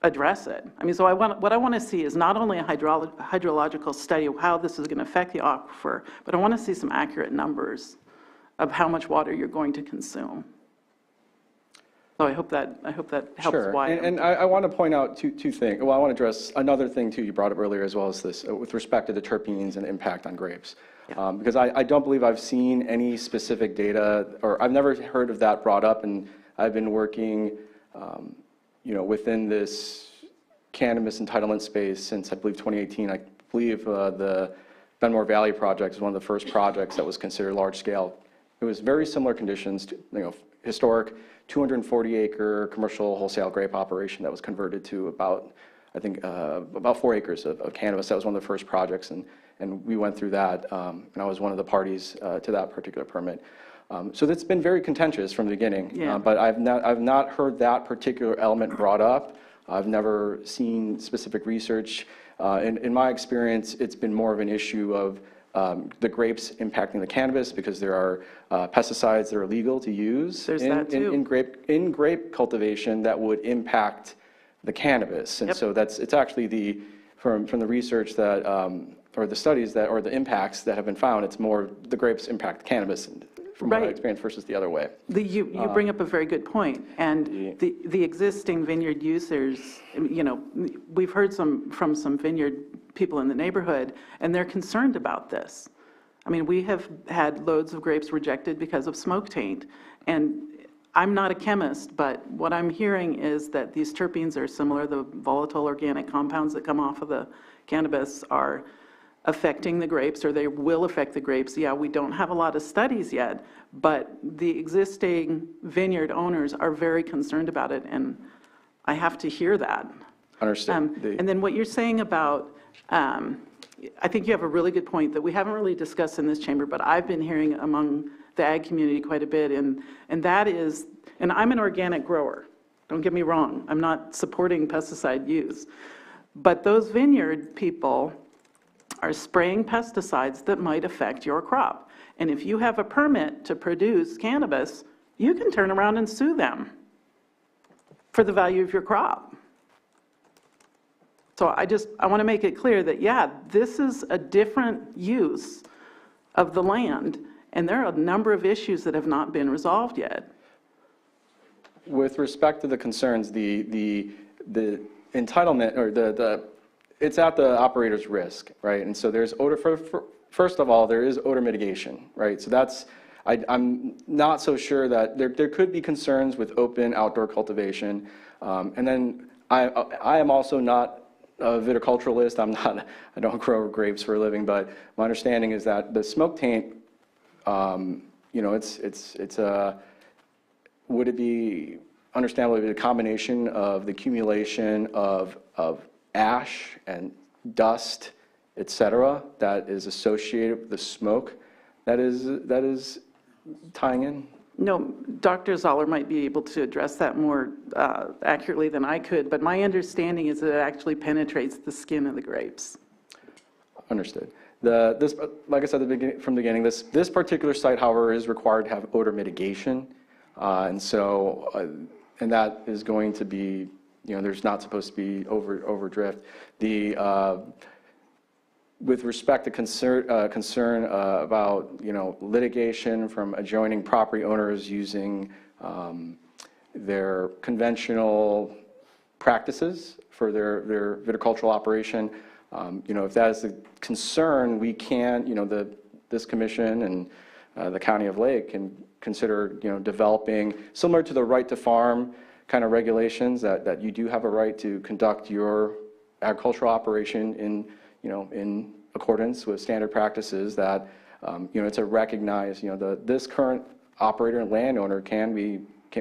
address it. I mean, so what I want to see is not only a hydrological study of how this is going to affect the aquifer, but I want to see some accurate numbers of how much water you're going to consume. So I hope that helps. Sure. Why And I want to point out two things. Well, I want to address another thing too you brought up earlier, as well as this with respect to the terpenes and impact on grapes. Because I don't believe I've seen any specific data, or I've never heard of that brought up, and I've been working within this cannabis entitlement space since I believe 2018. I believe the Benmore Valley project is one of the first projects that was considered large scale. It was very similar conditions to, historic 240-acre commercial wholesale grape operation that was converted to about 4 acres of cannabis. That was one of the first projects, and we went through that, and I was one of the parties to that particular permit. So that's been very contentious from the beginning, but I've not heard that particular element brought up. I've never seen specific research. In my experience, it's been more of an issue of the grapes impacting the cannabis because there are pesticides that are illegal to use in grape cultivation that would impact the cannabis. And so it's actually from the research that, or the studies that, or the impacts that have been found, it's more the grapes impact cannabis from what I experienced versus the other way. You bring up a very good point. And the existing vineyard users, we've heard from some vineyard people in the neighborhood, and they're concerned about this. I mean, we have had loads of grapes rejected because of smoke taint. And I'm not a chemist, but what I'm hearing is that these terpenes are similar. The volatile organic compounds that come off of the cannabis are affecting the grapes, or they will affect the grapes. Yeah, we don't have a lot of studies yet, but the existing vineyard owners are very concerned about it, and I have to hear that. Understood. And then what you're saying about, I think you have a really good point that we haven't really discussed in this chamber, but I've been hearing among the ag community quite a bit, and that is, and I'm an organic grower, don't get me wrong, I'm not supporting pesticide use, but those vineyard people are spraying pesticides that might affect your crop. And if you have a permit to produce cannabis, you can turn around and sue them for the value of your crop. So I want to make it clear that, yeah, this is a different use of the land, and there are a number of issues that have not been resolved yet. With respect to the concerns, the entitlement, or it's at the operator's risk, right? And so there's odor, first of all, there is odor mitigation, right? So that's, I'm not so sure that there could be concerns with open outdoor cultivation. And then I am also not a viticulturalist. I don't grow grapes for a living, but my understanding is that the smoke taint, would it be understandably a combination of the accumulation of ash and dust, et cetera, that is associated with the smoke that is tying in? No, Dr. Zoller might be able to address that more accurately than I could, but my understanding is that it actually penetrates the skin of the grapes. Understood. Like I said from the beginning, this particular site, however, is required to have odor mitigation, and that is going to be, there's not supposed to be overdrift. with respect to concern about, litigation from adjoining property owners using their conventional practices for their viticultural operation, if that is a concern, we can, this commission and the County of Lake can consider, developing, similar to the right to farm kind of regulations, that you do have a right to conduct your agricultural operation in accordance with standard practices, that, to recognize, this current operator and landowner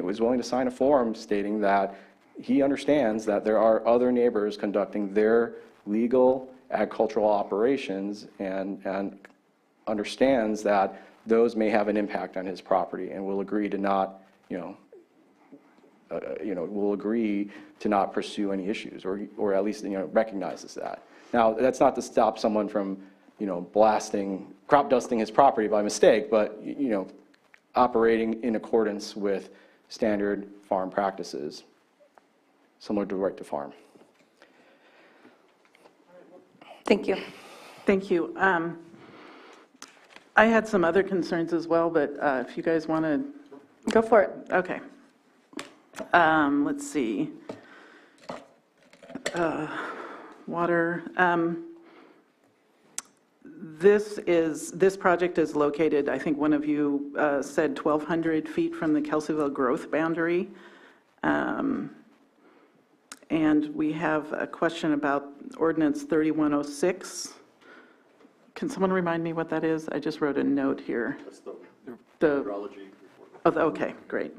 was willing to sign a form stating that he understands that there are other neighbors conducting their legal agricultural operations and understands that those may have an impact on his property, and will agree to not, will agree to not pursue any issues, or at least, recognizes that. Now, that's not to stop someone from, crop dusting his property by mistake, but, operating in accordance with standard farm practices, similar to right to farm. Thank you. Thank you. I had some other concerns as well, but if you guys want to. Go for it. Okay. Let's see. Water. This project is located, I think one of you said 1,200 feet from the Kelseyville growth boundary. And we have a question about ordinance 3106. Can someone remind me what that is? I just wrote a note here. That's the hydrology report. Oh, okay, great.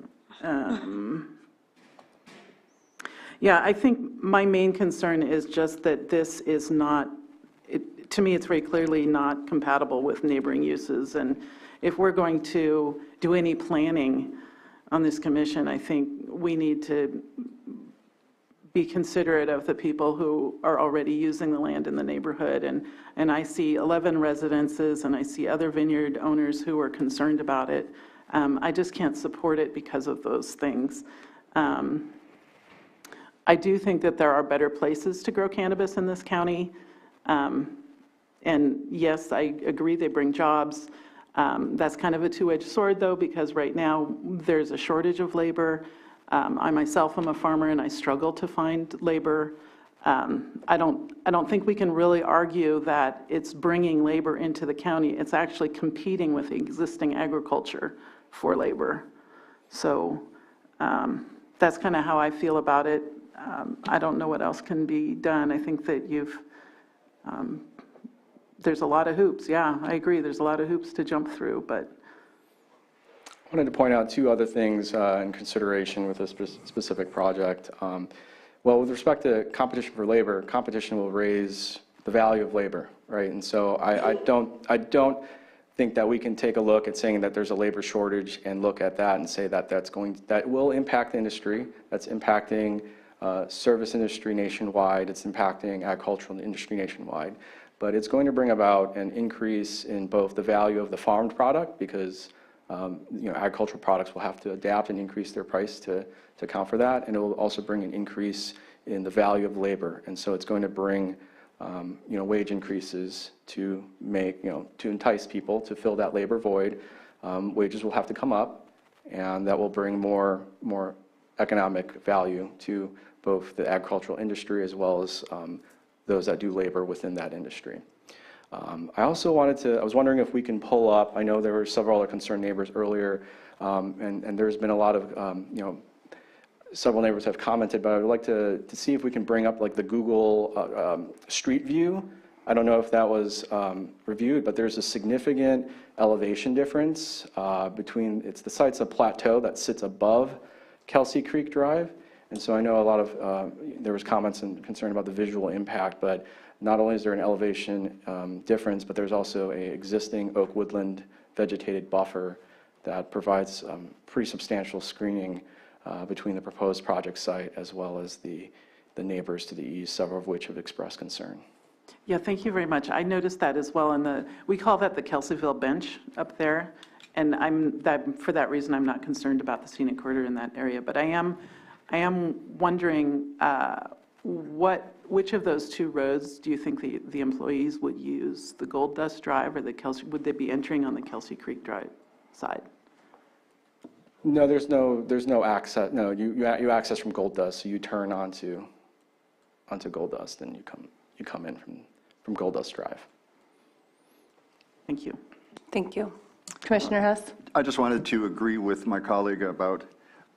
Yeah, I think my main concern is just that this is not, to me, it's very clearly not compatible with neighboring uses. And if we're going to do any planning on this commission, I think we need to be considerate of the people who are already using the land in the neighborhood. And I see 11 residences, and I see other vineyard owners who are concerned about it. I just can't support it because of those things. I do think that there are better places to grow cannabis in this county. And yes, I agree they bring jobs. That's kind of a two-edged sword, though, because right now there's a shortage of labor. I myself am a farmer, and I struggle to find labor. I don't think we can really argue that it's bringing labor into the county. It's actually competing with existing agriculture for labor. So that's kind of how I feel about it. I don't know what else can be done. I think that there's a lot of hoops. Yeah, I agree. There's a lot of hoops to jump through, but. I wanted to point out two other things in consideration with this specific project. Well, with respect to competition for labor, competition will raise the value of labor, right? And so I don't think that we can take a look at saying that there's a labor shortage and look at that and say that that will impact the industry. That's impacting service industry nationwide. It's impacting agricultural industry nationwide. But it's going to bring about an increase in both the value of the farmed product, because agricultural products will have to adapt and increase their price to account for that, and it will also bring an increase in the value of labor. And so it's going to bring wage increases to to entice people to fill that labor void. Wages will have to come up, and that will bring more economic value to both the agricultural industry as well as those that do labor within that industry. I was wondering if we can pull up, I know there were several other concerned neighbors earlier, and there's been a lot of, several neighbors have commented, but I would like to see if we can bring up like the Google Street View. I don't know if that was reviewed, but there's a significant elevation difference between, the site's a plateau that sits above Kelsey Creek Drive. And so I know a lot of, there was comments and concern about the visual impact, but not only is there an elevation difference, but there's also an existing oak woodland vegetated buffer that provides pretty substantial screening between the proposed project site as well as the neighbors to the east, several of which have expressed concern. Yeah, thank you very much. I noticed that as well. We call that the Kelseyville Bench up there, and for that reason, I'm not concerned about the scenic corridor in that area. But I am wondering what which of those two roads do you think the employees would use? The Gold Dust Drive or the Kelsey, would they be entering on the Kelsey Creek Drive side? No, there's no access. No, you access from Gold Dust, so you turn onto Gold Dust, and you come in from Gold Dust Drive. Thank you. Thank you. Commissioner Hess? I just wanted to agree with my colleague about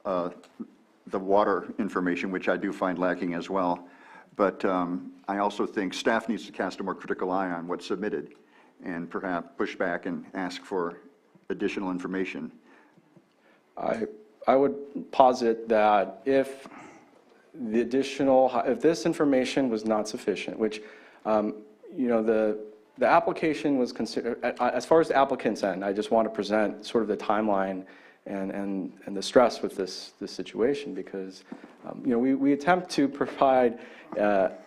the water information, which I do find lacking as well. But I also think staff needs to cast a more critical eye on what's submitted and perhaps push back and ask for additional information. I would posit that if this information was not sufficient, which, the application was considered, as far as the applicant's end, I just want to present sort of the timeline and the stress with this situation, because, we attempt to provide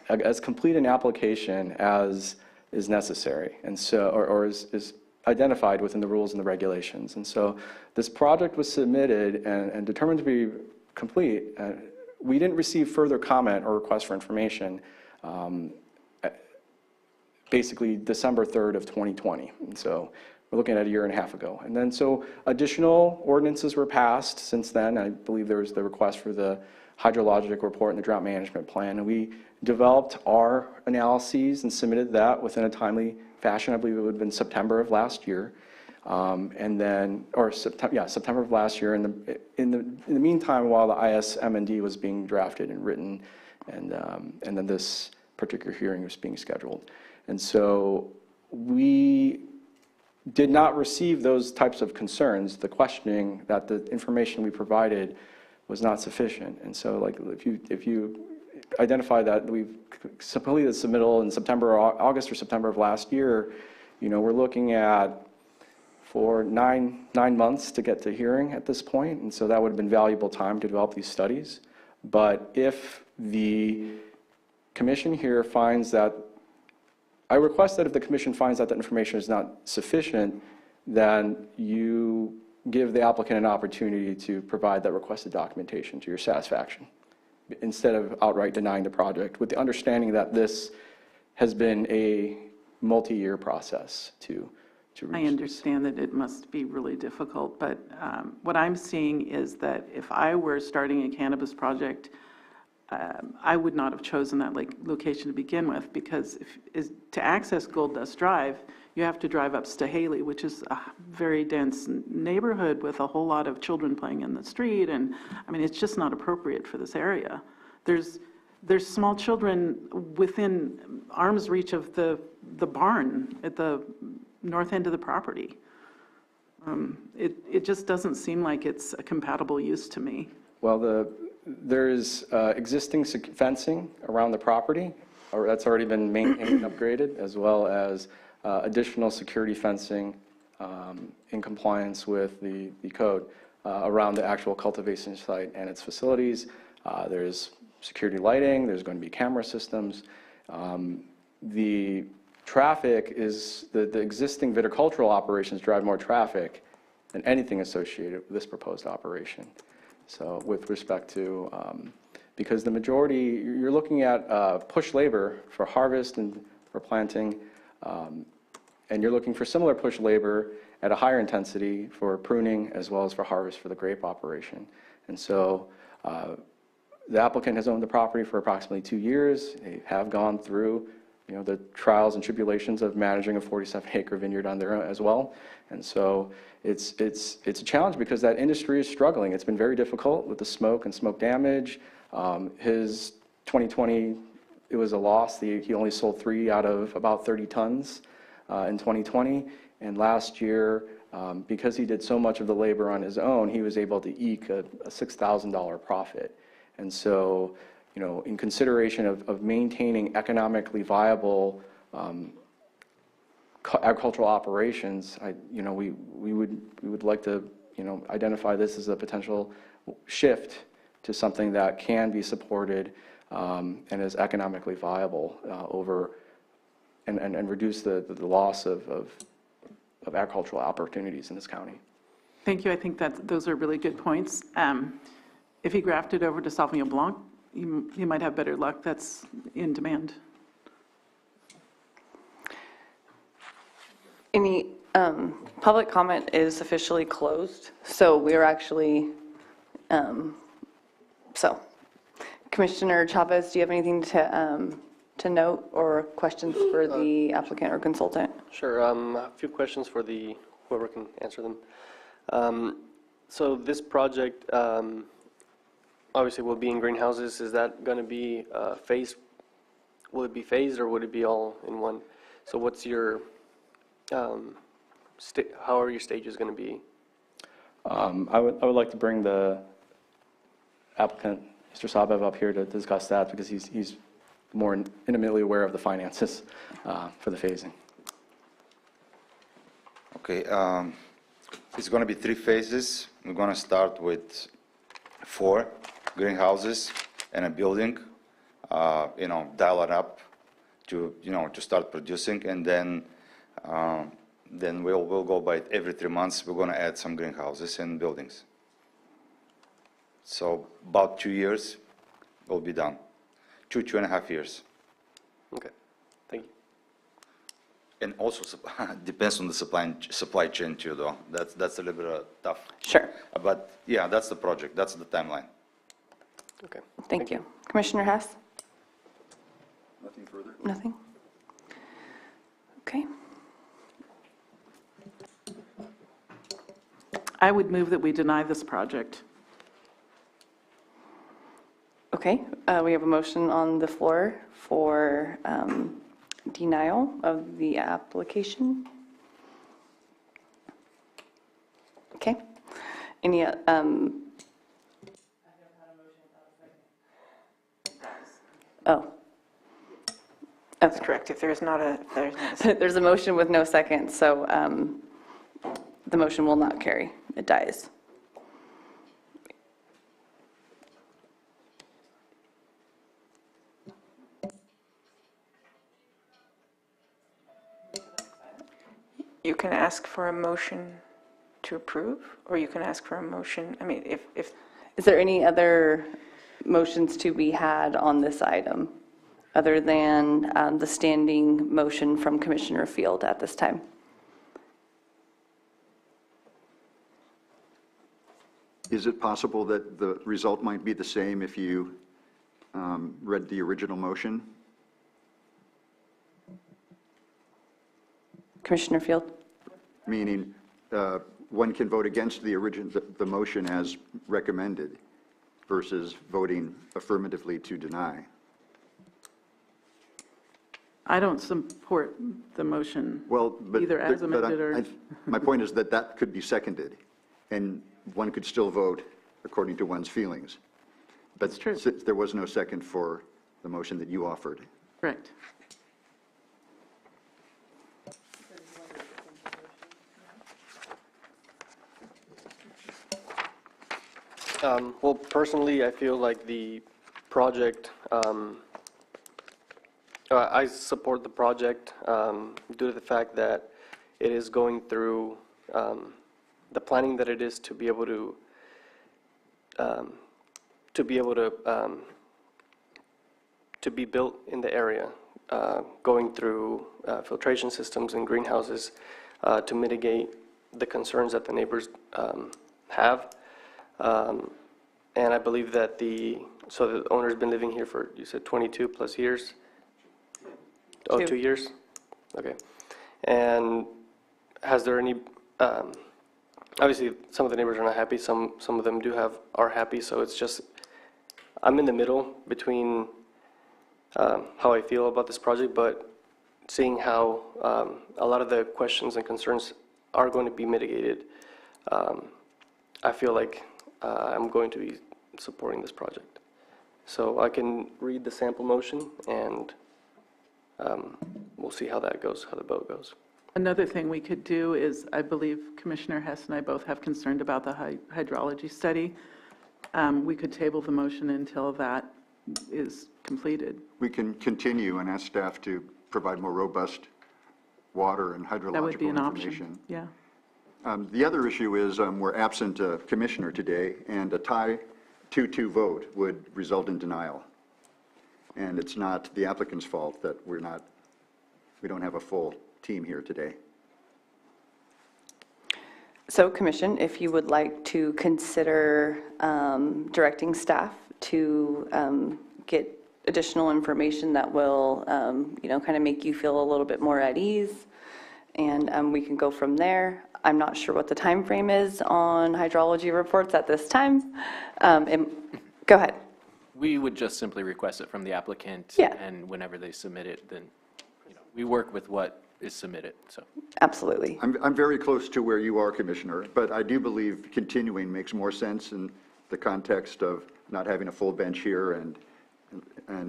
as complete an application as is necessary, and so, or is identified within the rules and the regulations. And so this project was submitted and determined to be complete. We didn't receive further comment or request for information basically December 3rd of 2020. And so we're looking at a year and a half ago. And then so additional ordinances were passed since then. I believe there was the request for the hydrologic report and the drought management plan. And we developed our analyses and submitted that within a timely fashion. I believe it would have been September of last year. September of last year. And in the meantime, while the ISM&D was being drafted and written, and then this particular hearing was being scheduled. And so we did not receive those types of concerns, the questioning that the information we provided was not sufficient. And so, like, if you identify that we've completed the submittal in August or September of last year, we're looking at for nine months to get to hearing at this point. And so that would have been valuable time to develop these studies. But if the commission here finds that, I request that if the commission finds that the information is not sufficient, then you give the applicant an opportunity to provide that requested documentation to your satisfaction, instead of outright denying the project, with the understanding that this has been a multi-year process to reach. I understand that it must be really difficult, but what I'm seeing is that if I were starting a cannabis project, I would not have chosen that location to begin with, because to access Gold Dust Drive, you have to drive up Stahaley, which is a very dense neighborhood with a whole lot of children playing in the street, and I mean, it's just not appropriate for this area. There's small children within arm's reach of the barn at the north end of the property. It just doesn't seem like it's a compatible use to me. Well, there is existing fencing around the property that's already been maintained and upgraded, as well as additional security fencing in compliance with the code around the actual cultivation site and its facilities. There's security lighting, there's going to be camera systems. The traffic is, the existing viticultural operations drive more traffic than anything associated with this proposed operation. So with respect to, because the majority, you're looking at push labor for harvest and for planting, and you're looking for similar push labor at a higher intensity for pruning as well as for harvest for the grape operation. And so the applicant has owned the property for approximately 2 years. They have gone through the trials and tribulations of managing a 47-acre vineyard on their own as well. And so it's a challenge, because that industry is struggling. It's been very difficult with the smoke and smoke damage. His 2020, it was a loss. He only sold 3 out of about 30 tons in 2020. And last year, because he did so much of the labor on his own, he was able to eke a $6,000 profit. And so, in consideration of maintaining economically viable agricultural operations, we would like to identify this as a potential shift to something that can be supported and is economically viable and reduce the loss of agricultural opportunities in this county. Thank you. I think that those are really good points. If he grafted over to Sauvignon Blanc, you might have better luck. That's in demand. Any public comment is officially closed, so we're actually, so Commissioner Chavez, do you have anything to note or questions for the applicant or consultant? Sure. A few questions for whoever can answer them. So this project obviously will be in greenhouses. Is that going to be phased? Will it be phased or would it be all in one? So what's your, how are your stages going to be? I would like to bring the applicant, Mr. Sabev, up here to discuss that because he's more intimately aware of the finances for the phasing. Okay, it's going to be 3 phases. We're going to start with 4 greenhouses and a building, dial it up to, to start producing, and then we'll go by every 3 months. We're going to add some greenhouses and buildings. So about 2 years, we'll be done. 2.5 years. Okay, thank you. And also depends on the supply chain too, though. That's a little bit tough. Sure. But yeah, that's the project. That's the timeline. Okay. Thank you. Commissioner Hess? Nothing further? Nothing? Okay. I would move that we deny this project. Okay, we have a motion on the floor for denial of the application. Okay. Any, oh. That's correct. If there's not a, There's a motion with no second, so the motion will not carry. It dies. you can ask for a motion to approve, or you can ask for a motion, I mean, if Is there any other motions to be had on this item other than the standing motion from Commissioner Field at this time? Is it possible that the result might be the same if you read the original motion? Commissioner Field? Meaning, one can vote against the motion as recommended versus voting affirmatively to deny. I don't support the motion, Well, but either as amended or... my point is that that could be seconded, and one could still vote according to one's feelings. But That's true. since there was no second for the motion that you offered. Correct. Well, personally, I feel like the project, I support the project due to the fact that it is going through the planning that it is to be able to be built in the area, going through filtration systems and greenhouses to mitigate the concerns that the neighbors have. And I believe that the owner's been living here for, you said 22 plus years? Oh, 2 years? Okay. And has there any, obviously some of the neighbors are not happy, some of them are happy, so it's just, I'm in the middle between how I feel about this project, but seeing how a lot of the questions and concerns are going to be mitigated, I feel like I'm going to be supporting this project. So I can read the sample motion and we'll see how that goes, how the vote goes. Another thing we could do is, I believe Commissioner Hess and I both have concerned about the hydrology study. We could table the motion until that is completed. We can continue and ask staff to provide more robust water and hydrological information. That would be an option, yeah. The other issue is we're absent a commissioner today, and a tie 2-2 vote would result in denial. And it's not the applicant's fault that we don't have a full team here today. So Commission, if you would like to consider directing staff to get additional information that will, kind of make you feel a little bit more at ease, and we can go from there. I'm not sure what the time frame is on hydrology reports at this time. Go ahead. We would just simply request it from the applicant. Yeah. And whenever they submit it, then, we work with what is submitted, so. Absolutely. I'm very close to where you are, Commissioner, but I do believe continuing makes more sense in the context of not having a full bench here and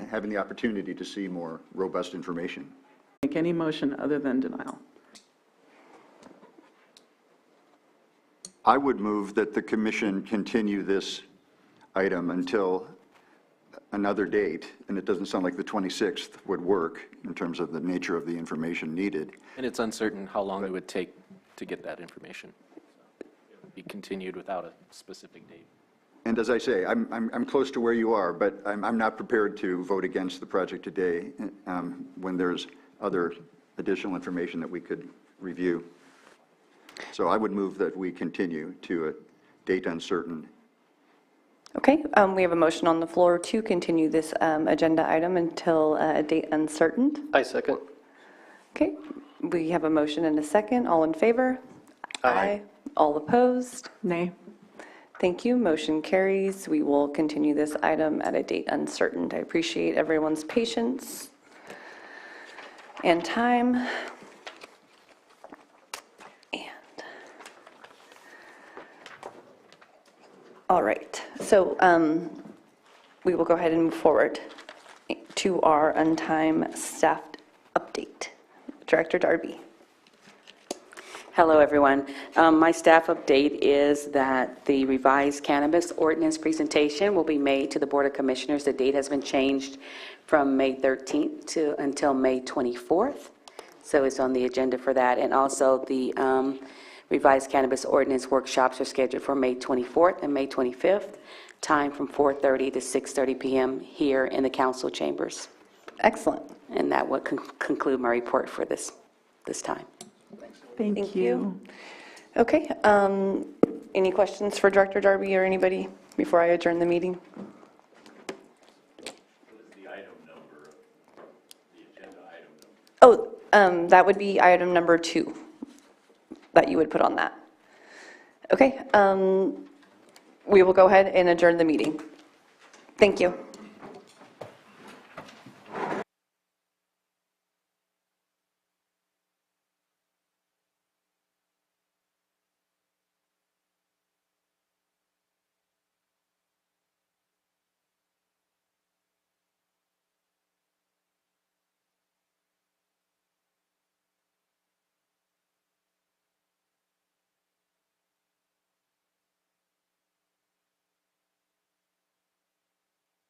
having the opportunity to see more robust information. Make any motion other than denial. I would move that the commission continue this item until another date, and it doesn't sound like the 26th would work in terms of the nature of the information needed. And it's uncertain how long it would take to get that information. It would be continued without a specific date. And as I say, I'm close to where you are, but I'm not prepared to vote against the project today when there's other additional information that we could review. So I would move that we continue to a date uncertain. Okay, we have a motion on the floor to continue this agenda item until a date uncertain. I second. Okay, we have a motion and a second. All in favor? Aye. All opposed? Nay. Thank you. Motion carries. We will continue this item at a date uncertain. I appreciate everyone's patience and time. And all right, so we will go ahead and move forward to our on-time staff update. Director Darby. Hello, everyone. My staff update is that the revised cannabis ordinance presentation will be made to the Board of Commissioners. The date has been changed from May 13th until May 24th. So it's on the agenda for that. And also the revised cannabis ordinance workshops are scheduled for May 24th and May 25th, time from 4:30 to 6:30 p.m. here in the council chambers. Excellent. And that would conclude my report for this time. Thank you. Okay, any questions for Director Darby or anybody before I adjourn the meeting? Oh, that would be item number 2 that you would put on that. Okay, we will go ahead and adjourn the meeting. Thank you.